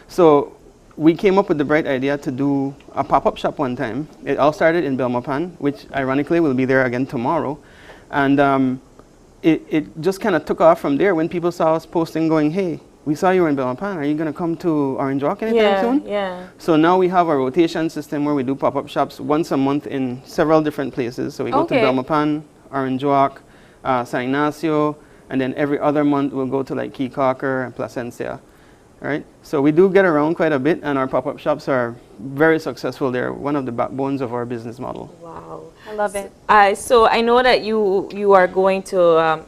So we came up with the bright idea to do a pop-up shop one time. It all started in Belmopan, which ironically will be there again tomorrow. And it just kind of took off from there when people saw us posting going, hey, we saw you were in Belmopan. Are you going to come to Orange Walk anytime soon? Yeah. So now we have a rotation system where we do pop-up shops once a month in several different places. So we go to Belmopan, Orange Walk, San Ignacio, and then every other month we'll go to like Key Cocker and Placencia. Right? So we do get around quite a bit, and our pop-up shops are very successful. They're one of the backbones of our business model. Wow. I love it. So I know that you are going to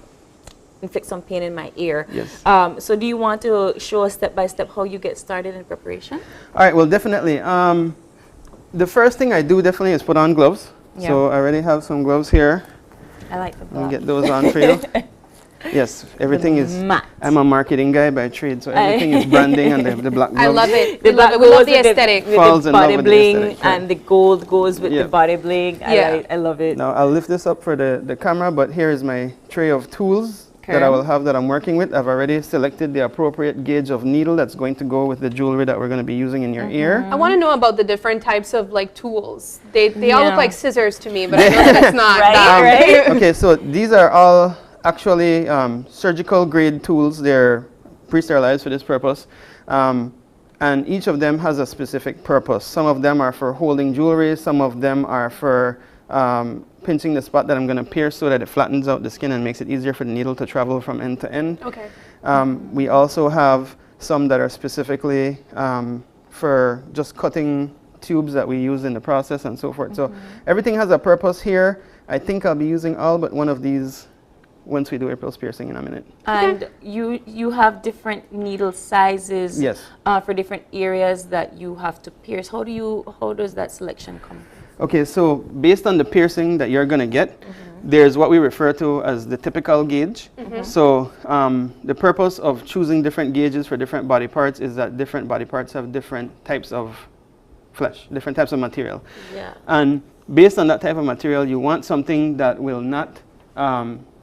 inflict some pain in my ear. Yes. So do you want to show us step by step how you get started in preparation? All right, well, definitely. The first thing I do definitely is put on gloves. Yeah. So I already have some gloves here. I like the I'll gloves. get those on for you. Yes, everything is, I'm a marketing guy by trade, so everything is branding and the black gloves. I love it. The We love it. We love the aesthetic. With the body bling and the gold goes with the body bling. I love it. Now I'll lift this up for the camera, but here is my tray of tools that I will have that I'm working with. I've already selected the appropriate gauge of needle that's going to go with the jewelry that we're going to be using in your ear. I want to know about the different types of like tools. They all look like scissors to me, but I know that it's not. Right? Okay, so these are all actually surgical grade tools. They're pre-sterilized for this purpose. And each of them has a specific purpose. Some of them are for holding jewelry. Some of them are for pinching the spot that I'm going to pierce so that it flattens out the skin and makes it easier for the needle to travel from end to end. Okay. We also have some that are specifically for just cutting tubes that we use in the process and so forth. So everything has a purpose here. I think I'll be using all but one of these once we do April's piercing in a minute. And you have different needle sizes for different areas that you have to pierce. How does that selection come? Okay, so based on the piercing that you're going to get, there's what we refer to as the typical gauge. So the purpose of choosing different gauges for different body parts is that different body parts have different types of flesh, different types of material. Yeah. And based on that type of material, you want something that will not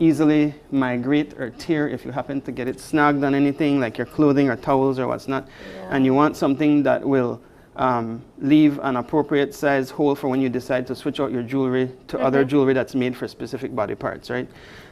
easily migrate or tear if you happen to get it snagged on anything like your clothing or towels or what's not. And you want something that will leave an appropriate size hole for when you decide to switch out your jewelry to other jewelry that's made for specific body parts, right?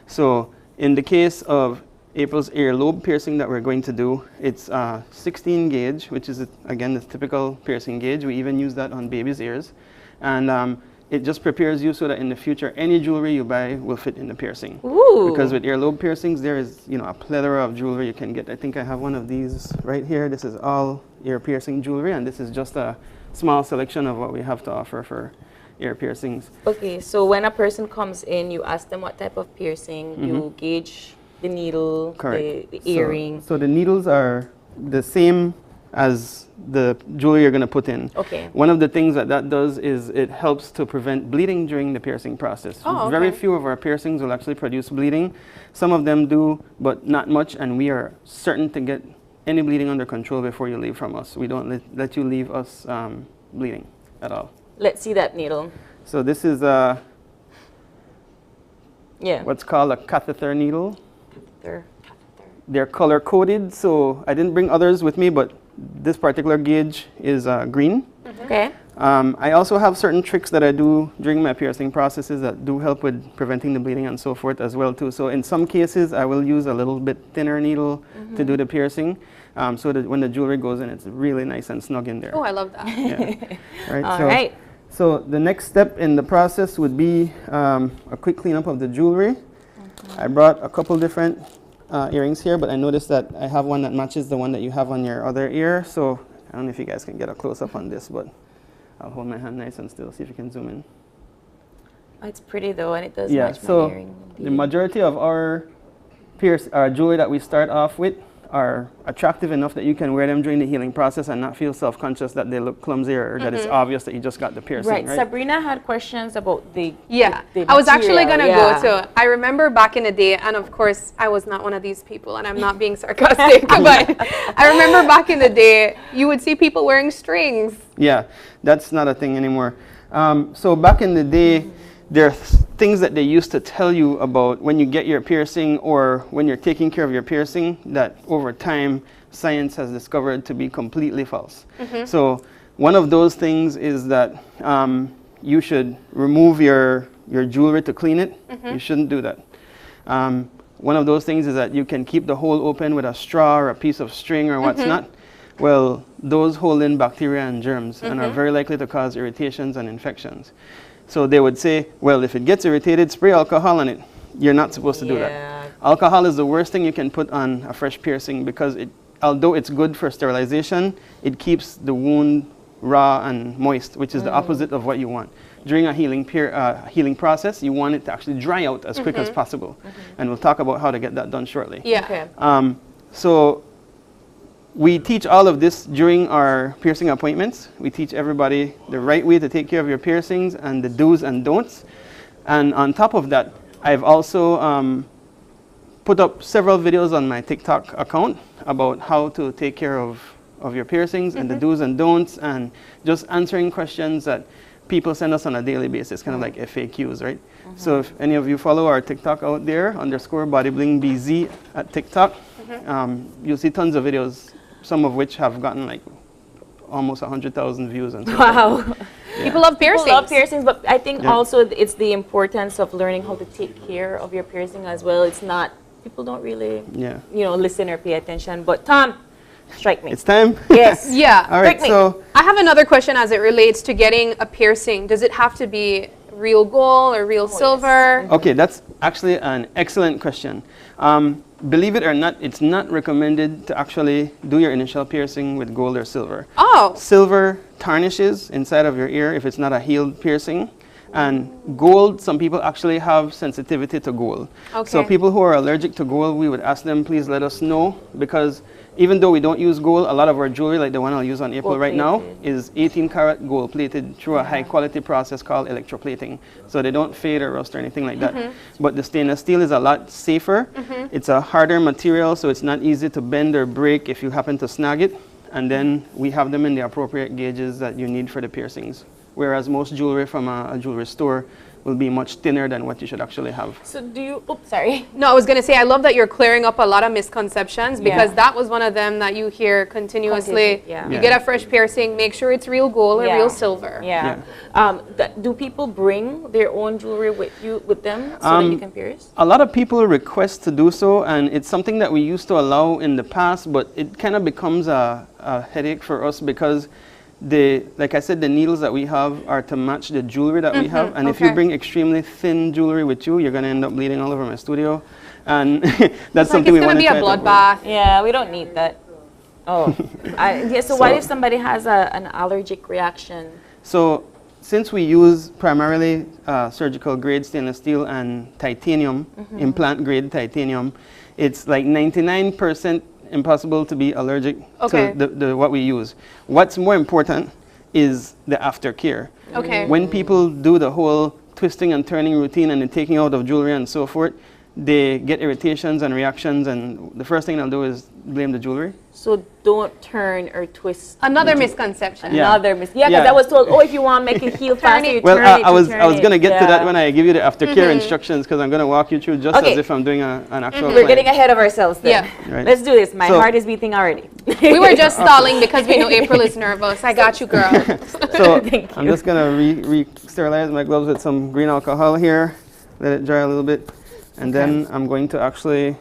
So in the case of April's earlobe piercing that we're going to do, it's 16 gauge, which is again the typical piercing gauge. We even use that on babies' ears. And it just prepares you so that in the future, any jewelry you buy will fit in the piercing. Ooh. Because with earlobe piercings, there is a plethora of jewelry you can get. I think I have one of these right here. This is all ear piercing jewelry, and this is just a small selection of what we have to offer for ear piercings. Okay, so when a person comes in, you ask them what type of piercing, you gauge the needle, the earring. So the needles are the same as the jewelry you're going to put in. Okay. One of the things that does is it helps to prevent bleeding during the piercing process. Very few of our piercings will actually produce bleeding. Some of them do, but not much, and we are certain to get any bleeding under control before you leave from us. We don't let you leave us bleeding at all. Let's see that needle. So this is what's called a catheter needle. They're color coded, so I didn't bring others with me, but this particular gauge is green. Okay. I also have certain tricks that I do during my piercing processes that do help with preventing the bleeding and so forth as well too. So in some cases, I will use a little bit thinner needle to do the piercing, so that when the jewelry goes in, it's really nice and snug in there. Oh, I love that. Yeah. Right. All right. So the next step in the process would be a quick cleanup of the jewelry. I brought a couple different earrings here, but I noticed that I have one that matches the one that you have on your other ear. So I don't know if you guys can get a close-up on this, but I'll hold my hand nice and still, see if you can zoom in. Oh, it's pretty though, and it does match my earring. The majority of our jewelry that we start off with are attractive enough that you can wear them during the healing process and not feel self-conscious that they look clumsy or that it's obvious that you just got the piercing. Right. Sabrina had questions about the I was actually going to go to, I remember back in the day, and of course I was not one of these people, and I'm not being sarcastic, but I remember back in the day you would see people wearing strings. Yeah, that's not a thing anymore. So back in the day, there are things that they used to tell you about when you get your piercing or when you're taking care of your piercing that over time science has discovered to be completely false. So one of those things is that you should remove your jewelry to clean it. You shouldn't do that. one of those things is that you can keep the hole open with a straw or a piece of string or what's not. Well, those hold in bacteria and germs and are very likely to cause irritations and infections. So they would say, well, if it gets irritated, spray alcohol on it. You're not supposed to do that. Alcohol is the worst thing you can put on a fresh piercing because although it's good for sterilization, it keeps the wound raw and moist, which is the opposite of what you want. During a healing process, you want it to actually dry out as quick as possible. And we'll talk about how to get that done shortly. So we teach all of this during our piercing appointments. We teach everybody the right way to take care of your piercings and the do's and don'ts. And on top of that, I've also put up several videos on my TikTok account about how to take care of your piercings and the do's and don'ts, and just answering questions that people send us on a daily basis, kind of like FAQs, right? So if any of you follow our TikTok out there, _BodyBlingBZ at TikTok, you'll see tons of videos, some of which have gotten like almost 100,000 views. And so wow. Yeah. People love piercings. People love piercings, but I think also it's the importance of learning how to take care of your piercing as well. It's not, people don't really, you know, listen or pay attention. But Tom, strike me. It's time? Yes. Yeah. All right, so I have another question as it relates to getting a piercing. Does it have to be real gold or real silver? Okay, that's actually an excellent question. Believe it or not, it's not recommended to actually do your initial piercing with gold or silver. Oh. Silver tarnishes inside of your ear if it's not a healed piercing. And gold, some people actually have sensitivity to gold. Okay. So people who are allergic to gold, we would ask them, please let us know, because even though we don't use gold, a lot of our jewelry, like the one I'll use on April right now, is 18 karat gold plated through a high quality process called electroplating. So they don't fade or rust or anything like that. But the stainless steel is a lot safer. It's a harder material, so it's not easy to bend or break if you happen to snag it. And then we have them in the appropriate gauges that you need for the piercings. Whereas most jewelry from a jewelry store will be much thinner than what you should actually have. So do you, oops, sorry. No, I was going to say, I love that you're clearing up a lot of misconceptions, because that was one of them that you hear continuously. You get a fresh piercing, make sure it's real gold or real silver. Do people bring their own jewelry with them so that you can pierce? A lot of people request to do so, and it's something that we used to allow in the past, but it kind of becomes a headache for us because like I said, the needles that we have are to match the jewelry that we have. And if you bring extremely thin jewelry with you, you're going to end up bleeding all over my studio. And that's something we want to try to avoid. It's going to be a bloodbath. Yeah, we don't need that. Oh. So what if somebody has an allergic reaction? So since we use primarily surgical grade stainless steel and titanium, implant grade titanium, it's like 99% impossible to be allergic to what we use. What's more important is the aftercare. When people do the whole twisting and turning routine and the taking out of jewelry and so forth, they get irritations and reactions, and the first thing they'll do is blame the jewelry. So don't turn or twist. Another misconception. Because I was told, oh, if you want to make it heal faster, you well, turn it. I was going to get to that when I give you the aftercare instructions, because I'm going to walk you through just as if I'm doing an actual We're getting ahead of ourselves then. Right. Let's do this. My heart is beating already. We were just stalling because we know April is nervous. I got you, girl. So I'm just going to re-sterilize my gloves with some green alcohol here. Let it dry a little bit. And then I'm going to actually,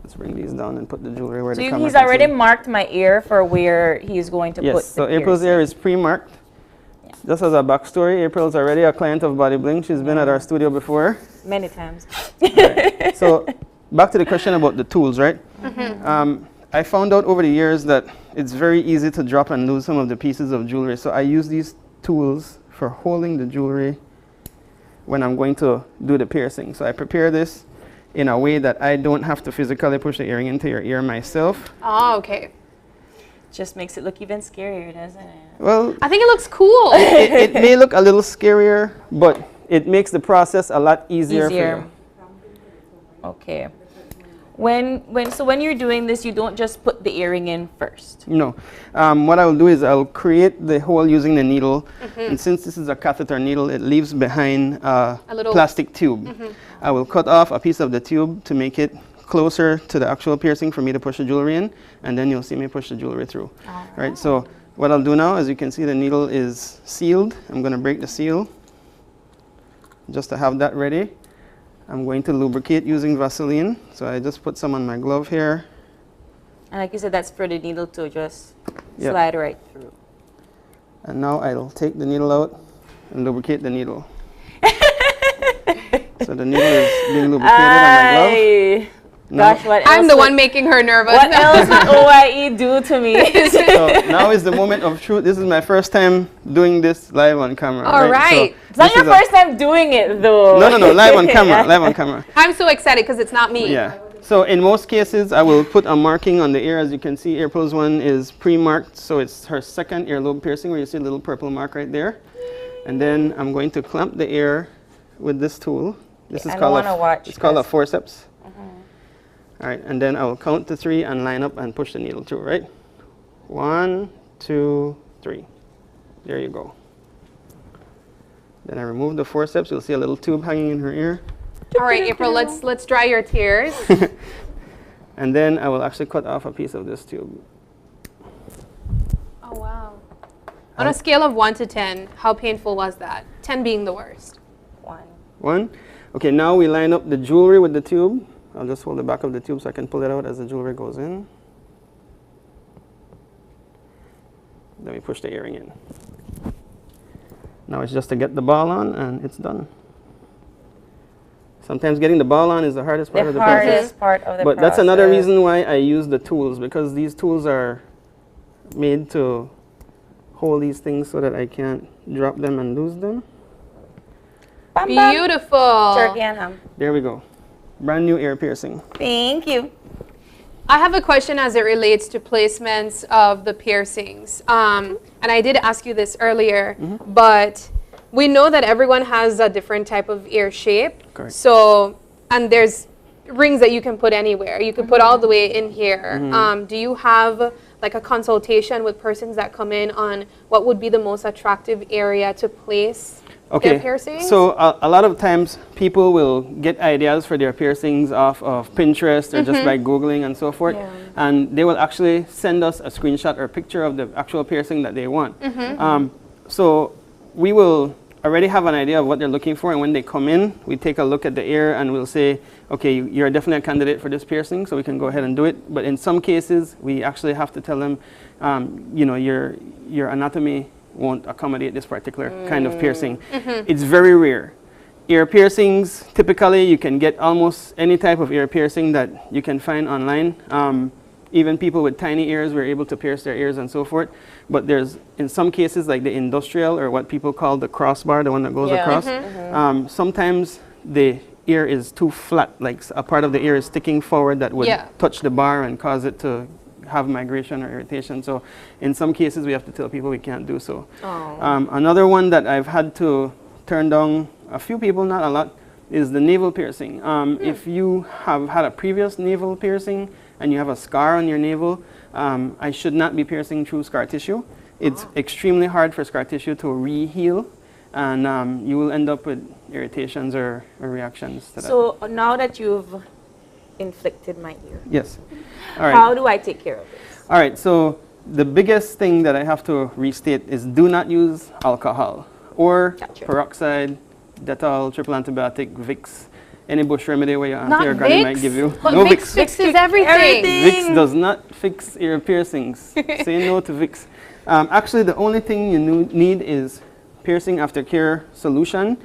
let's bring these down and put the jewelry where the camera he's already marked my ear for where he's going to put the so April's ear is pre-marked. Just as a backstory, April's already a client of Body Bling. She's been at our studio before. Many times. So back to the question about the tools, right? I found out over the years that it's very easy to drop and lose some of the pieces of jewelry. So I use these tools for holding the jewelry when I'm going to do the piercing. So I prepare this in a way that I don't have to physically push the earring into your ear myself. Oh, okay. Just makes it look even scarier, doesn't it? Well, I think it looks cool. it may look a little scarier, but it makes the process a lot easier. For you. Okay. So when you're doing this, you don't just put the earring in first. No. What I will do is I'll create the hole using the needle. And since this is a catheter needle, it leaves behind a little plastic tube. I will cut off a piece of the tube to make it closer to the actual piercing for me to push the jewelry in. And then you'll see me push the jewelry through. Right. So what I'll do now, as you can see, the needle is sealed. I'm going to break the seal just to have that ready. I'm going to lubricate using Vaseline. So I just put some on my glove here. And like you said, that's for the needle to just slide right through. And now I'll take the needle out and lubricate the needle. So the needle is being lubricated on my glove. Gosh, what else I'm the one making her nervous. What else would OIE do to me? So now is the moment of truth. This is my first time doing this live on camera. All right. So it's not your first time doing it, though. No, live on camera, live on camera. I'm so excited because it's not me. Yeah. So in most cases, I will put a marking on the ear. As you can see, April's one is pre-marked. So it's her second earlobe piercing where you see a little purple mark right there. And then I'm going to clamp the ear with this tool. This is called a forceps. All right, and then I will count to 3 and line up and push the needle through, right? 1, 2, 3. There you go. Then I remove the forceps. You'll see a little tube hanging in her ear. All right, April, let's dry your tears. And then I will actually cut off a piece of this tube. Oh, wow. On a scale of 1 to 10, how painful was that? 10 being the worst. 1. Okay, now we line up the jewelry with the tube. I'll just hold the back of the tube so I can pull it out as the jewelry goes in. Then we push the earring in. Now it's just to get the ball on and it's done. Sometimes getting the ball on is the hardest part of the process. But that's another reason why I use the tools, because these tools are made to hold these things so that I can't drop them and lose them. Beautiful. Turkey and ham. There we go. Brand new ear piercing. Thank you. I have a question as it relates to placements of the piercings. And I did ask you this earlier, but we know that everyone has a different type of ear shape. Correct. So, and there's rings that you can put anywhere. You could put all the way in here. Do you have like a consultation with persons that come in on what would be the most attractive area to place their piercings? So a lot of times people will get ideas for their piercings off of Pinterest or just by Googling and so forth. And they will actually send us a screenshot or picture of the actual piercing that they want. So we will already have an idea of what they're looking for, and when they come in, we take a look at the ear and we'll say, okay, you're definitely a candidate for this piercing, so we can go ahead and do it. But in some cases, we actually have to tell them, you know, your anatomy won't accommodate this particular kind of piercing. It's very rare. Ear piercings, typically you can get almost any type of ear piercing that you can find online. Even people with tiny ears were able to pierce their ears and so forth. But there's, in some cases, like the industrial, or what people call the crossbar, the one that goes across, sometimes the ear is too flat, like a part of the ear is sticking forward that would touch the bar and cause it to have migration or irritation. So in some cases, we have to tell people we can't do so. Another one that I've had to turn down a few people, not a lot, is the navel piercing. If you have had a previous navel piercing and you have a scar on your navel, I should not be piercing through scar tissue. It's extremely hard for scar tissue to re-heal, and you will end up with irritations or reactions to that. So now that you've inflicted my ear, yes. All right. How do I take care of this? All right, so the biggest thing that I have to restate is do not use alcohol or peroxide, Dettol, triple antibiotic, Vicks, any bush remedy where your auntie or granny might give you. But no Vicks. Vicks fixes everything. Vicks does not fix ear piercings. Say no to Vicks. Actually, the only thing you need is piercing aftercare solution.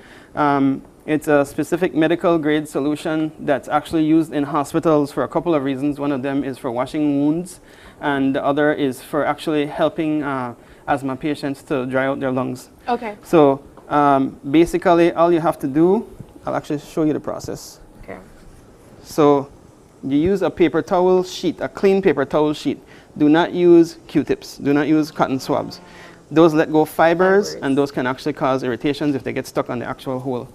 It's a specific medical grade solution that's actually used in hospitals for a couple of reasons. One of them is for washing wounds, and the other is for actually helping asthma patients to dry out their lungs. Okay. So basically, all you have to do, I'll actually show you the process. Okay. So you use a paper towel sheet, a clean paper towel sheet. Do not use Q-tips. Do not use cotton swabs. Those let go fibers, and those can actually cause irritations if they get stuck on the actual hole.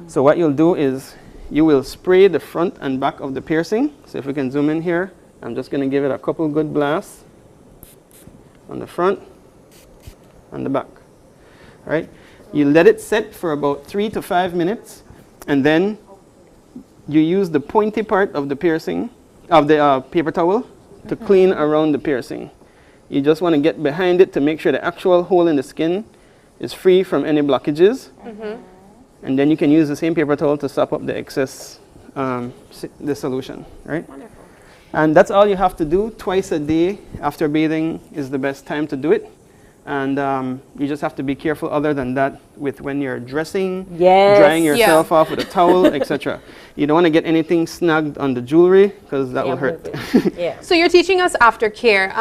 So what you'll do is you will spray the front and back of the piercing. So if we can zoom in here, I'm just going to give it a couple good blasts on the front and the back. All right. You let it set for about 3 to 5 minutes, and then you use the pointy part of the piercing, of the paper towel, to clean around the piercing. You just want to get behind it to make sure the actual hole in the skin is free from any blockages. and then you can use the same paper towel to sop up the excess, the solution, right? Wonderful. And that's all you have to do. Twice a day after bathing is the best time to do it. And you just have to be careful other than that with when you're dressing, drying yourself off with a towel, etc. You don't want to get anything snagged on the jewelry because that will hurt. So you're teaching us aftercare.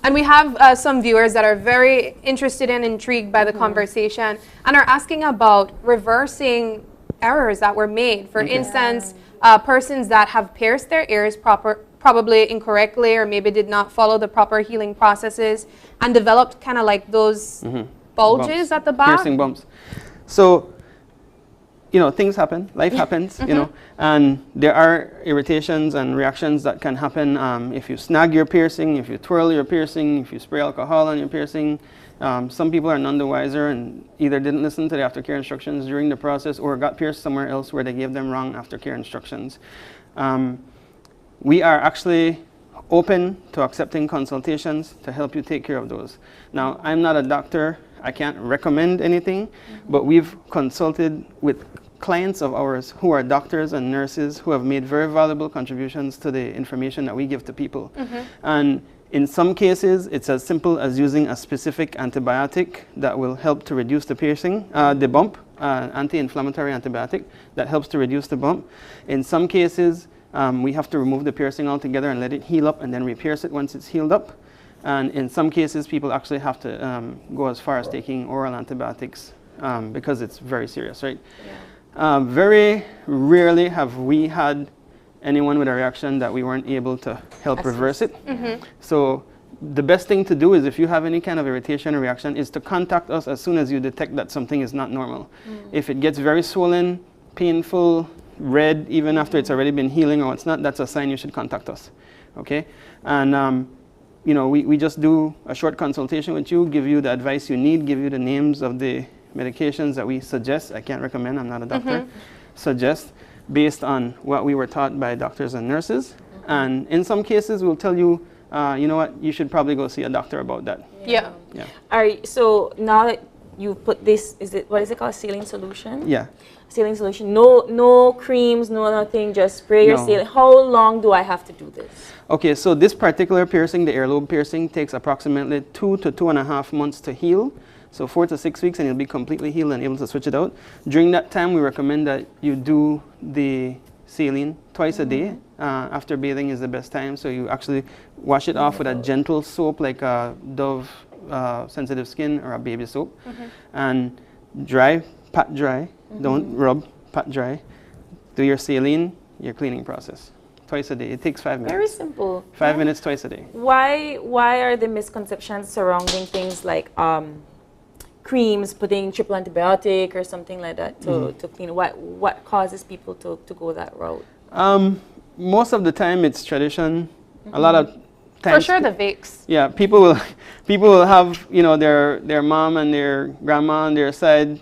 And we have some viewers that are very interested and intrigued by the conversation and are asking about reversing errors that were made. For instance, persons that have pierced their ears probably incorrectly or maybe did not follow the proper healing processes and developed kind of like those bulges at the back. Piercing bumps. So, you know, things happen, life happens, you know, and there are irritations and reactions that can happen if you snag your piercing, if you twirl your piercing, if you spray alcohol on your piercing. Some people are none the wiser and either didn't listen to the aftercare instructions during the process or got pierced somewhere else where they gave them wrong aftercare instructions. We are actually open to accepting consultations to help you take care of those. Now, I'm not a doctor. I can't recommend anything, but we've consulted with clients of ours who are doctors and nurses who have made very valuable contributions to the information that we give to people. And in some cases, it's as simple as using a specific antibiotic that will help to reduce the piercing, the bump, anti-inflammatory antibiotic that helps to reduce the bump. In some cases, we have to remove the piercing altogether and let it heal up and then re-pierce it once it's healed up. And in some cases, people actually have to go as far as taking oral antibiotics because it's very serious, right? Very rarely have we had anyone with a reaction that we weren't able to help reverse it. So the best thing to do is if you have any kind of irritation or reaction is to contact us as soon as you detect that something is not normal. If it gets very swollen, painful, red, even after it's already been healing or it's not, that's a sign you should contact us, okay? And, you know, we just do a short consultation with you, give you the advice you need, give you the names of the medications that we suggest. I can't recommend, I'm not a doctor. Suggest based on what we were taught by doctors and nurses. And in some cases, we'll tell you, you know what, you should probably go see a doctor about that. All right, so now that you put this, what is it called, saline solution? Yeah. Saline solution, no creams, no nothing, just spray your saline. How long do I have to do this? Okay, so this particular piercing, the earlobe piercing, takes approximately 2 to 2.5 months to heal. So 4 to 6 weeks and you'll be completely healed and able to switch it out. During that time, we recommend that you do the saline twice a day. After bathing is the best time. So you actually wash it off with a gentle soap like a Dove sensitive skin or a baby soap. And dry, pat dry. Don't rub, pat dry. Do your saline, your cleaning process. Twice a day. It takes 5 minutes. Very simple. 5 minutes twice a day. Why are the misconceptions surrounding things like creams, putting triple antibiotic or something like that to clean? What causes people to go that route? Most of the time it's tradition. A lot of times, for sure, the Vicks. Yeah, people will have, you know, their mom and their grandma on their side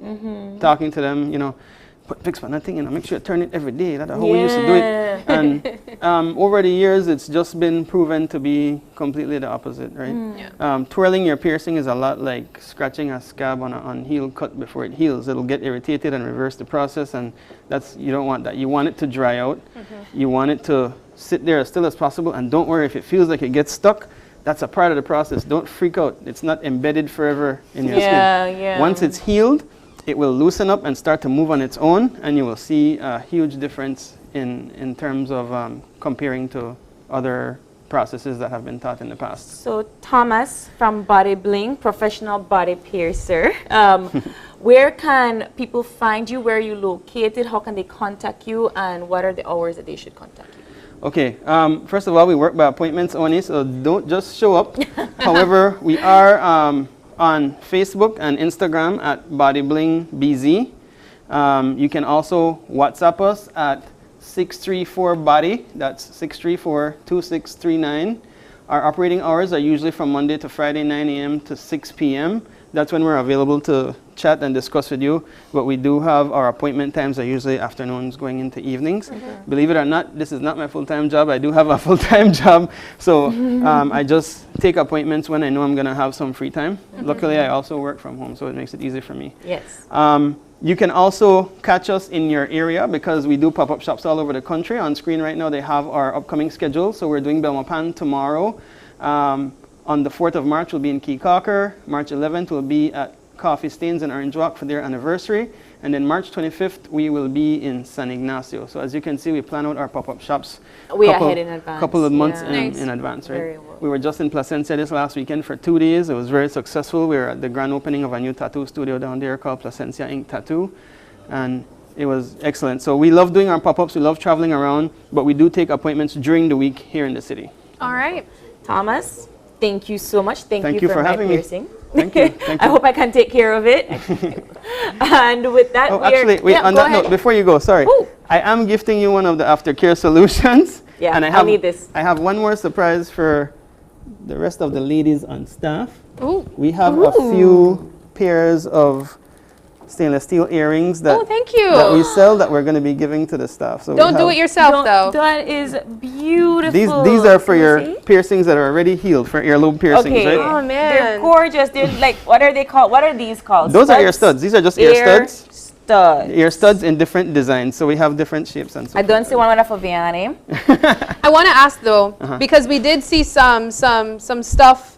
talking to them, you know, put Vicks on that thing and make sure you turn it every day. That's how we used to do it. And over the years, it's just been proven to be completely the opposite, right? Twirling your piercing is a lot like scratching a scab on an unhealed cut before it heals. It'll get irritated and reverse the process, and you don't want that. You want it to dry out. You want it to sit there as still as possible, and don't worry if it feels like it gets stuck. That's a part of the process. Don't freak out. It's not embedded forever in your skin. Once it's healed, it will loosen up and start to move on its own, and you will see a huge difference in terms of comparing to other processes that have been taught in the past. So Thomas from Body Bling, professional body piercer. Where can people find you? Where are you located? How can they contact you? And what are the hours that they should contact you? Okay, first of all, we work by appointments only, so don't just show up. However, we are on Facebook and Instagram at BodyBlingBZ. You can also WhatsApp us at 634-BODY, that's 634-2639. Our operating hours are usually from Monday to Friday, 9 a.m. to 6 p.m. That's when we're available to chat and discuss with you. But we do have our appointment times are usually afternoons going into evenings. Believe it or not, this is not my full-time job. I do have a full-time job. So I just take appointments when I know I'm going to have some free time. Luckily, I also work from home, so it makes it easy for me. Yes. You can also catch us in your area because we do pop-up shops all over the country. On screen right now, they have our upcoming schedule. So we're doing Belmopan tomorrow. On the 4th of March, we'll be in Keycocker. March 11th, we'll be at Coffee Stains in Orange Walk for their anniversary. And then March 25th, we will be in San Ignacio. So as you can see, we plan out our pop-up shops ahead in advance. Couple of months in advance, right? Very well. We were just in Placencia this last weekend for 2 days. It was very successful. We were at the grand opening of a new tattoo studio down there called Placencia Ink Tattoo. And it was excellent. So we love doing our pop-ups. We love traveling around. But we do take appointments during the week here in the city. All right. Thomas, thank you so much. Thank you for having me. Piercing. Thank you. Thank I you. hope I can take care of it. And with that, actually, wait, on that note, before you go, sorry. Ooh. I am gifting you one of the aftercare solutions. Yeah, and I need this. I have one more surprise for the rest of the ladies on staff. Ooh. We have a few pairs of stainless steel earrings that, thank you. that we sell that we're going to be giving to the staff. So don't do it yourself, though. That is beautiful. These are for your piercings that are already healed, for earlobe piercings, right? Oh, man. They're gorgeous. They're like, what are they called? What are these called? Those are ear studs. These are just ear studs. Studs. Ear studs in different designs. So we have different shapes and so I don't see one with a Faviani. I want to ask, though, because we did see some stuff.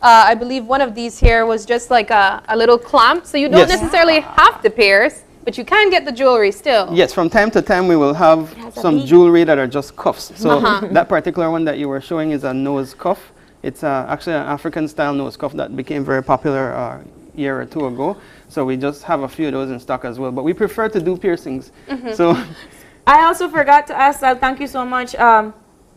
I believe one of these here was just like a little clamp, so you don't necessarily have to pierce, but you can get the jewelry still. Yes, from time to time we will have some jewelry that are just cuffs. So that particular one that you were showing is a nose cuff. It's actually an African style nose cuff that became very popular a year or two ago. So we just have a few of those in stock as well. But we prefer to do piercings. So I also forgot to ask, thank you so much.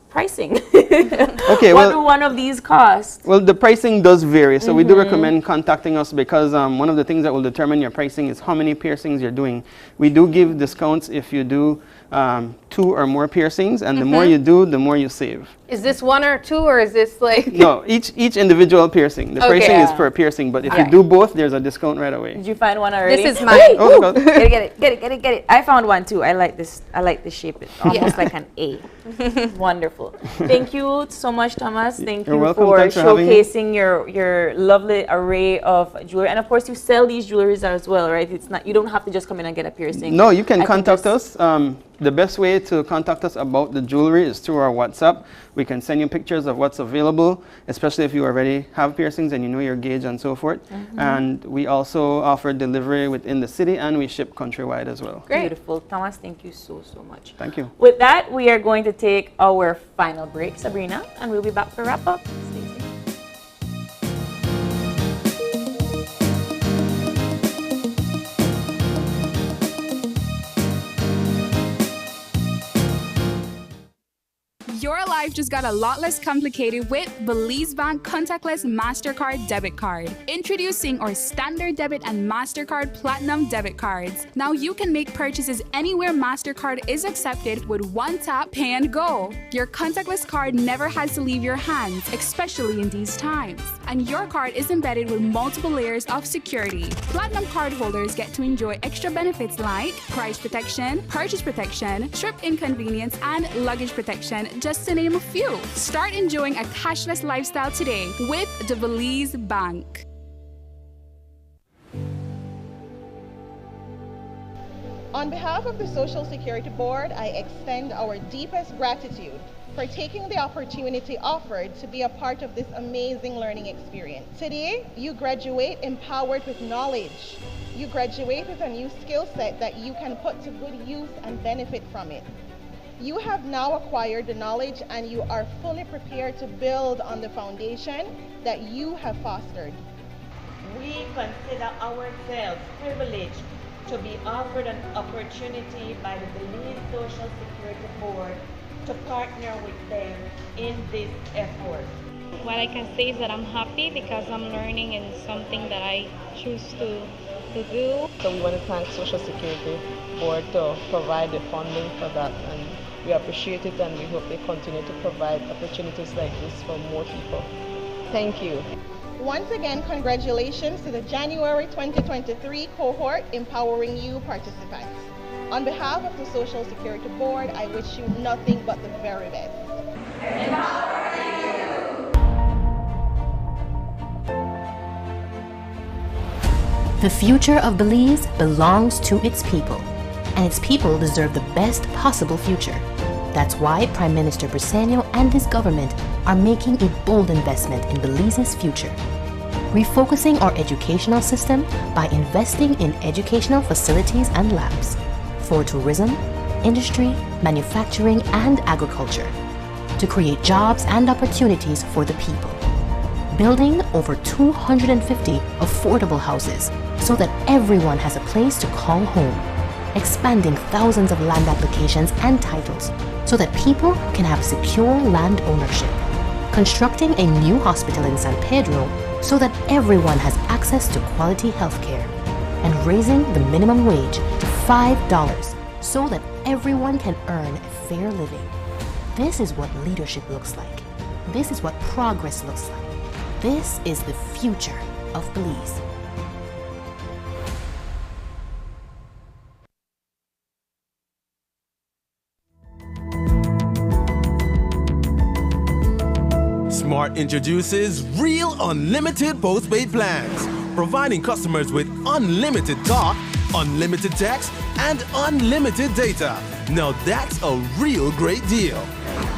Pricing. Okay, what do one of these cost? Well, the pricing does vary, so we do recommend contacting us because one of the things that will determine your pricing is how many piercings you're doing. We do give discounts if you do 2 or more piercings, and the more you do, the more you save. Is this 1 or 2, or is this like... No, each individual piercing. The pricing is per piercing, but if you do both, there's a discount right away. Did you find one already? This is mine. Oh, get it. I found one too. I like this. I like the shape. It's almost like an A. Wonderful. Thank you so much, Thomas. Thank you for showcasing your lovely array of jewelry. And of course, you sell these jewelries as well, right? It's not, you don't have to just come in and get a piercing. No, you can contact us. The best way to contact us about the jewelry is through our WhatsApp. We can send you pictures of what's available, especially if you already have piercings and you know your gauge and so forth. And we also offer delivery within the city, and we ship countrywide as well. Great. Beautiful. Thomas, thank you so much. Thank you. With that, we are going to take our final break, Sabrina, and we'll be back for wrap up. Stay tuned. Your life just got a lot less complicated with Belize Bank Contactless MasterCard Debit Card. Introducing our Standard Debit and MasterCard Platinum Debit Cards. Now you can make purchases anywhere MasterCard is accepted with one tap, pay and go. Your contactless card never has to leave your hands, especially in these times. And your card is embedded with multiple layers of security. Platinum card holders get to enjoy extra benefits like price protection, purchase protection, trip inconvenience, and luggage protection, just to name a few. Start enjoying a cashless lifestyle today with the Belize Bank. On behalf of the Social Security Board, I extend our deepest gratitude for taking the opportunity offered to be a part of this amazing learning experience. Today, you graduate empowered with knowledge. You graduate with a new skill set that you can put to good use and benefit from it. You have now acquired the knowledge and you are fully prepared to build on the foundation that you have fostered. We consider ourselves privileged to be offered an opportunity by the Belize Social Security Board to partner with them in this effort. What I can say is that I'm happy because I'm learning in something that I choose to do. So we want to thank Social Security Board to provide the funding for that, and we appreciate it, and we hope they continue to provide opportunities like this for more people. Thank you. Once again, congratulations to the January 2023 cohort Empowering You participants. On behalf of the Social Security Board, I wish you nothing but the very best. The future of Belize belongs to its people, and its people deserve the best possible future. That's why Prime Minister Briceño and his government are making a bold investment in Belize's future, refocusing our educational system by investing in educational facilities and labs for tourism, industry, manufacturing, and agriculture, to create jobs and opportunities for the people. Building over 250 affordable houses so that everyone has a place to call home. Expanding thousands of land applications and titles so that people can have secure land ownership. Constructing a new hospital in San Pedro so that everyone has access to quality health care. And raising the minimum wage to $5 so that everyone can earn a fair living. This is what leadership looks like. This is what progress looks like. This is the future of Belize. Smart introduces Real Unlimited postpaid plans, providing customers with unlimited talk, unlimited text, and unlimited data. Now that's a real great deal.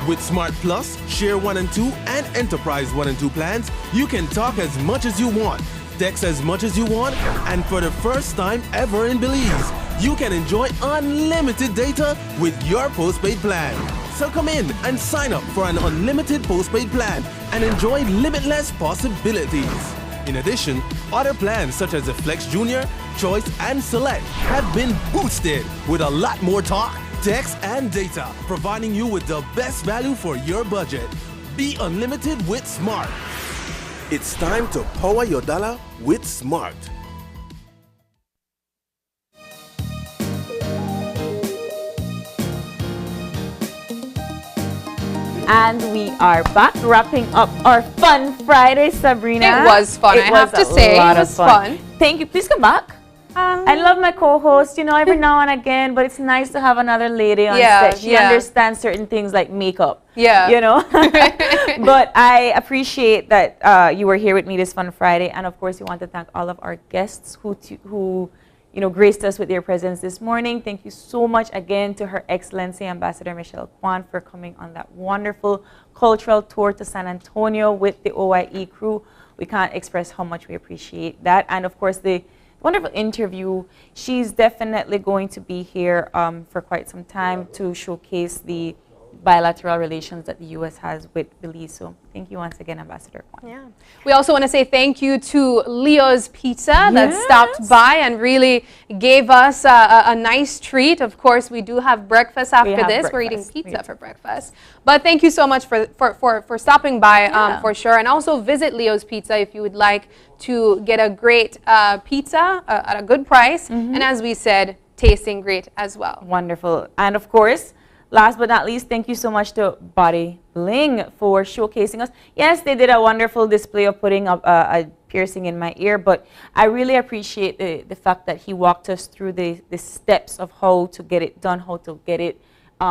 With Smart Plus, Share 1 and 2, and Enterprise 1 and 2 plans, you can talk as much as you want, text as much as you want, and for the first time ever in Belize, you can enjoy unlimited data with your postpaid plan. So come in and sign up for an unlimited postpaid plan and enjoy limitless possibilities. In addition, other plans such as the Flex Junior, Choice, and Select have been boosted with a lot more talk, text, and data, providing you with the best value for your budget. Be unlimited with Smart. It's time to power your dollar with Smart. And we are back wrapping up our fun Friday, Sabrina. It was fun, I have to say. It was fun. Thank you. Please come back. I love my co-host, you know, every now and again, but it's nice to have another lady on set. She understands certain things like makeup. Yeah. You know? But I appreciate that you were here with me this fun Friday. And of course, we want to thank all of our guests who you know, graced us with their presence this morning. Thank you so much again to Her Excellency Ambassador Michelle Kwan for coming on that wonderful cultural tour to San Antonio with the OIE crew. We can't express how much we appreciate that. And of course, the wonderful interview. She's definitely going to be here for quite some time to showcase the bilateral relations that the U.S. has with Belize. So thank you once again, Ambassador Kwan. Yeah. We also want to say thank you to Leo's Pizza that stopped by and really gave us a nice treat. Of course, we do have breakfast after this. We're eating pizza for breakfast. But thank you so much for stopping by for sure. And also visit Leo's Pizza if you would like to get a great pizza at a good price. And as we said, tasting great as well. Wonderful. And of course, last but not least, thank you so much to Body Bling for showcasing us. Yes, they did a wonderful display of putting up a piercing in my ear, but I really appreciate the fact that he walked us through the steps of how to get it done, how to get it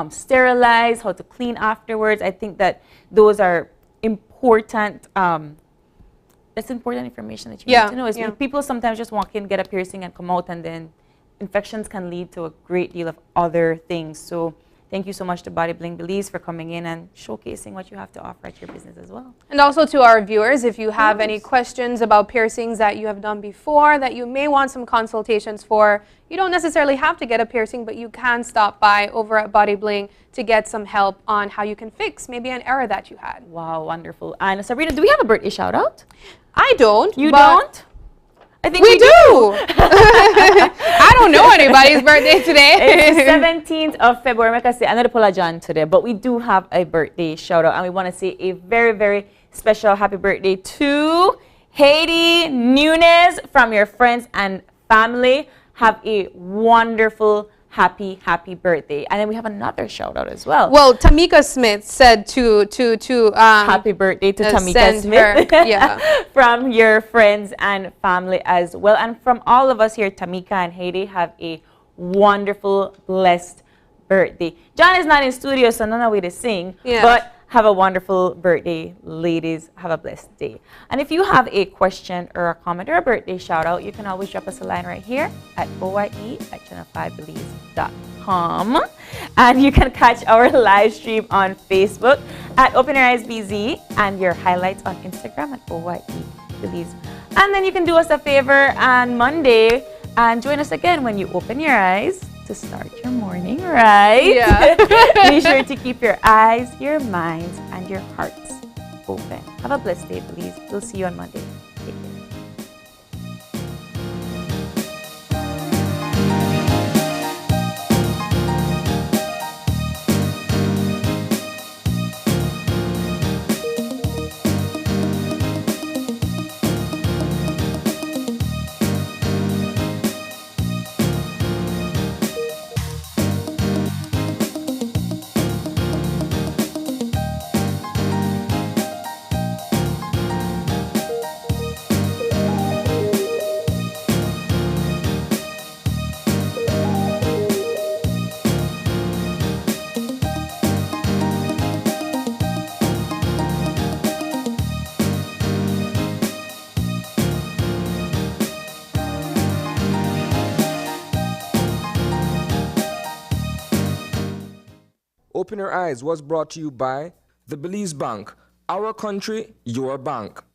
sterilized, how to clean afterwards. I think that those are important. That's important information that you need to know. Is people sometimes just walk in, get a piercing, and come out, and then infections can lead to a great deal of other things. So thank you so much to Body Bling Belize for coming in and showcasing what you have to offer at your business as well. And also to our viewers, if you have any questions about piercings that you have done before, that you may want some consultations for, you don't necessarily have to get a piercing, but you can stop by over at Body Bling to get some help on how you can fix maybe an error that you had. Wow, wonderful. And Sabrina, do we have a birthday shout out? I don't. You don't? I think we do. I don't know anybody's birthday today. It's the 17th of February. Like I said, another Paula John today, but we do have a birthday shout out, and we want to say a very, very special happy birthday to Haiti Nunez from your friends and family. Have a wonderful happy birthday. And then we have another shout out as well. Well, Tamika Smith said to happy birthday to Tamika Smith. Yeah. From your friends and family as well. And from all of us here, Tamika and Haiti, have a wonderful, blessed birthday. John is not in studio, so none of way to sing. Yeah. But have a wonderful birthday, ladies. Have a blessed day. And if you have a question or a comment or a birthday shout out, you can always drop us a line right here at oye@channel5belize.com. And you can catch our live stream on Facebook at Open Your Eyes BZ and your highlights on Instagram at oye_belize. And then you can do us a favor on Monday and join us again when you open your eyes to start your morning right. Yeah. Be sure to keep your eyes, your minds, and your hearts open. Have a blessed day, please. We'll see you on Monday. Take care. Open Your Eyes was brought to you by the Belize Bank. Our country, your bank.